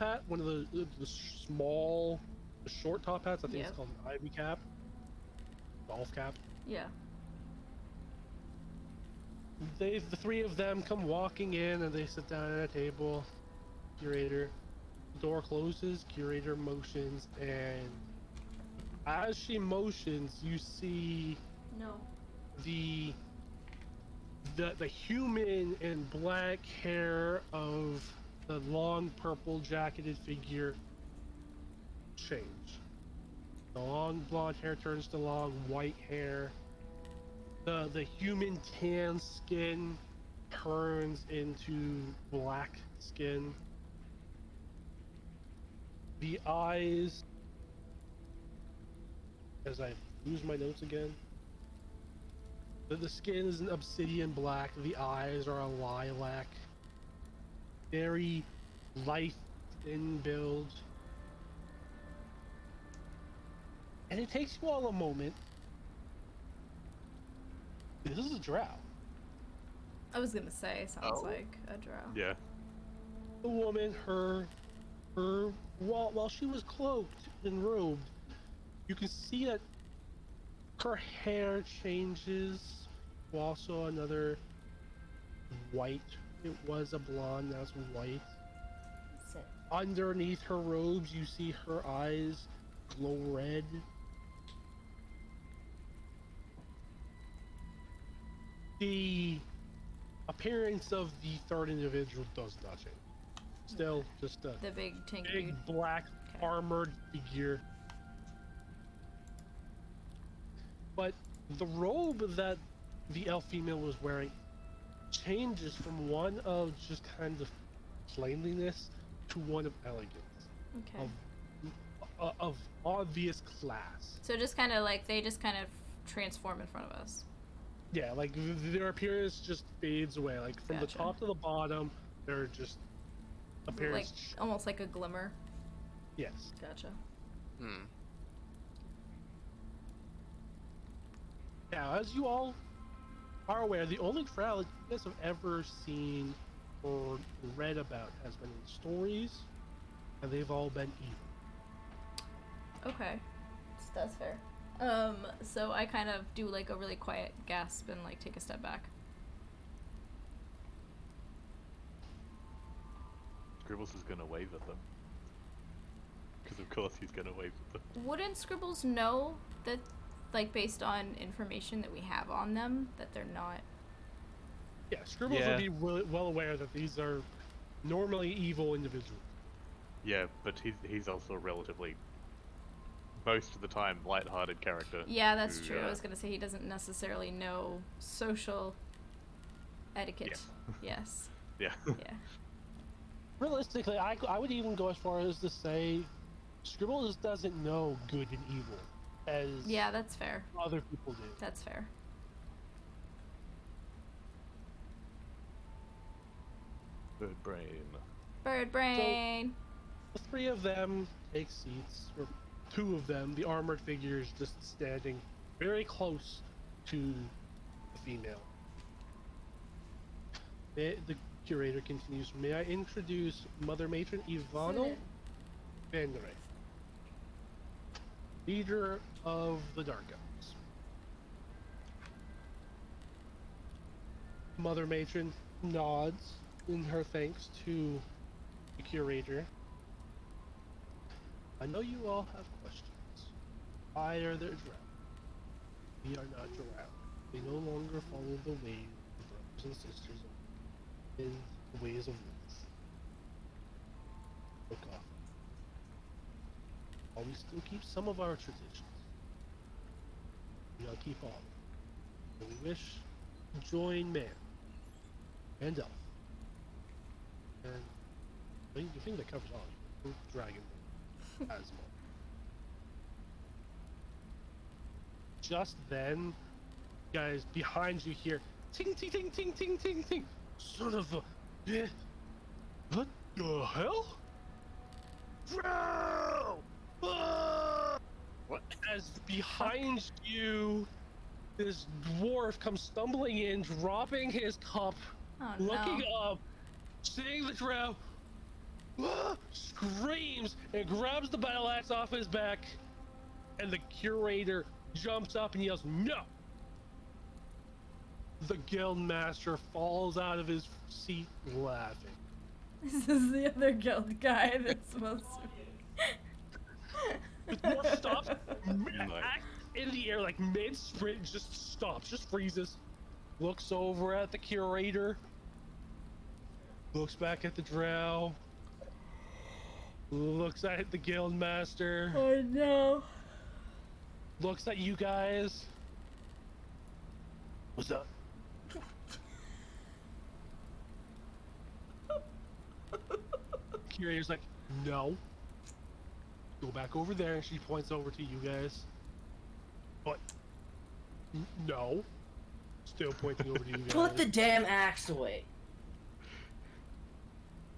hat, one of the small, the short top hats. I think it's called an ivy cap, golf cap. yeah. The 3 of them come walking in and they sit down at a table. Curator. Door closes, curator motions, and as she motions, you see No. the human and black hair of the long purple jacketed figure change. The long blonde hair turns to long white hair. The human tan skin turns into black skin. The eyes, as I lose my notes again, the skin is an obsidian black, the eyes are a lilac, very light, thin build. And it takes you all a moment. This is a drow. I was gonna say, sounds Oh. like a drow. Yeah. The woman, while she was cloaked and robed, you can see that her hair changes. Also another white. It was a blonde, now it's white. That's it. Underneath her robes, you see her eyes glow red. The appearance of the 3rd individual does not change. Still just a The big tank big dude. black Okay. armored figure. But the robe that the elf female was wearing changes from one of just kind of plaininess to one of elegance, Okay. of obvious class. So just kind of like, they just kind of transform in front of us. Yeah, like their appearance just fades away. Like from Gotcha. the top to the bottom, they're just Like, appearance. almost like a glimmer. Yes. Gotcha. Hmm. Now, as you all are aware, the only drow you guys have ever seen or read about has been in stories, and they've all been evil. Okay. That's fair. So I kind of do like a really quiet gasp and like take a step back. Scribbles is gonna wave at them. Because of course he's gonna wave at them. Wouldn't Scribbles know that, like, based on information that we have on them, that they're not? Yeah, Scribbles Yeah. would be well aware that these are normally evil individuals. Yeah, but he's also a relatively, most of the time, light-hearted character. Yeah, that's who, true. I was gonna say he doesn't necessarily know social etiquette. Yes. Yeah. Yeah. Realistically, I would even go as far as to say Scribbles doesn't know good and evil as Yeah, that's fair. other people do. That's fair. Bird brain. Bird brain. The 3 of them take seats, or 2 of them, the armored figures just standing very close to the female. The curator continues, may I introduce Mother Matron Ivano Vandere, leader of the Dark Elves. Mother Matron nods in her thanks to the curator. I know you all have questions. Why are there drow? We are not drowned. We no longer follow the ways of brothers and sisters in the ways of wolves. Look off. While we still keep some of our traditions, we don't keep all. And we wish to join man and elf. And I think that covers all of you. Dragon, Asmo. Just then, guys, behind you hear ting ting ting ting ting ting ting. Son of a bitch! What the hell? Bro! Ah! What? As behind you, this dwarf comes stumbling in, dropping his cup, Oh looking no. up, seeing the drow, screams and grabs the battle axe off his back, and the curator jumps up and yells, "No!" The guild master falls out of his seat laughing. This is the other guild guy that's supposed to The dwarf stops, Nice. axe in the air, like mid sprint, just stops, just freezes, looks over at the curator, looks back at the drow, looks at the guild master, Oh no. looks at you guys. What's up? Curator's like, no. Go back over there, and she points over to you guys. What? No. Still pointing over to you guys. Put the damn axe away.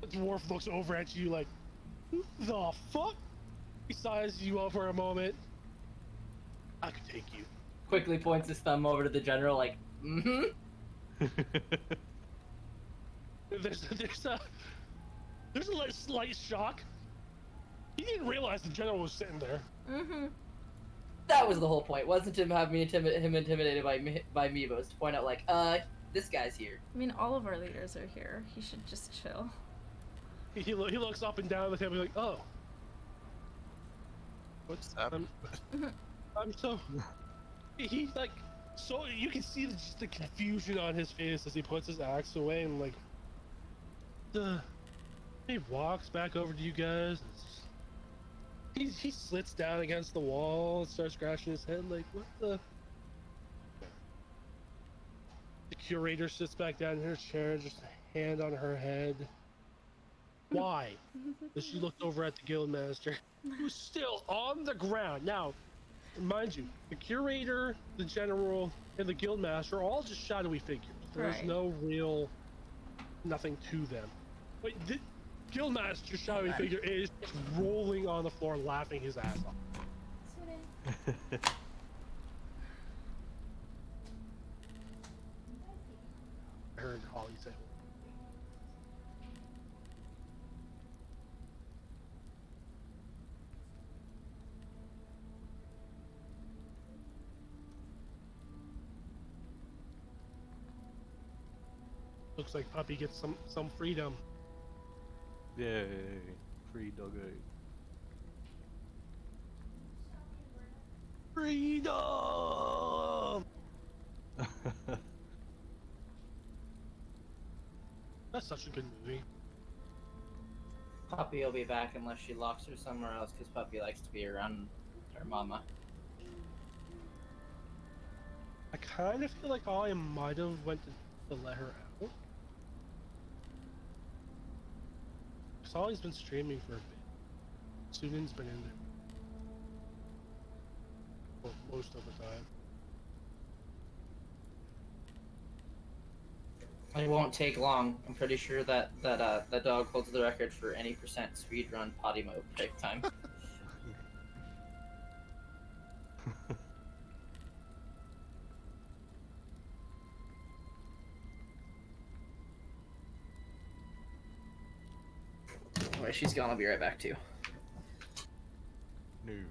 The dwarf looks over at you like, the fuck? He sizes you up for a moment. I could take you. Quickly points his thumb over to the general, like, mm-hmm. There's a slight shock. He didn't realize the general was sitting there. Mm-hmm. That was the whole point. Wasn't to have me intimidated by me, but was to point out, like, this guy's here. I mean, all of our leaders are here. He should just chill. He looks up and down the table like, oh. What's happening? I'm so... He like... So you can see just the confusion on his face as he puts his axe away and like... He walks back over to you guys. He slits down against the wall and starts scratching his head like, what the... The curator sits back down in her chair, just a hand on her head. Why? As she looked over at the guildmaster, who's still on the ground. Now, mind you, the curator, the general, and the guildmaster are all just shadowy figures. There's Right. no real... nothing to them. But the guildmaster shadowy figure is just rolling on the floor, laughing his ass off. I heard Holly say. Looks like Puppy gets some freedom. Yay, free doggo. Freedom! That's such a good movie. Puppy will be back unless she locks her somewhere else, because Puppy likes to be around her mama. I kind of feel like I might have went to let her out. Solly's been streaming for a bit. Sudan's been in there. Well, most of the time. It won't take long. I'm pretty sure that dog holds the record for any percent speed run potty mode break time. Anyway, she's gone. I'll be right back too. No worries.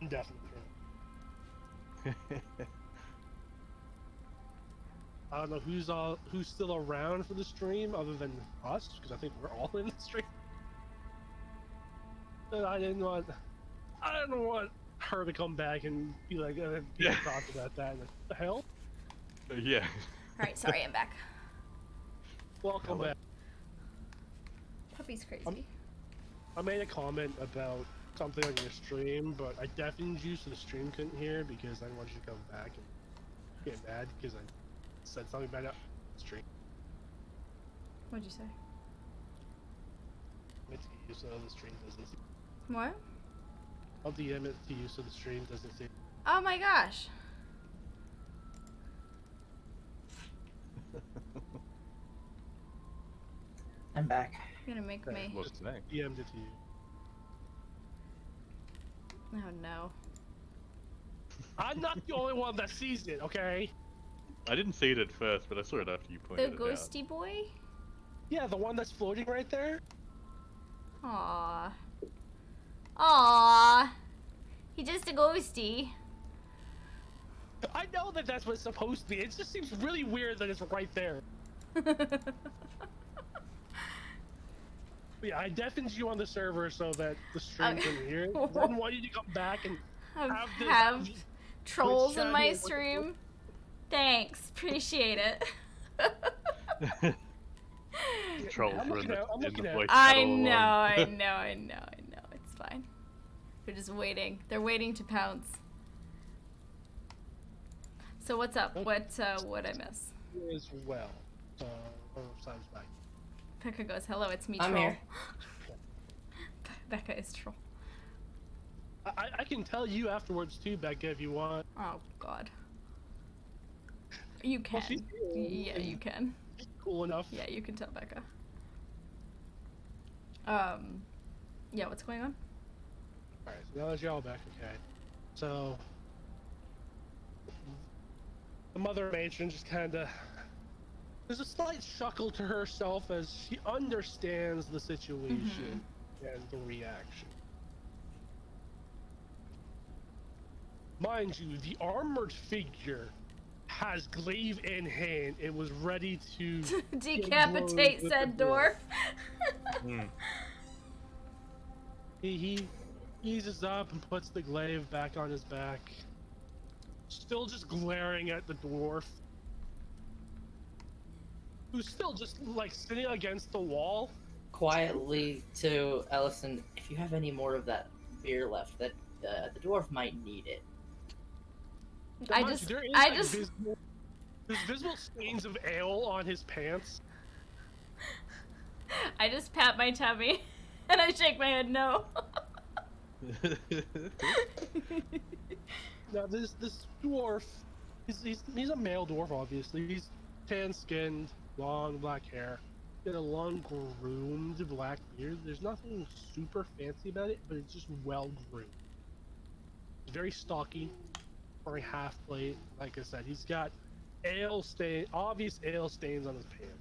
Definitely. I don't know who's still around for the stream other than us, because I think we're all in the stream. But I don't want her to come back and be like, people talk about that. Like, what the hell? Yeah. Alright, sorry, I'm back. Welcome Hello. back. Puppy's crazy. I made a comment about something on your stream, but I deafened you so the stream couldn't hear because I didn't want you to come back and get mad because I said something about it on the stream. What'd you say? I meant to get you so the stream doesn't see. What? I'll DM it to you so the stream doesn't see. Oh my gosh. I'm back. You're gonna make me. What's next? DM'd it to you. Oh no. I'm not the only one that sees it, okay? I didn't see it at first, but I saw it after you The pointed it out. ghosty boy? Yeah, the one that's floating right there. Aww. Aww. He just a ghosty. I know that that's what it's supposed to be. It just seems really weird that it's right there. But yeah, I deafened you on the server so that the stream can hear it. I didn't want you to come back and have trolls chat in my here with the- stream. Thanks, appreciate it. Trolls I'm were in looking the, out, I'm in looking the out. voice I chat all know, along. I know. It's fine. They're just waiting. They're waiting to pounce. So what's up? What I miss? As well. Sounds back. Becca goes, hello, it's me, I'm troll. here. Becca is troll. I can tell you afterwards too, Becca, if you want. Oh god. You can. Well, she's Yeah, you can. cool enough. Yeah, you can tell Becca. Yeah, what's going on? Alright, so now that you're all back, okay. So the mother matron just kinda there's a slight chuckle to herself as she understands the situation and the reaction. Mind you, the armored figure has glaive in hand and was ready to Decapitate with said the dwarf. Mm. He eases up and puts the glaive back on his back. Still just glaring at the dwarf. Who's still just like sitting against the wall. Quietly to Ellison, if you have any more of that beer left, that the dwarf might need it. I Mind just- you, there is, I like, just- there's visible stains of ale on his pants. I just pat my tummy and I shake my head no. Now this dwarf, he's a male dwarf, obviously. He's tan-skinned, long black hair, got a long groomed black beard. There's nothing super fancy about it, but it's just well groomed. He's very stocky, wearing half plate. Like I said, he's got obvious ale stains on his pants.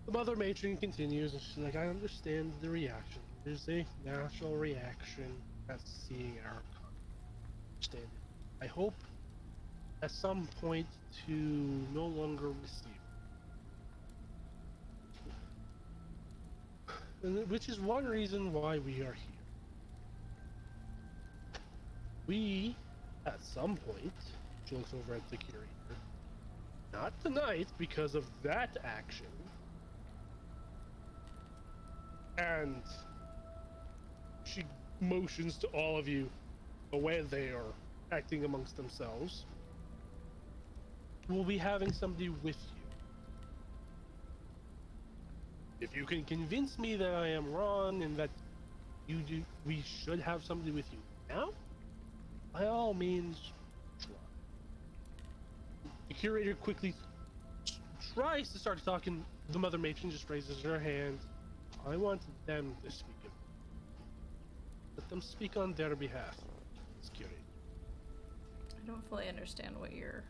The mother matron continues, and she's like, I understand the reaction. There's a natural reaction at seeing our understand it. I hope at some point to no longer receive. Which is one reason why we are here. We, at some point, she looks over at the curator, not tonight because of that action, and she motions to all of you the way they are acting amongst themselves. We'll be having somebody with you. If you can convince me that I am wrong and that we should have somebody with you now, by all means, try. The curator quickly tries to start talking. The mother matron just raises her hand. I want them to speak. Let them speak on their behalf. It's curator. I don't fully understand what you're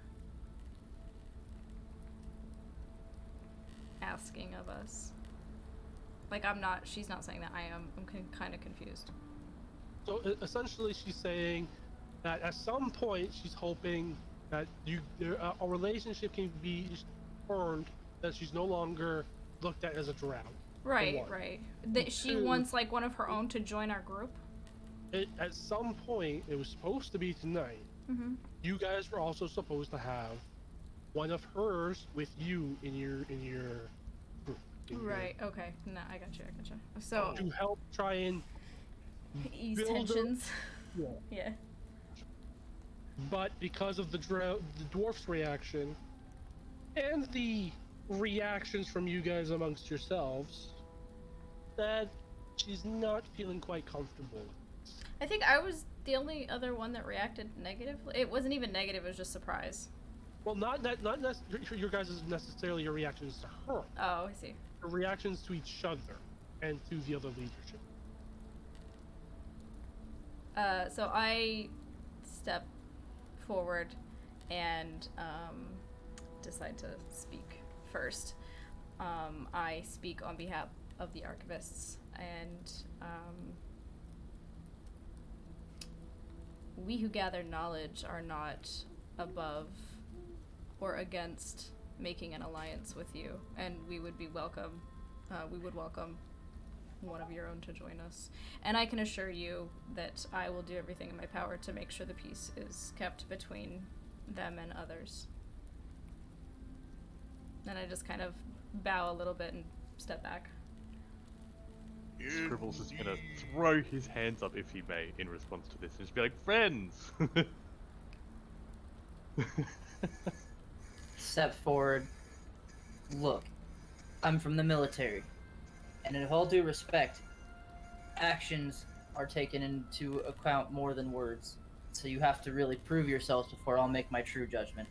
asking of us. Like, she's not saying that I am. I'm kind of confused. So essentially, she's saying that at some point she's hoping that a relationship can be earned, that she's no longer looked at as a drow. Right, right. That she Two, wants like one of her own to join our group. At some point, it was supposed to be tonight. Mm-hmm. You guys were also supposed to have one of hers with you in your group. Right. Okay. No, I gotcha. So To help try and ease build tensions. Yeah. Yeah. But because of the dwarf's reaction and the reactions from you guys amongst yourselves, that she's not feeling quite comfortable. I think I was the only other one that reacted negatively. It wasn't even negative. It was just surprise. Well, not your guys' necessarily your reactions to her. Oh, I see. Your reactions to each other and to the other leadership. So I step forward and decide to speak first. I speak on behalf of the archivists, and we who gather knowledge are not above or against making an alliance with you, and we would be welcome. We would welcome one of your own to join us. And I can assure you that I will do everything in my power to make sure the peace is kept between them and others. And I just kind of bow a little bit and step back. Scribbles is gonna throw his hands up, if he may, in response to this, and just be like, "Friends!" Step forward. Look, I'm from the military, and in all due respect, actions are taken into account more than words. So you have to really prove yourselves before I'll make my true judgment.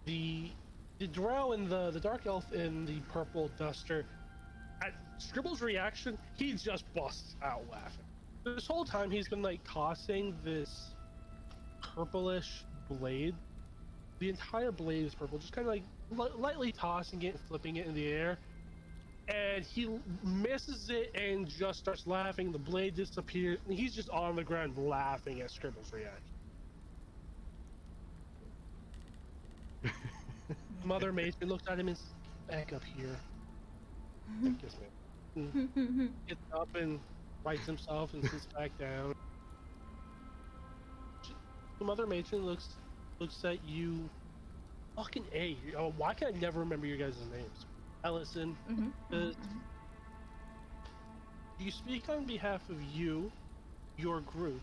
The drow and the dark elf in the purple duster, at Scribble's reaction, he just busts out laughing. This whole time he's been like tossing this purplish blade. The entire blade is purple, just kind of like lightly tossing it, flipping it in the air. And he misses it and just starts laughing. The blade disappears, and he's just on the ground laughing at Scribble's reaction. Mother Matron looks at him and says, "Back up here." Yes, ma'am. Gets up and rights himself and sits back down. Mother Matron looks at you. Fucking A. Oh, why can I never remember your guys' names? Ellison. Do you speak on behalf of you, your group,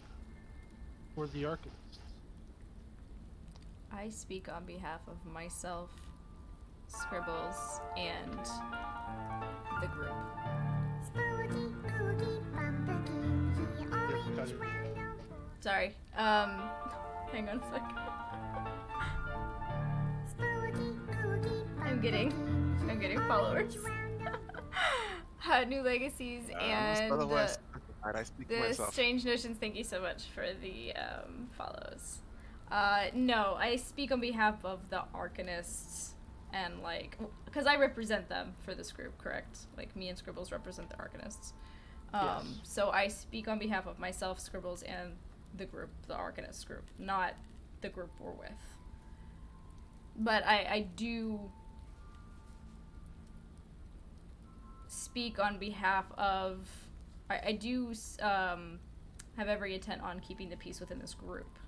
or the Archivists? I speak on behalf of myself, Scribbles, and the group. Sorry. Hang on a sec. I'm getting followers. New Legacies and by the way, I speak for the myself. Strange Notions. Thank you so much for the follows. No, I speak on behalf of the Arcanists, and like, because I represent them for this group, correct? Like, me and Scribbles represent the Arcanists. Yes. So I speak on behalf of myself, Scribbles, and the group, the Arcanist group, not the group we're with. But I do speak on behalf of, I do have every intent on keeping the peace within this group.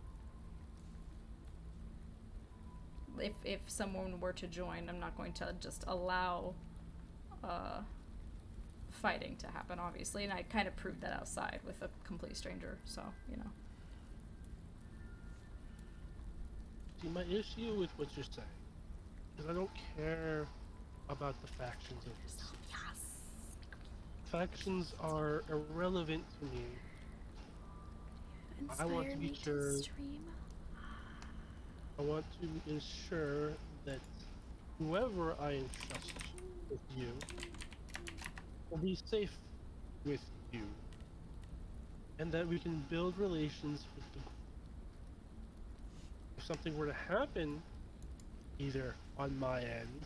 If someone were to join, I'm not going to just allow fighting to happen, obviously, and I kind of proved that outside with a complete stranger, so, you know. See, my issue with what you're saying is I don't care about the factions of this. Yes. Factions are irrelevant to me. I want to be sure. I want to ensure that whoever I entrust with you will be safe with you, and that we can build relations with the group. If something were to happen, either on my end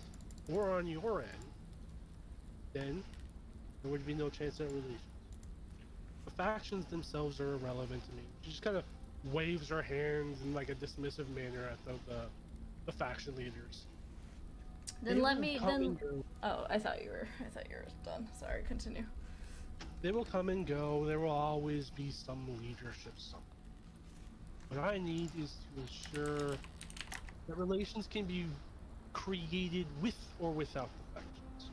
or on your end, then there would be no chance at release. The factions themselves are irrelevant to me. She just kind of waves her hands in like a dismissive manner at the faction leaders. Then They let will me come then. and go. Oh, I thought you were done. Sorry, continue. They will come and go. There will always be some leadership somewhere. What I need is to ensure that relations can be created with or without the factions.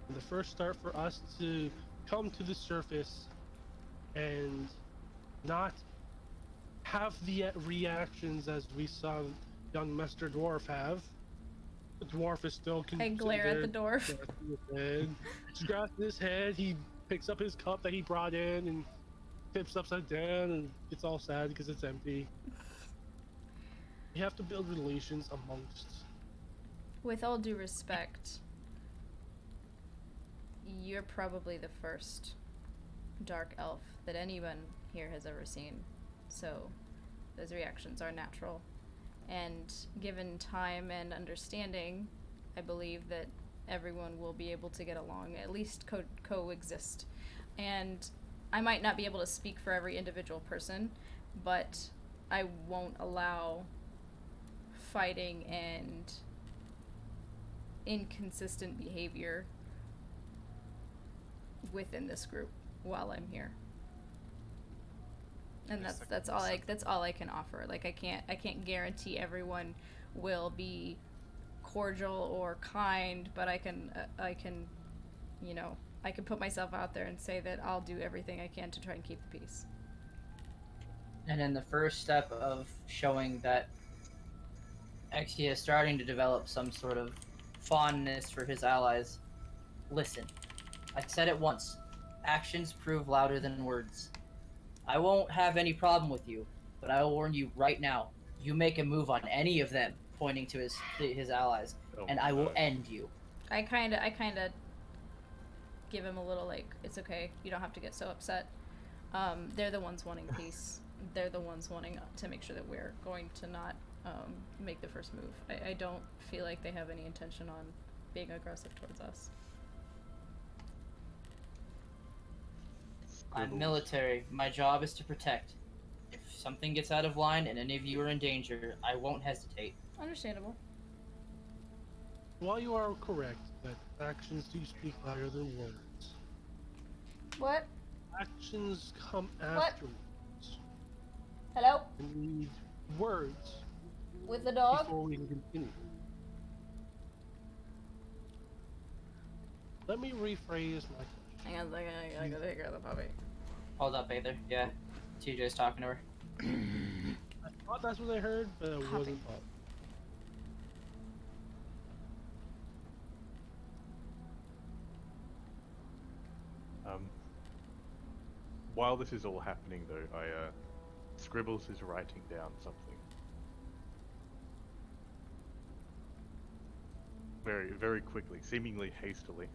And the first start for us to come to the surface and not have the reactions as we saw young Mr. Dwarf have. The dwarf is still I glare at the dwarf. Scratching his head, he picks up his cup that he brought in and tips upside down and gets all sad because it's empty. You have to build relations amongst. With all due respect, you're probably the first dark elf that anyone here has ever seen. So those reactions are natural. And given time and understanding, I believe that everyone will be able to get along, at least coexist. And I might not be able to speak for every individual person, but I won't allow fighting and inconsistent behavior within this group while I'm here. And that's all I can offer. Like I can't guarantee everyone will be cordial or kind, but I can you know, I can put myself out there and say that I'll do everything I can to try and keep the peace. And then the first step of showing that Exia is starting to develop some sort of fondness for his allies. Listen, I said it once. Actions prove louder than words. I won't have any problem with you, but I will warn you right now. You make a move on any of them, pointing to his allies, and I will end you. I kinda give him a little like, it's okay, you don't have to get so upset. They're the ones wanting peace. They're the ones wanting to make sure that we're going to not make the first move. I don't feel like they have any intention on being aggressive towards us. I'm military. My job is to protect. If something gets out of line and any of you are in danger, I won't hesitate. Understandable. While you are correct that actions do speak louder than words, What? actions come What? afterwards. Hello? And we need words With the dog? before we can continue. Let me rephrase my question. Hang on a second, I gotta take care of the puppy. Hold up, Aether. Yeah, TJ's talking to her. I thought that's what I heard, but it Puppy. wasn't Bob. While this is all happening, though, Scribbles is writing down something. Very, very quickly, seemingly hastily.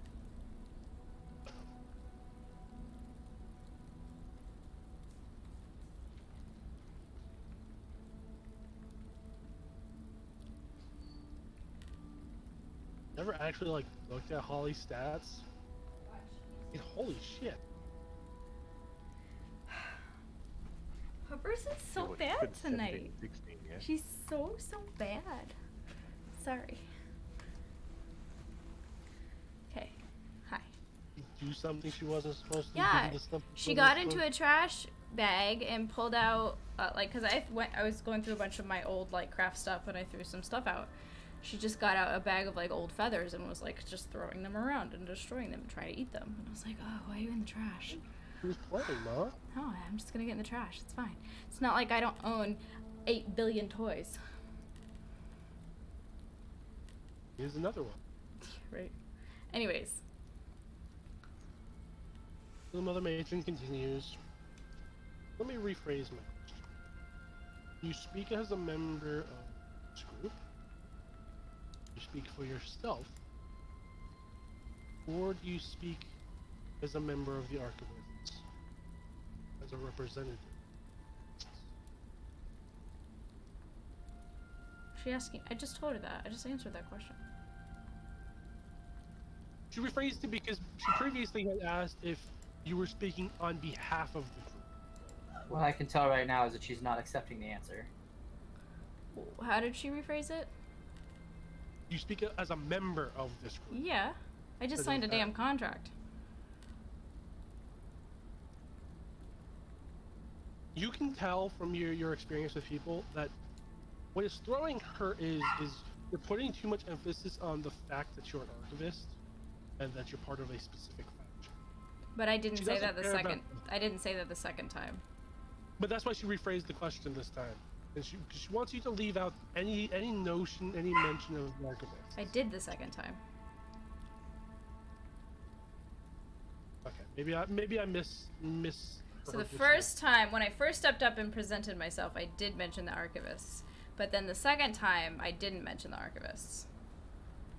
Never actually like looked at Holly's stats. And holy shit. Her is so What, bad good 17, tonight. 16, yeah? She's so bad. Sorry. Okay. Hi. Do something she wasn't supposed to. Yeah, do the stuff she got into a trash bag and pulled out cause I was going through a bunch of my old like craft stuff and I threw some stuff out. She just got out a bag of like old feathers and was like just throwing them around and destroying them and trying to eat them. And I was like, oh, why are you in the trash? She was playing, Ma. No, I'm just gonna get in the trash. It's fine. It's not like I don't own 8 billion toys. Here's another one. Right. Anyways. The Mother Matron continues. Let me rephrase my question. Do you speak as a member of this group? Do you speak for yourself? Or do you speak as a member of the Archivist? As a representative? She asking? I just told her that. I just answered that question. She rephrased it because she previously had asked if you were speaking on behalf of the group. What I can tell right now is that she's not accepting the answer. How did she rephrase it? You speak as a member of this group. Yeah. I just So signed a does that- damn contract. You can tell from your experience with people that what is throwing her is you're putting too much emphasis on the fact that you're an archivist and that you're part of a specific faction. But I didn't She say doesn't that the care about second. I didn't say that the second time. But that's why she rephrased the question this time. And she wants you to leave out any notion, any mention of the archivist. I did the second time. Okay, maybe I miss. So the first time, when I first stepped up and presented myself, I did mention the archivists. But then the second time, I didn't mention the archivists.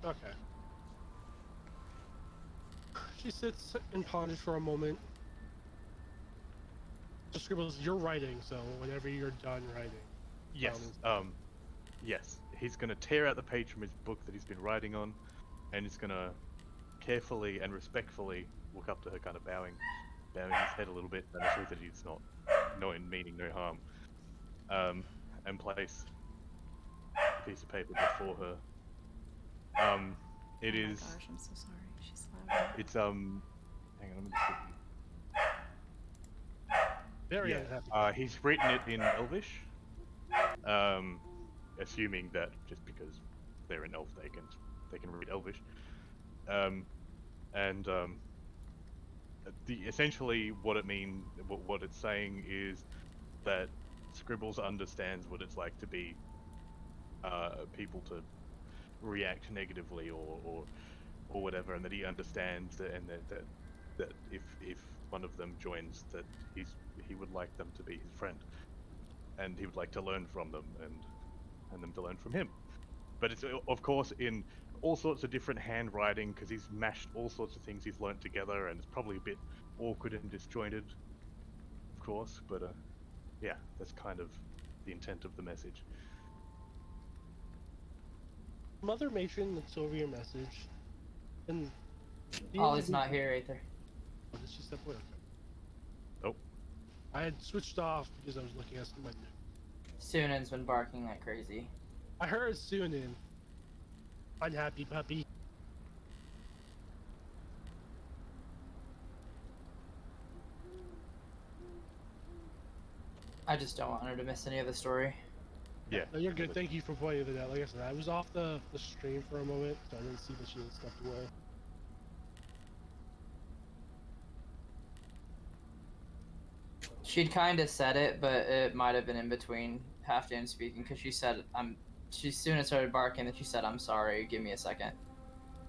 Okay. She sits and ponders for a moment. Just scribbles, you're writing, so whenever you're done writing. Yes. Yes. He's gonna tear out the page from his book that he's been writing on, and he's gonna carefully and respectfully walk up to her, kind of bowing his head a little bit, and assure that he's not in meaning no harm. And place a piece of paper before her. It is. Oh my gosh, I'm so sorry. She's loud. It's hang on, let me just get Very you. unhappy. Yeah. He's written it in Elvish. Assuming that just because they're an elf, they can read Elvish. Essentially what it means, what it's saying is that Scribbles understands what it's like to be people to react negatively or whatever, and that he understands that, and that if one of them joins, that he would like them to be his friend, and he would like to learn from them and them to learn from him. But it's of course in all sorts of different handwriting, because he's mashed all sorts of things he's learnt together, and it's probably a bit awkward and disjointed, of course, but yeah, that's kind of the intent of the message. Mother Matron looks over your message, and Oh, it's not here either. Oh, did she step away? Nope. I had switched off because I was looking at my notes. Sunan's been barking like crazy. I heard Sunan. Unhappy puppy. I just don't want her to miss any of the story. Yeah. No, you're good. Thank you for pointing it out. Like I said, I was off the stream for a moment, so I didn't see that she had stepped away. She'd kind of said it, but it might have been in between Halfdan speaking, because she said, she soon as started barking, and she said, "I'm sorry, give me a second."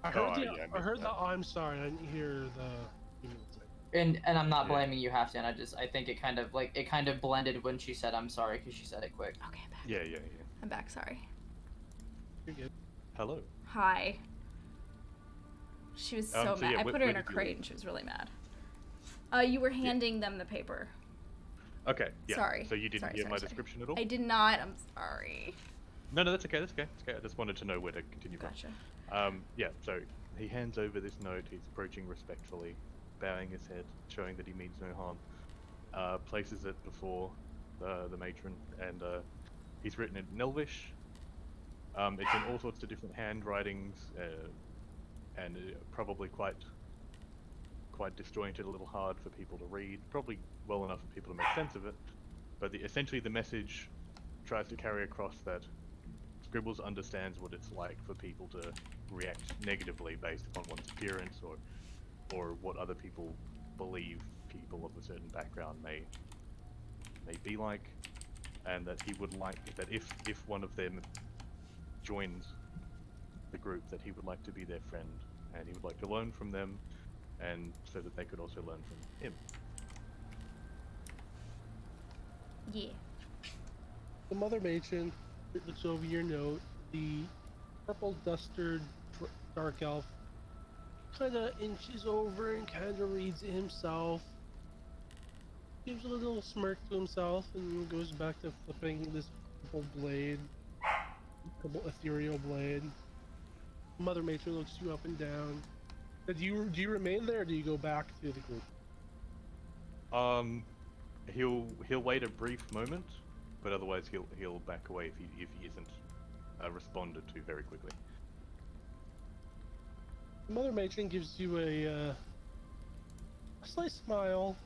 I heard, Oh, the, yeah, I I heard missed the that. I'm sorry. I didn't hear the. And I'm not Yeah. blaming you, Halfdan. I think it kind of blended when she said, "I'm sorry," because she said it quick. Okay, I'm back. Yeah. I'm back, sorry. You're good. Hello. Hi. She was so So mad. yeah, I where- put her where in a did you crate leave? and she was really mad. You were handing them the paper. Okay. Yeah. Sorry. So you didn't Sorry, hear sorry, my sorry. description at all? I did not. I'm sorry. No, that's okay. That's okay. I just wanted to know where to continue from. Gotcha. Yeah, so he hands over this note, he's approaching respectfully, bowing his head, showing that he means no harm, places it before the matron, and he's written it in Elvish. It's in all sorts of different handwritings, and probably quite disjointed, a little hard for people to read, probably well enough for people to make sense of it, but essentially the message tries to carry across that Scribbles understands what it's like for people to react negatively based upon one's appearance or what other people believe people of a certain background may be like, and that he would like that if one of them joins the group, that he would like to be their friend, and he would like to learn from them, and so that they could also learn from him. Yeah. The Mother Matron looks over your note. The purple dustered dark elf kind of inches over and kind of reads it himself. Gives a little smirk to himself and goes back to flipping this purple blade. couple ethereal blade. Mother Matron looks you up and down. Do you remain there, or do you go back to the group? He'll wait a brief moment, but otherwise he'll back away if he isn't responded to very quickly. Mother Matron gives you a slight smile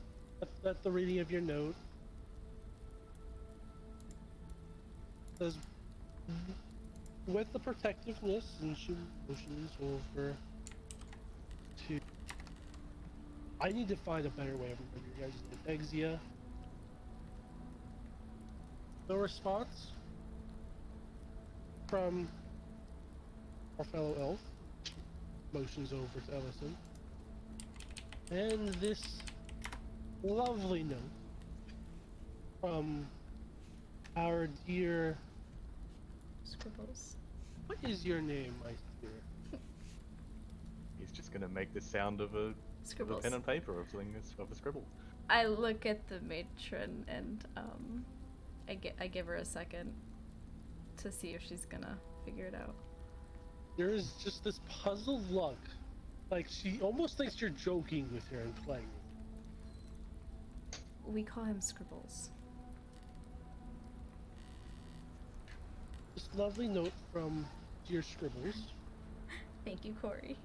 at the reading of your note. Says, with the protectiveness, and she motions over to. I need to find a better way of remembering your guys' name. Exia. No response from our fellow elf. Motions over to Ellison. And this lovely note from our dear. Scribbles. What is your name, my dear? He's just gonna make the sound of a Scribbles. pen and paper of something of a scribble. I look at the matron and I give her a second to see if she's gonna figure it out. There is just this puzzled look. Like she almost thinks you're joking with her and playing. We call him Scribbles. This lovely note from dear Scribbles. Thank you, Corey.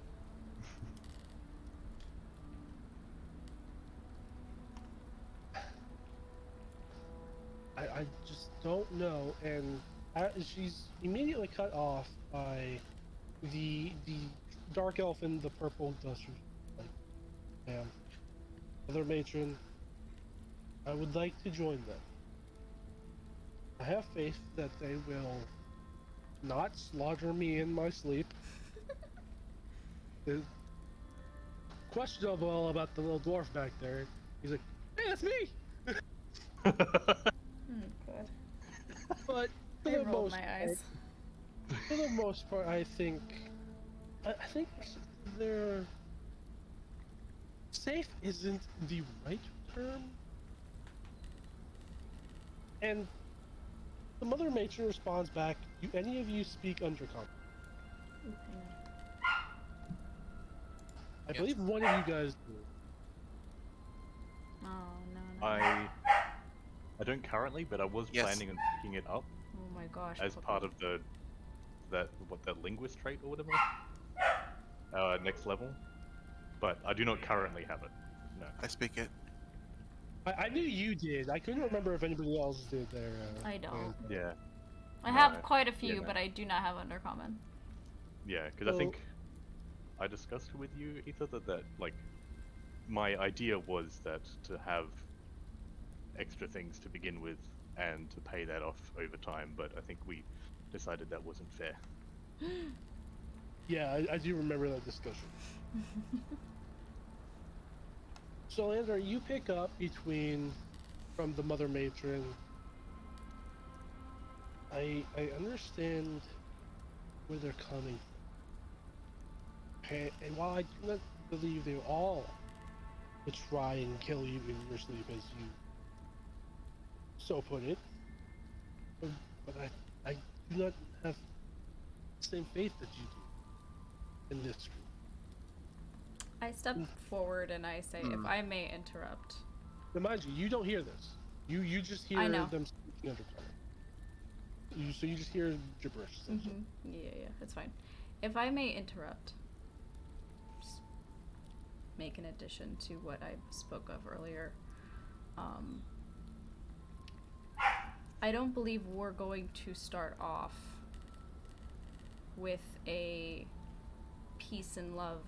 I just don't know, and she's immediately cut off by the dark elf in the purple duster. Like, ma'am, Mother Matron, I would like to join them. I have faith that they will not slaughter me in my sleep. It's questionable about the little dwarf back there. He's like, hey, that's me! Good. But for I the rolled most my part, eyes. for the most part, I think they're safe isn't the right term. And the Mother Matron responds back, do any of you speak Undercommon? Ooh, hang on. I Yes. believe one of you guys do. Oh, no. I don't currently, but I was Yes. planning on picking it up Oh my gosh. as Puppy. part of that linguist trait or whatever. Next level. But I do not currently have it. No. I speak it. I knew you did. I couldn't remember if anybody else did there. I don't. Yeah. I have No, quite a few, yeah, no. but I do not have Undercommon. Yeah, because So- I think I discussed with you, Ether, that like my idea was that to have extra things to begin with and to pay that off over time, but I think we decided that wasn't fair. Yeah, I do remember that discussion. So, Lander, you pick up from the Mother Matron. I understand where they're coming from. And while I do not believe they all would try and kill you in your sleep, as you so put it, but I do not have the same faith that you do in this group. I step forward and I say, if I may interrupt. Now, mind you, you don't hear this. You just hear I know. them speaking Undercommon. So you just hear gibberish. essentially. Yeah, it's fine. If I may interrupt, just make an addition to what I spoke of earlier. I don't believe we're going to start off with a peace and love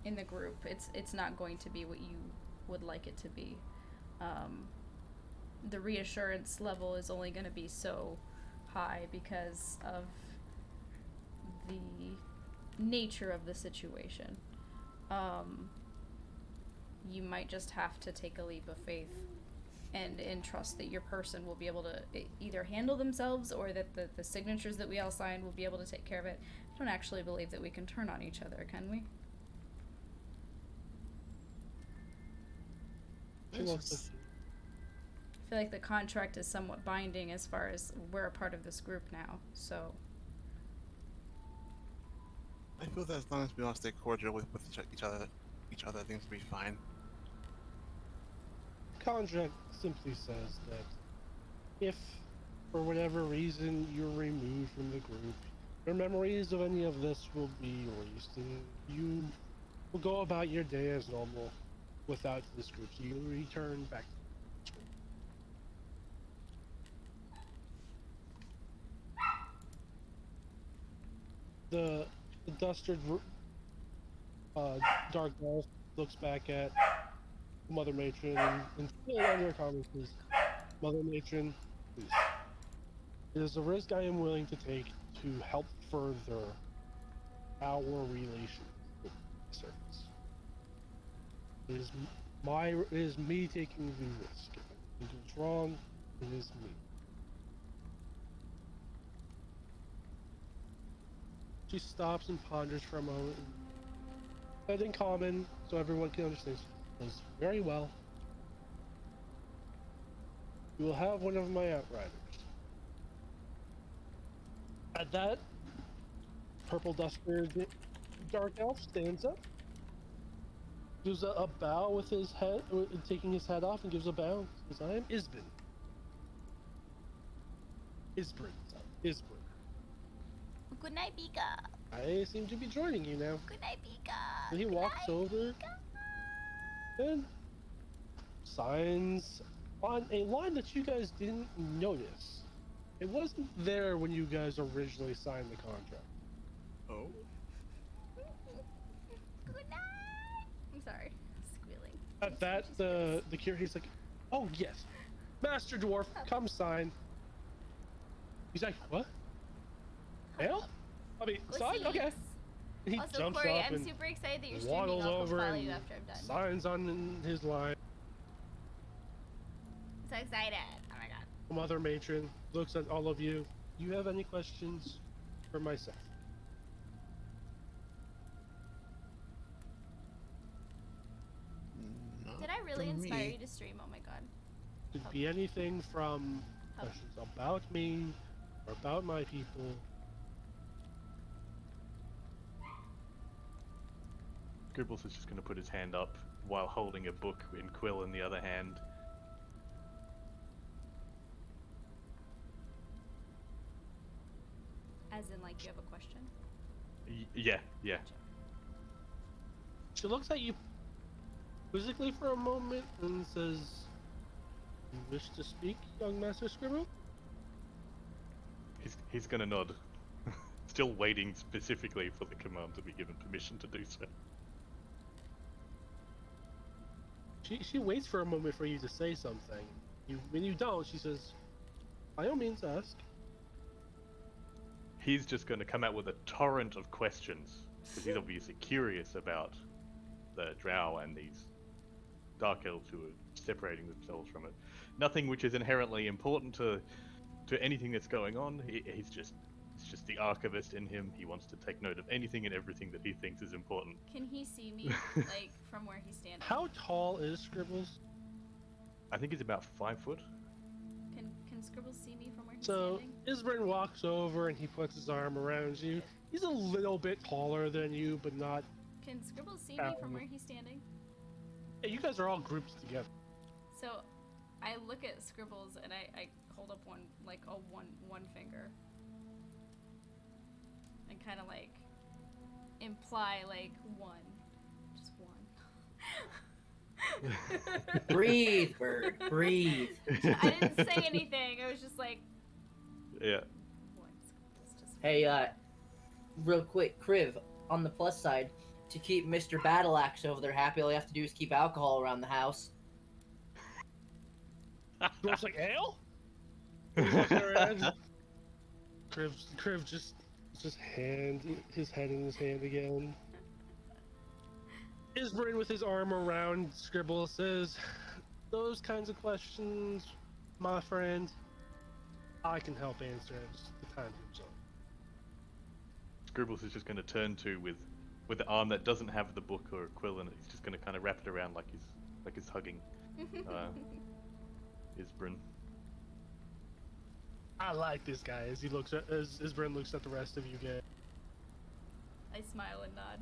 in the group. It's not going to be what you would like it to be. The reassurance level is only going to be so high because of the nature of the situation. You might just have to take a leap of faith and trust that your person will be able to either handle themselves or that the signatures that we all signed will be able to take care of it. I don't actually believe that we can turn on each other, can we? She wants to- I feel like the contract is somewhat binding as far as we're a part of this group now. So I feel that as long as we all stay cordial with each other, things will be fine. Contract simply says that if, for whatever reason, you're removed from the group, your memories of any of this will be erased, and you will go about your day as normal without this group. So you return back to the group. The dusted dark elf looks back at Mother Matron and still under comments says, Mother Matron, please. It is a risk I am willing to take to help further our relation with the surface. It is me taking the risk. If it goes wrong, it is me. She stops and ponders for a moment. Said in common, so everyone can understand. She says, very well. You will have one of my outriders. At that, purple dusted dark elf stands up, gives a bow with his head, taking his hat off, and gives a bow. Says, I am Isbin. Isbrin. Good night, Pika. I seem to be joining you now. Good night, Pika. And he Good walks night, over Pika. and signs on a line that you guys didn't notice. It wasn't there when you guys originally signed the contract. Oh. Good night. I'm sorry. Squealing. At that, the curator's like, oh yes, Master Dwarf, come sign. He's like, what? Ale? I mean, sign? Pussies. Okay. And he Also, jumps Corey, up I'm and super excited that you're streaming. waddles I'll go over follow and you after I'm done. signs on his line. So excited. Oh my god. Mother Matron looks at all of you. Do you have any questions for myself? Not Did I really from inspire me. you to stream? Oh my god. Could be anything from Oh. questions about me or about my people. Scribbles is just going to put his hand up while holding a book in Quill in the other hand. As in, like, you have a question? Yeah. Gotcha. She looks at you quizzically for a moment and says, "You wish to speak, young Master Scribble?" He's going to nod. Still waiting specifically for the command to be given permission to do so. She waits for a moment for you to say something. When you don't, she says, by all means ask. He's just going to come out with a torrent of questions, because he's obviously curious about the Drow and these Dark Elves who are separating themselves from it. Nothing which is inherently important to anything that's going on. It's just the archivist in him. He wants to take note of anything and everything that he thinks is important. Can he see me, like, from where he's standing? How tall is Scribbles? I think he's about 5 foot. Can Scribbles see me from where he's So standing? Isbrin walks over and he puts his arm around you. He's a little bit taller than you, but not. Can Scribbles see me from where he's standing? Hey, you guys are all grouped together. So, I look at Scribbles and I hold up one finger. And kind of like imply like one. Just one. Breathe, bird, breathe. I didn't say anything. I was just like, Yeah. one. It's just Hey, real quick, Kriv, on the plus side, to keep Mr. Battleaxe over there happy, all you have to do is keep alcohol around the house. Dwarf's like, ale? He's looking around. Kriv just his head in his hand again. Isbrin with his arm around Scribble says, those kinds of questions, my friend, I can help answer as the time moves on. Scribbles is just going to turn to with the arm that doesn't have the book or a quill in it. He's just going to kind of wrap it around like he's hugging. Isbrin. I like this guy as he looks at as Bryn looks at the rest of you guys. I smile and nod.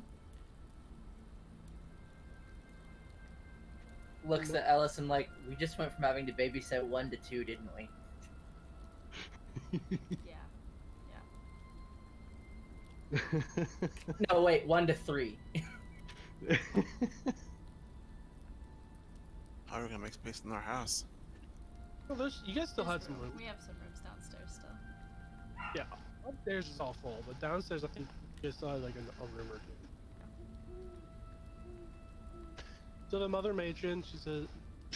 Looks at Ellison like, we just went from having to babysit 1 to 2, didn't we? Yeah. No, wait, 1 to 3. How are we gonna make space in our house? Well, you guys still had There's some room. We have some rooms downstairs still. Yeah, upstairs is all full, but downstairs I think you guys still had like a room or two. So the mother matron, she says,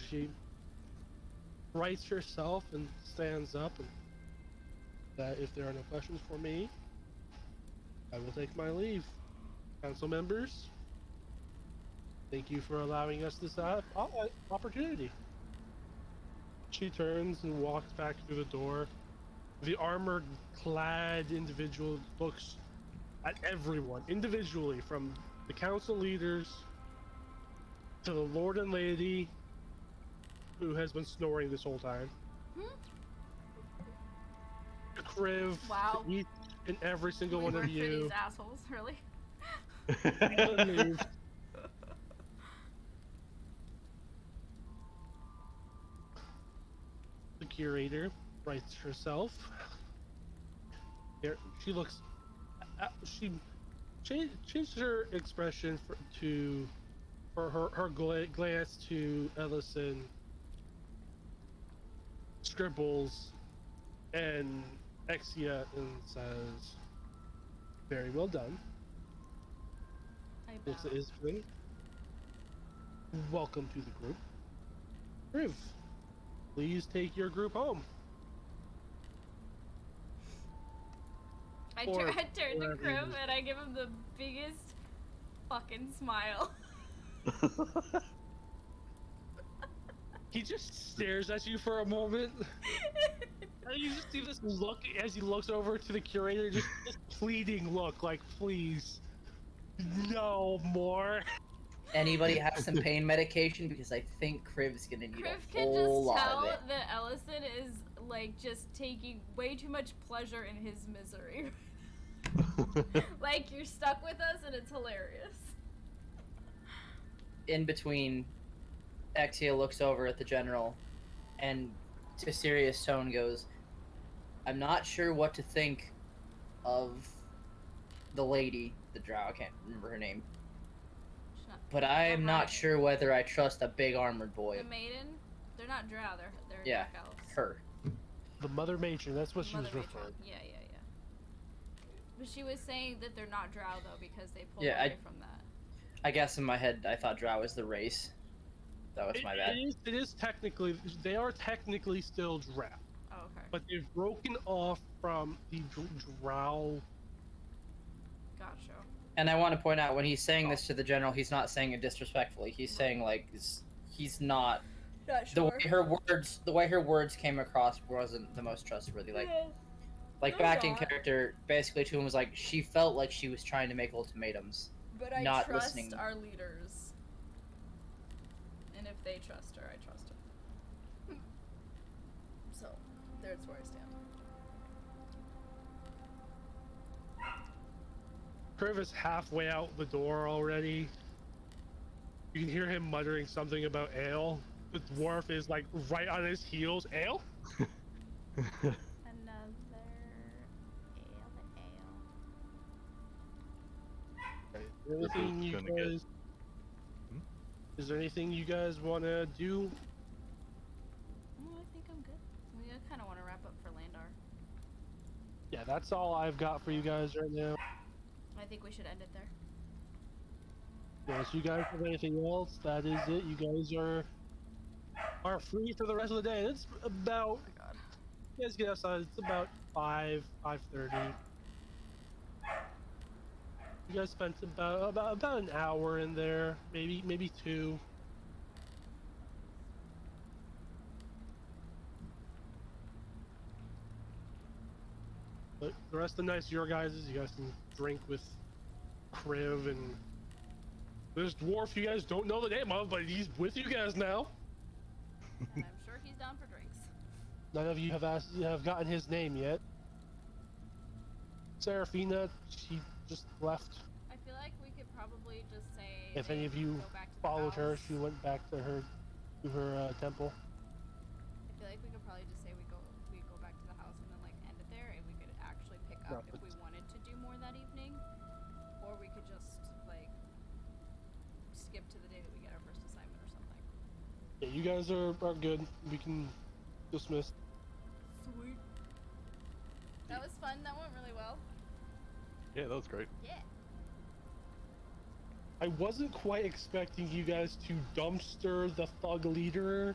she rights herself and stands up, and that if there are no questions for me, I will take my leave. Council members, thank you for allowing us this opportunity. She turns and walks back through the door. The armored-clad individual looks at everyone individually, from the council leaders to the lord and lady who has been snoring this whole time. To Kriv, Wow. to each and every single We one of work for you. these assholes, really? Leave. The curator writes herself. Here, she looks. She changed her expression her glance to Ellison, Scribbles, and Exia, and says, "Very well done." I Looks bow. at Isbrin. Welcome to the group. Kriv, please take your group home. I Or turn to wherever you Kriv just- and I give him the biggest fucking smile. He just stares at you for a moment. And you just see this look as he looks over to the curator, just this pleading look, like, please, no more. Anybody have some pain medication? Because I think Kriv's gonna need Kriv a can whole just lot tell of it. that Ellison is like just taking way too much pleasure in his misery. Like, you're stuck with us and it's hilarious. In between, Exia looks over at the general and, to serious tone, goes, I'm not sure what to think of the lady, the drow, I can't remember her name. She's not- But I am not Right. sure whether I trust a big armored boy. The maiden, they're not drow, they're Yeah, dark elves. her. The mother matron, that's what she was Mother matron. referring. Yeah. But she was saying that they're not drow though because they pulled Yeah, away from that. I guess in my head I thought drow was the race. That was my bad. It is technically, they are technically still drow, Oh, okay. but they've broken off from the drow. Gotcha. And I want to point out, when he's saying this to the general, he's not saying it disrespectfully. He's saying, like, he's not... Not The way her words came across wasn't the most trustworthy. Like No, back in not. character, basically to him was like, she felt like she was trying to make ultimatums. But I Not trust listening. our leaders. And if they trust her, I trust her. So, there's where I stand. Kriv is halfway out the door already. You can hear him muttering something about ale. The dwarf is like right on his heels. Ale? Another ale. Anything you gonna get- guys? Is there anything you guys want to do? I think I'm good. We kind of want to wrap up for Landar. Yeah, that's all I've got for you guys right now. I think we should end it there. Unless you guys have anything else, that is it. You guys are free for the rest of the day. It's about, Oh my god. you guys get outside, it's about 5:30. You guys spent about an hour in there, maybe 2. But the rest of the night's your guys'. You guys can drink with Kriv and this dwarf you guys don't know the name of, but he's with you guys now. And I'm sure he's down down for drinks. None of you have gotten his name yet. Serafina, she just left. I feel like we could probably just say If they any of you go back to the followed her, house. she went back to her temple. I feel like we could probably just say we go back to the house and then like end it there, and we could actually pick up if we wanted to do more that evening, or we could just like skip to the day that we get our first assignment or something. Yeah, you guys are good. We can dismiss. Sweet. That was fun. That went really well. Yeah, that was great. Yeah. I wasn't quite expecting you guys to dumpster the thug leader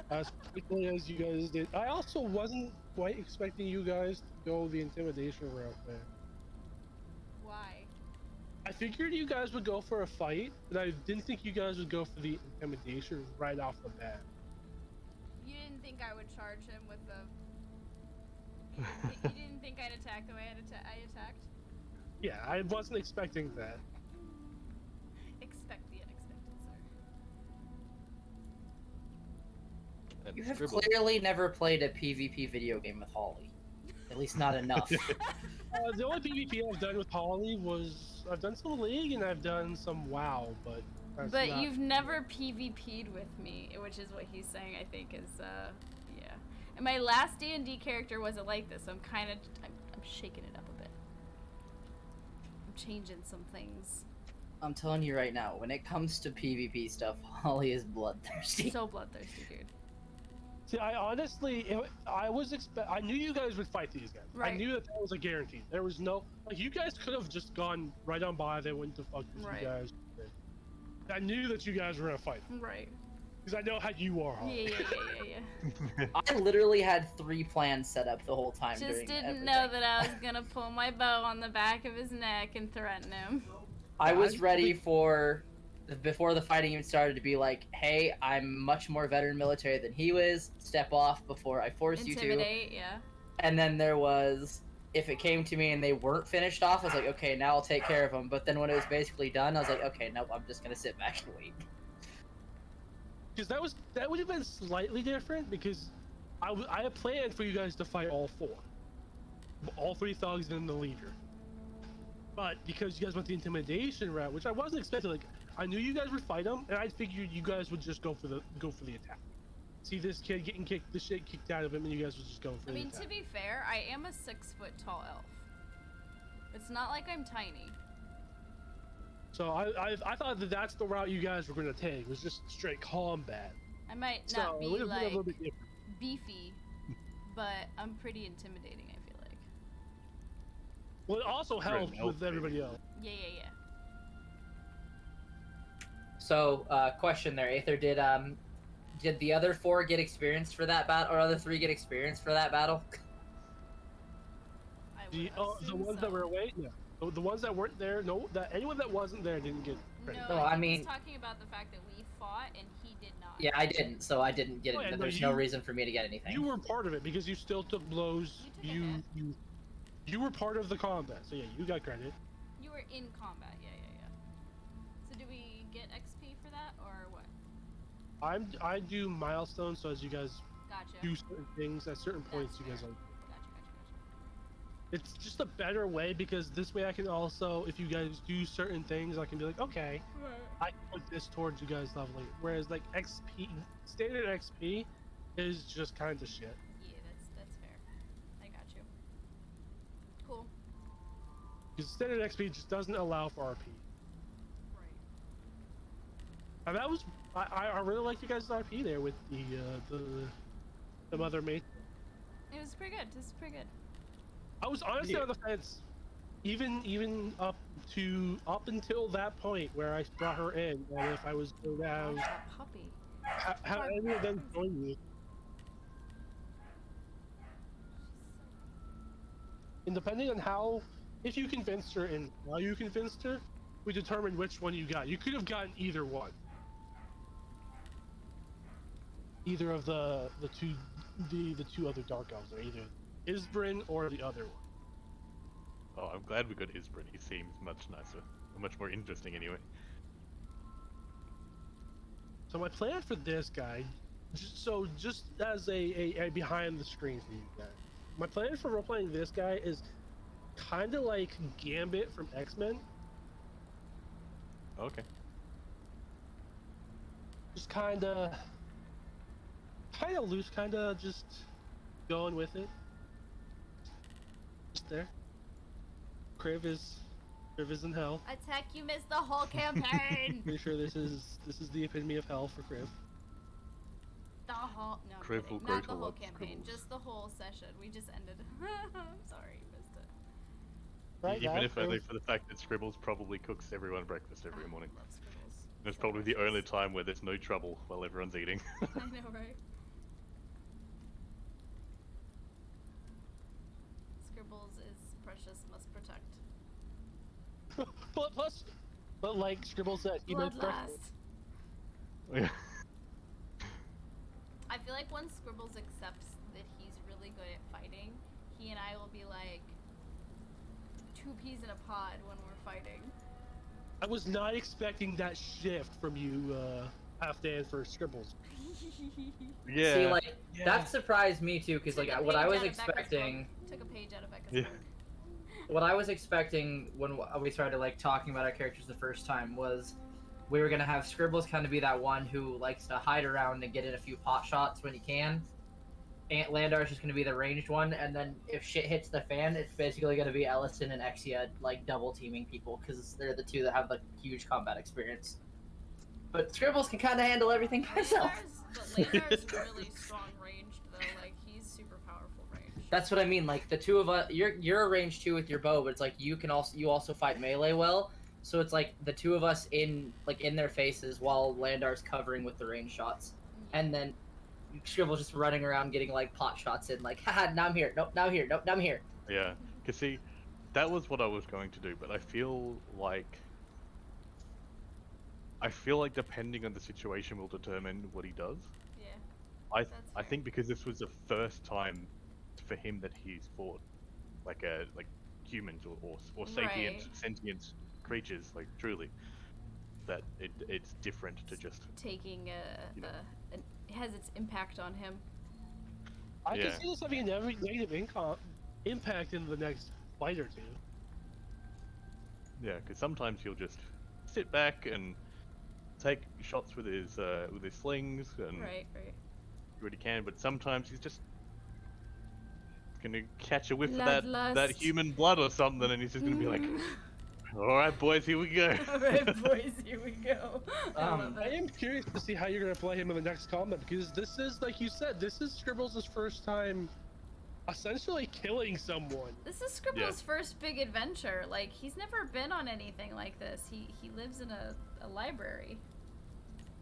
as quickly as you guys did. I also wasn't quite expecting you guys to go the intimidation route there. Why? I figured you guys would go for a fight, but I didn't think you guys would go for the intimidation right off the bat. You didn't think I would charge him with the. You didn't think I'd attack the way I attacked? Yeah, I wasn't expecting that. Expect the unexpected, sir. And You have Scribble. clearly never played a PvP video game with Holly. At least not enough. The only PvP I've done with Holly was I've done some League and I've done some WoW, but that's But not- you've never PvP'd with me, which is what he's saying. I think is yeah. And my last D&D character wasn't like this, so I'm shaking it up a bit. I'm changing some things. I'm telling you right now, when it comes to PvP stuff, Holly is bloodthirsty. So bloodthirsty, dude. See, I honestly, I knew you guys would fight these guys. I Right. knew that was a guarantee. There was no, like, you guys could have just gone right on by. They wouldn't have fucked with Right. you guys. I knew that you guys were gonna fight Right. because I know how you are. Holly. Yeah. I literally had 3 plans set up the whole time. Just during didn't everything. know that I was gonna pull my bow on the back of his neck and threaten him. I was ready for, before the fighting even started, to be like, hey, I'm much more veteran military than he was. Step off before I force you to. Intimidate, yeah. And then there was, if it came to me and they weren't finished off, I was like, okay, now I'll take care of them. But then when it was basically done, I was like, okay, nope, I'm just gonna sit back and wait. Because that would have been slightly different because I had planned for you guys to fight all 4, all 3 thugs and the leader. But because you guys went the intimidation route, which I wasn't expecting, like I knew you guys would fight him, and I figured you guys would just go for the attack. See this kid getting the shit kicked out of him, and you guys would just go for I the mean, attack. to be fair, I am a 6-foot tall elf. It's not like I'm tiny. So I thought that that's the route you guys were going to take, was just straight combat. I might So not it be would have been a little like bit different. beefy, but I'm pretty intimidating, I feel like. Well, it also You're an helped elf, with everybody else. Yeah. So, question there, Aether, did the other 4 get experience for that battle, or other 3 get experience for that battle? I The would the assume ones so. that were away, yeah. The ones that weren't there, no. That anyone that wasn't there didn't get credit. No, No, I I mean- he's talking about the fact that we fought and he did not. Yeah, I didn't, so I didn't get Oh, it. yeah, no, There's no you- reason for me to get anything. You were part of it because you still took blows. You took a hit. You were part of the combat, so yeah, you got credit. You were in combat, yeah. So do we get XP for that, or what? I do milestones, so as you guys Gotcha. do certain things at certain points, you guys fair. are. Gotcha. It's just a better way because this way I can also, if you guys do certain things, I can be like, okay, I can put this towards you guys leveling. Whereas like XP, standard XP, is just kind of shit. Yeah, that's fair. I got you. Cool. Because standard XP just doesn't allow for RP. Right. And that was I really like you guys' RP there with the mother mate. It was pretty good. This is pretty good. I was honestly on the fence, even up until that point where I brought her in, and if I was going to How's that puppy? have any of them join me. And depending on how, if you convinced her and how you convinced her, we determined which one you got. You could have gotten either one. Either of the two other dark elves, or either Isbrin or the other one. Oh, I'm glad we got Isbrin. He seems much nicer, much more interesting anyway. So my plan for this guy, Just as a behind the screen for you guys, my plan for role playing this guy is kind of like Gambit from X-Men. Okay. Just kind of loose, kind of just going with it. Just there. Kriv is in hell. Attack, you missed the whole campaign. Pretty sure this is the epitome of hell for Kriv. The whole no, I'm Kriv kidding. will grow Not to the whole love campaign, scribbles. just the whole session. We just ended. I'm sorry, you missed it. Right Even now, if only Kriv- for the fact that Scribbles probably cooks everyone breakfast every morning. Love scribbles. And it's So probably the precious. only time where there's no trouble while everyone's eating. I know, right? Scribbles is precious, must protect. but like Scribble said, he makes breakfast. Bloodlust. Yeah. I feel like once Scribbles accepts that he's really good at fighting, he and I will be like two peas in a pod when we're fighting. I was not expecting that shift from you, Halfdan, for Scribbles. Yeah. See, like yeah. that surprised me too, because like Took a what I page was out of Becca's expecting. book. Took a page out of Becca's Yeah. book. What I was expecting when we started like talking about our characters the first time was we were gonna have Scribbles kind of be that one who likes to hide around and get in a few pot shots when he can. Aunt Landar's just gonna be the ranged one, and then if shit hits the fan, it's basically gonna be Ellison and Exia like double teaming people because they're the two that have like huge combat experience. But Scribbles can kind of handle everything by himself. Landar's really strong ranged though. Like he's super powerful ranged. That's what I mean. Like the two of us, you're a range 2 with your bow, but it's like you also fight melee well. So it's like the two of us in their faces while Landar's covering with the range shots, and then Scribble's just running around getting like pot shots in. Like, haha, now I'm here. Nope, now I'm here. Nope, now I'm here. Yeah. Cause see, that was what I was going to do, but I feel like depending on the situation will determine what he does. Yeah. I That's I fair. think because this was the first time for him that he's fought like humans or sapient Right. sentient creatures, like truly, that it's different to just Taking You know. it has its impact on him. I Yeah. can see this having a negative impact in the next fight or two. yeah, because sometimes he'll just sit back and take shots with his slings and Right. do what he can, but sometimes he's just gonna catch a whiff of that Bloodlust. human blood or something, and he's just gonna be like, "All right, boys, here we go." Alright, boys, here we go. I love I it. am curious to see how you're gonna play him in the next combat because this is, like you said, this is Scribbles' first time essentially killing someone. This is Scribble's first big adventure. Like, he's never been on anything like this. He lives in a library.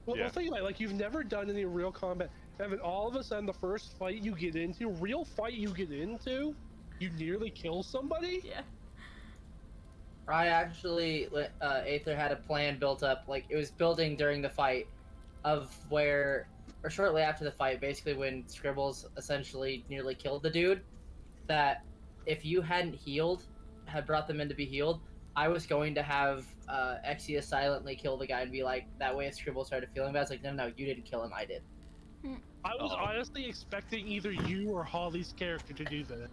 Well, Yeah. think about it, like you've never done any real combat, and then all of a sudden the first fight you get into, you nearly kill somebody. Yeah. I actually, Aether had a plan built up. Like it was building during the fight, of where, or shortly after the fight, basically when Scribbles essentially nearly killed the dude. That if you hadn't had brought them in to be healed, I was going to have Exia silently kill the guy and be like, that way if Scribble started feeling bad, it's like, no, you didn't kill him, I did. I was Oh. honestly expecting either you or Holly's character to do that.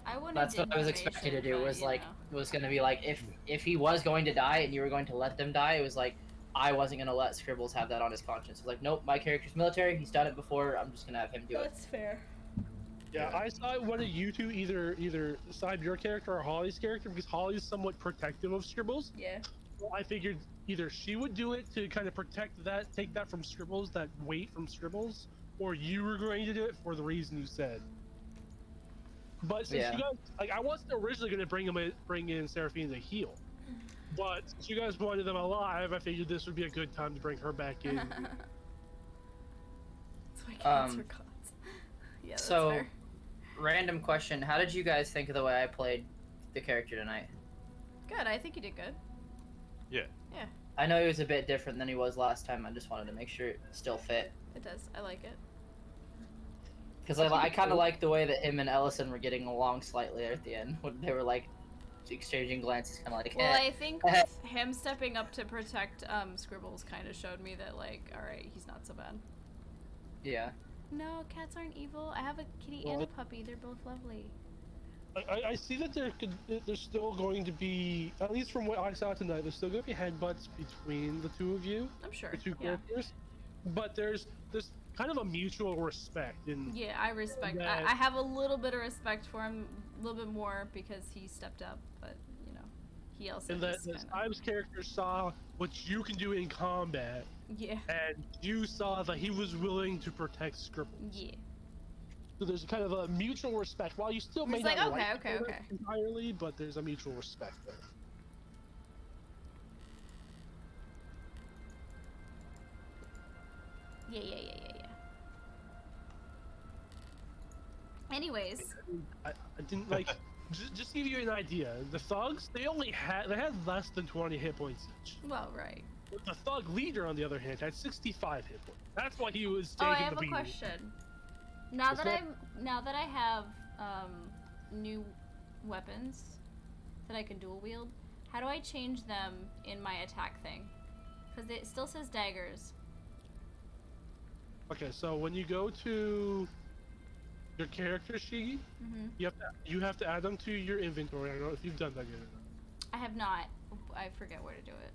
I wouldn't. That's what I was expecting to do. Was like, was gonna be like, if he was going to die and you were going to let them die, it was like, I wasn't gonna let Scribbles have that on his conscience. It was like, nope, my character's military. He's done it before. I'm just gonna have him do it. That's fair. Yeah, Yeah. I saw one of you two either side your character or Holly's character because Holly's somewhat protective of Scribbles. Yeah. Well, I figured either she would do it to kind of protect that, take that from Scribbles, that weight from Scribbles, or you were going to do it for the reason you said. But since Yeah. you guys, like, I wasn't originally going to bring in Seraphine to heal, but since you guys wanted them alive, I figured this would be a good time to bring her back in. That's why cats Um, are cats. Yeah, that's so- fair. Random question: how did you guys think of the way I played the character tonight? Good. I think you did good. I know he was a bit different than he was last time. I just wanted to make sure it still fit. It does. I like it. Because I kind of like the way that him and Ellison were getting along slightly at the end when they were like exchanging glances, kind of like. Well, eh. I think with him stepping up to protect Scribbles kind of showed me that, like, all right, he's not so bad. Yeah. No, cats aren't evil. I have a kitty and a puppy. They're both lovely. I see that there's still going to be, at least from what I saw tonight, there's still going to be headbutts between the two of you, I'm sure. the two Yeah. characters. But there's kind of a mutual respect in Yeah, I respect. that. I have a little bit of respect for him, a little bit more because he stepped up. But you know, he also And that just the kind of. Stives character saw what you can do in combat, Yeah. and you saw that he was willing to protect Scribbles. Yeah. So there's kind of a mutual respect. While you still may It's not like, like okay, each other okay. entirely, but there's a mutual respect there. Yeah. Anyways, I didn't like. just to give you an idea, the thugs they had less than 20 hit points each. well, right. The thug leader, on the other hand, had 65 hit points. That's why he was Oh, taking I have the a beating. question. Now What's that that? I have new weapons that I can dual wield, how do I change them in my attack thing? Because it still says daggers. Okay, so when you go to your character sheet, Mm-hmm. you have to add them to your inventory. I don't know if you've done that yet or not. I have not. I forget where to do it.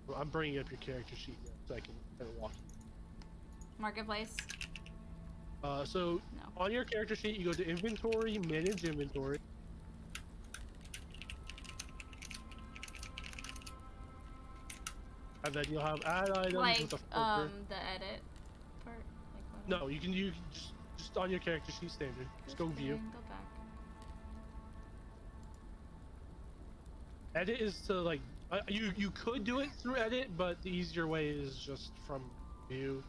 Well, I'm bringing up your character sheet now, so I can kind of walk you. Marketplace. So No. on your character sheet, you go to inventory, manage inventory. And then you'll have add items Like with a filter. the edit part. Like what? No, you can just on your character sheet standard. Just go view. Go back. Edit is to like you could do it through edit, but the easier way is just from view.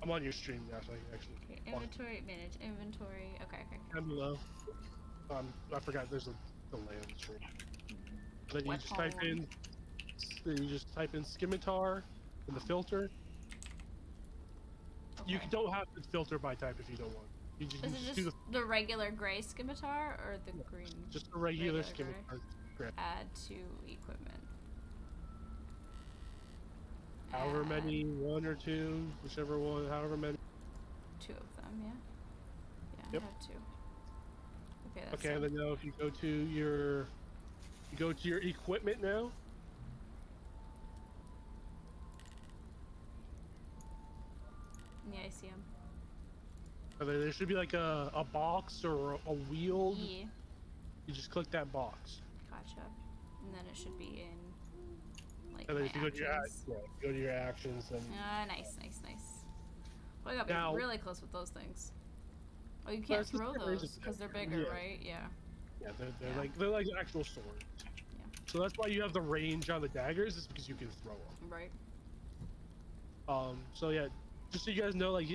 I'm on your stream now, so I can actually. Okay, inventory, manage inventory. Okay. Down below. I forgot there's a delay on the stream. Then you What just type in. Then you just type in scimitar in the filter. You Okay. don't have to filter by type if you don't want. You just, Is you it just just do the regular gray scimitar or the green? just a regular regular scimitar. Correct. Add to equipment. However Add many, one or two, whichever one, however many. 2 of them, yeah. Yeah, Yep. I have 2. Okay, that's Okay, and then now if you go to your equipment now. yeah, I see them. And then there should be like a box or a wheel. Yeah, You just click that box. gotcha. And then it should be in like And then my if you go to your actions. go to your actions, then Nice. Well, I gotta Now- be really close with those things. Oh, you Well, can't it's just throw different, those it's because they're different, bigger, yeah. right? Yeah. yeah, they're Yeah. they're like actual swords. Yeah. So that's why you have the range on the daggers, is because you can throw them. Right. So yeah, just so you guys know, like,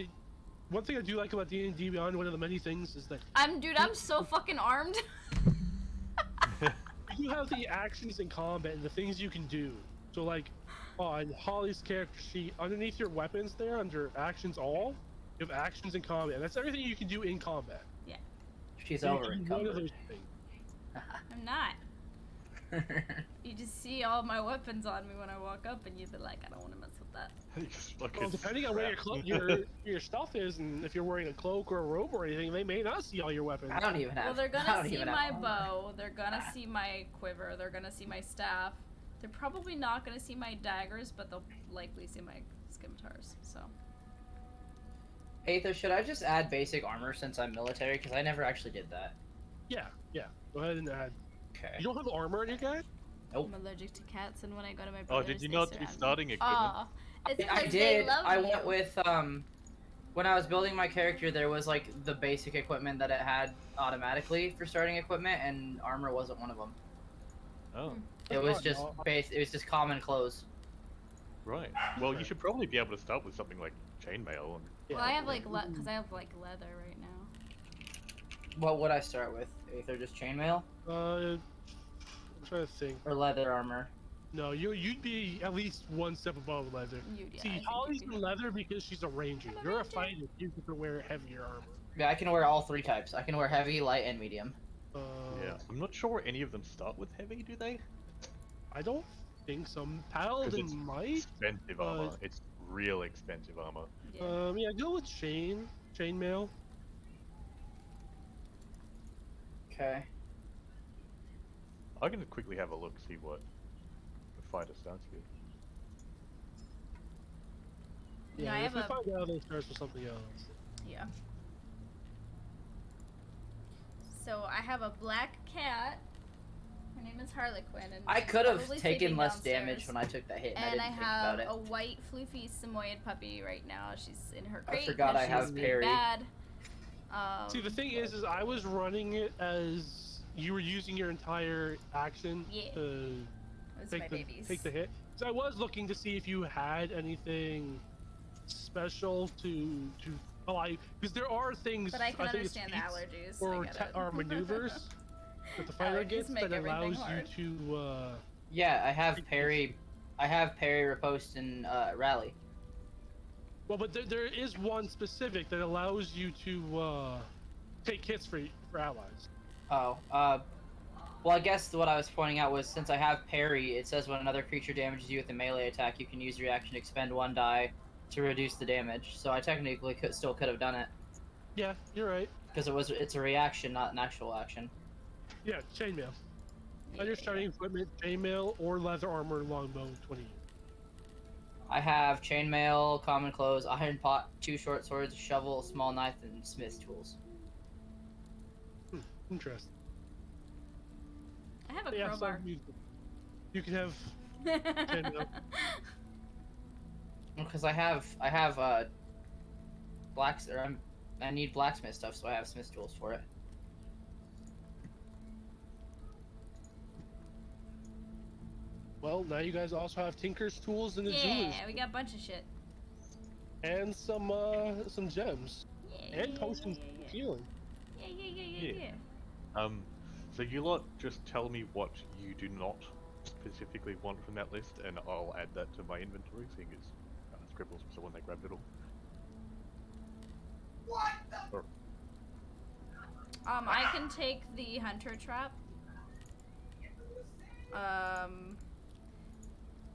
one thing I do like about D&D Beyond, one of the many things, is that I'm so fucking armed. you have the actions in combat and the things you can do. So like, on Holly's character sheet, underneath your weapons there, under actions all, you have actions in combat. And that's everything you can do in combat. She's So you over can do one of encumbered. those things. I'm not. You just see all my weapons on me when I walk up, and you'd be like, I don't want to mess with that. Just look Well, at depending on where your stuff is, and if you're wearing a cloak or a robe or anything, they may not see all your weapons. I don't even have. Well, they're I gonna don't see even my have armor. bow. They're gonna see my quiver. They're gonna see my staff. They're probably not gonna see my daggers, but they'll likely see my scimitars. So. Aether, should I just add basic armor since I'm military? Because I never actually did that. Yeah. Go ahead and add. Okay. You don't have armor on your guy? Nope. I'm allergic to cats, and when I go to my Oh, brother's, did you they not do surround me. starting equipment? Aw, it's I 'cause did. They love I you. went with when I was building my character, there was like the basic equipment that it had automatically for starting equipment, and armor wasn't one of them. Oh, It was Oh, just no. base. It was just common clothes. right. Well, you Right. should probably be able to start with something like chainmail. And... Well, I have like because I have like leather right now. What would I start with? Aether, just chainmail I'm trying to think. or leather armor? No, you'd be at least one step above leather. Yeah, I See, think Holly's you'd in be- leather because she's a ranger. I'm a You're a ranger. fighter. You have to wear heavier armor. Yeah, I can wear all 3 types. I can wear heavy, light, and medium. Yeah, I'm not sure any of them start with heavy, do they? I don't think so. Because Paladin it's might. expensive armor. It's real expensive armor. Yeah. Yeah, go with chainmail. Okay. I can quickly have a look, see what the fighter starts with. Yeah, I if have we a find out it starts with something else. yeah. So I have a black cat. Her name is Harlequin, and I she's could have probably taken sleeping less downstairs. damage when I took that hit, and I And didn't I think about have it. a white floofy Samoyed puppy right now. She's in her I crate. forgot 'cause I have she's being Perry. Bad. See, the thing is I was running it as you were using your entire action Yeah. to Those are my take babies. the hit. So I was looking to see if you had anything special to because there are things. But I can think it's understand the feats allergies. or I get it. or maneuvers that the fighter Allergies gets make that everything allows hard. you to. Yeah, I have Take this. Perry. I have Perry riposte and rally. Well, but there is one specific that allows you to take hits for allies. Oh, well, I guess what I was pointing out was since I have Perry, it says when another creature damages you with a melee attack, you can use your action to expend 1 die to reduce the damage. So I technically still could have done it Yeah, you're right. because it's a reaction, not an actual action. Yeah, chainmail. Yeah, Under starting equipment, chainmail or leather armor, longbow, 20. I have chainmail, common clothes, iron pot, 2 short swords, a shovel, a small knife, and smith's tools. Interesting. I have a Yeah, crowbar. so you can have chainmail. Because I have I need blacksmith stuff, so I have smith's tools for it. Well, now you guys also have tinker's tools and the jewelers Yeah, we got a bunch of shit. and some gems Yeah, and potions yeah, of healing. Yeah. So you lot just tell me what you do not specifically want from that list, and I'll add that to my inventory, seeing as Scribbles was the one that grabbed it all. I can take the hunter trap.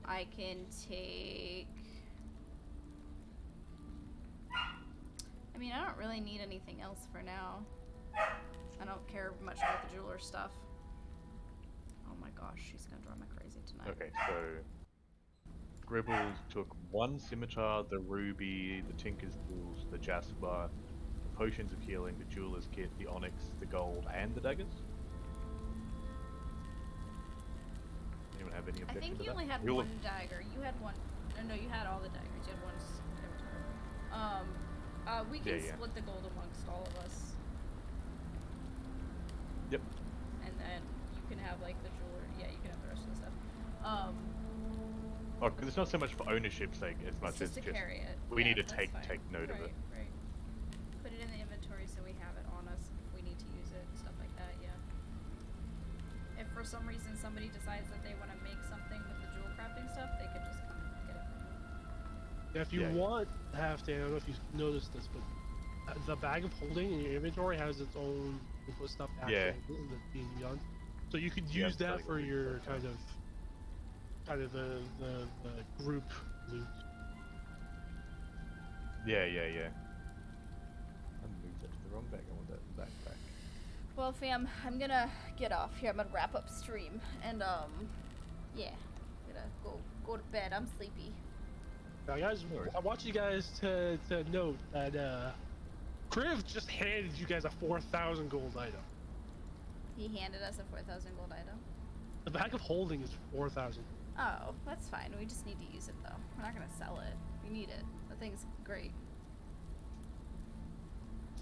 I can take. I mean, I don't really need anything else for now. I don't care much about the jeweler stuff. Oh my gosh, she's gonna drive me crazy tonight. Okay, so Scribbles took 1 scimitar, the ruby, the tinker's tools, the jasper, the potions of healing, the jeweler's kit, the onyx, the gold, and the daggers. Anyone have any I objection think to you that? only had You'll- one dagger. You had one. No, you had all the daggers. You had one. We can Yeah. split the gold amongst all of us. Yep. And then you can have like the jeweler. Yeah, you can have the rest of the stuff. Oh, because it's not so much for ownership's sake as much It's as just to carry it. we Yeah, need to that's fine. take note of it. Right. Put it in the inventory so we have it on us if we need to use it and stuff like that. Yeah. If for some reason somebody decides that they want to make something with the jewel crafting stuff, they could just come and get it from me. If you Yeah. want, I don't know if you noticed this, but the bag of holding in your inventory has its own input stuff action Yeah. in the D&D. So you could Yeah, use that totally for agree your with that. kind of the group loot. Yeah. I moved that to the wrong bag. I want that back. Well, fam, I'm gonna get off here. I'm gonna wrap up stream and yeah, I'm gonna go to bed. I'm sleepy. Now, guys, Alright. I want you guys to note that Kriv just handed you guys a 4,000 gold item. He handed us a 4,000 gold item. The bag of holding is 4,000. Oh, that's fine. We just need to use it though. We're not gonna sell it. We need it. The thing's great.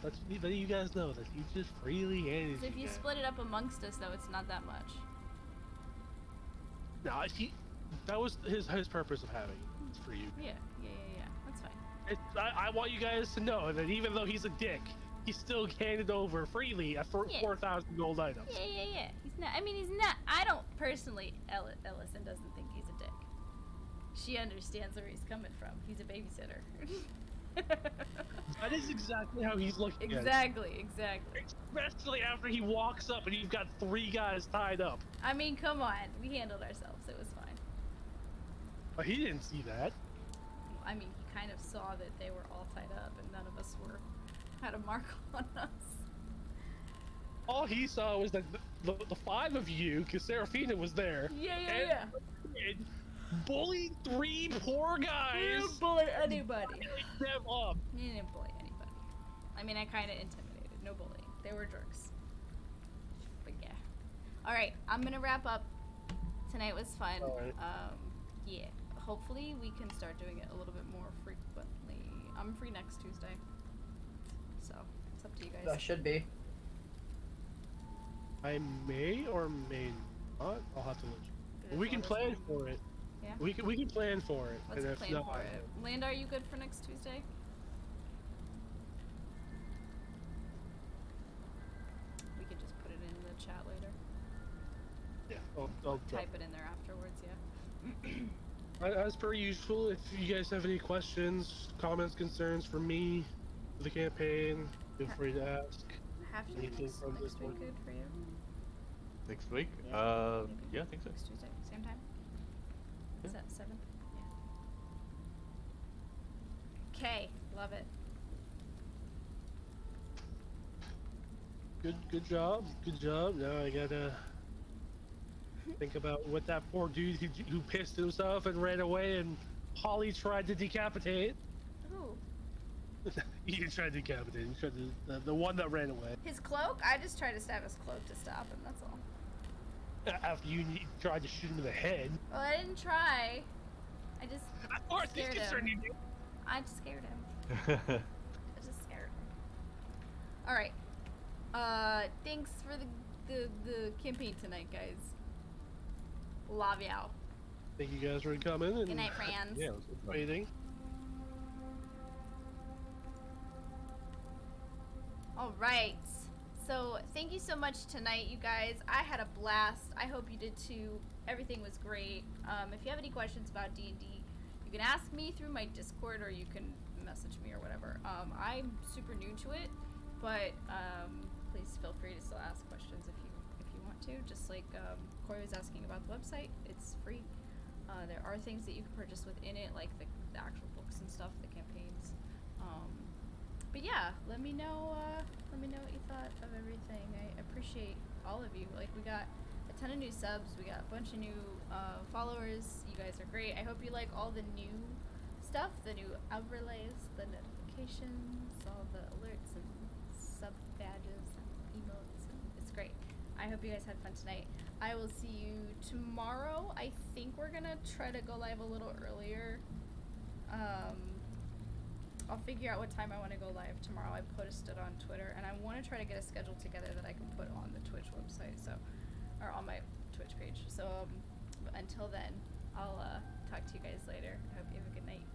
Letting you guys know that he just freely handed So if you guys. split it up amongst us, though, it's not that much. No, that was his purpose of having it. It's for you. Yeah. That's fine. I want you guys to know that even though he's a dick, he still handed over freely a Yeah. 4,000 gold items. Yeah. He's not. I mean, he's not. I don't personally. Ellison doesn't think he's a dick. She understands where he's coming from. He's a babysitter. That is exactly how he's looking at Exactly. it. Especially after he walks up and you've got 3 guys tied up. I mean, come on. We handled ourselves. It was fine. But he didn't see that. I mean, he kind of saw that they were all tied up and none of us had a mark on us. All he saw was that the five of you, because Serafina was there. Yeah. And bullied 3 poor We guys. didn't bully anybody. Them up. We didn't bully anybody. I mean, I kind of intimidated. No bullying. They were jerks. But yeah. All right, I'm gonna wrap up. Tonight was fun. All right. Yeah. Hopefully we can start doing it a little bit more frequently. I'm free next Tuesday, so it's up to you guys. That should be. I may or may not. I'll have to look. Good We can as plan well. for it. Yeah. We can plan for it. Let's and if plan not, for it. Land, are you good for next Tuesday? We could just put it in the chat later. Yeah, I'll Type it in there afterwards. Yeah. As per usual, if you guys have any questions, comments, concerns for me, for the campaign, feel free to ask. Half Anything next from this week one? good for you? Next week? Yeah, maybe. Yeah, I think so. Next Tuesday, same time. Is that 7? Yeah. Okay, love it. Good job. Now I gotta think about what that poor dude who pissed himself and ran away and Holly tried to decapitate. Ooh. You tried to decapitate. You tried to, the one that ran away. His cloak? I just tried to stab his cloak to stop him, that's all. After you tried to shoot him in the head. Well, I didn't try. I just Of course, he's scared concerned him. you did. I just scared him. I just scared him. Alright. Thanks for the campaign tonight, guys. Love y'all. Thank you guys for coming. And Good night, friends. yeah, it was waiting. Alright. So, thank you so much tonight, you guys. I had a blast. I hope you did too. Everything was great. If you have any questions about D&D, you can ask me through my Discord or you can message me or whatever. I'm super new to it, but please feel free to still ask questions if you want to. Just like Corey was asking about the website, it's free. There are things that you can purchase within it, like the actual books and stuff, the campaigns. But yeah, let me know what you thought of everything. I appreciate all of you. Like, we got a ton of new subs, we got a bunch of new followers. You guys are great. I hope you like all the new stuff, the new overlays, the notifications, all the alerts and sub badges and emotes, and it's great. I hope you guys had fun tonight. I will see you tomorrow. I think we're gonna try to go live a little earlier. I'll figure out what time I want to go live tomorrow. I posted on Twitter, and I want to try to get a schedule together that I can put on the Twitch website, or on my Twitch page. So until then, I'll talk to you guys later. I hope you have a good night.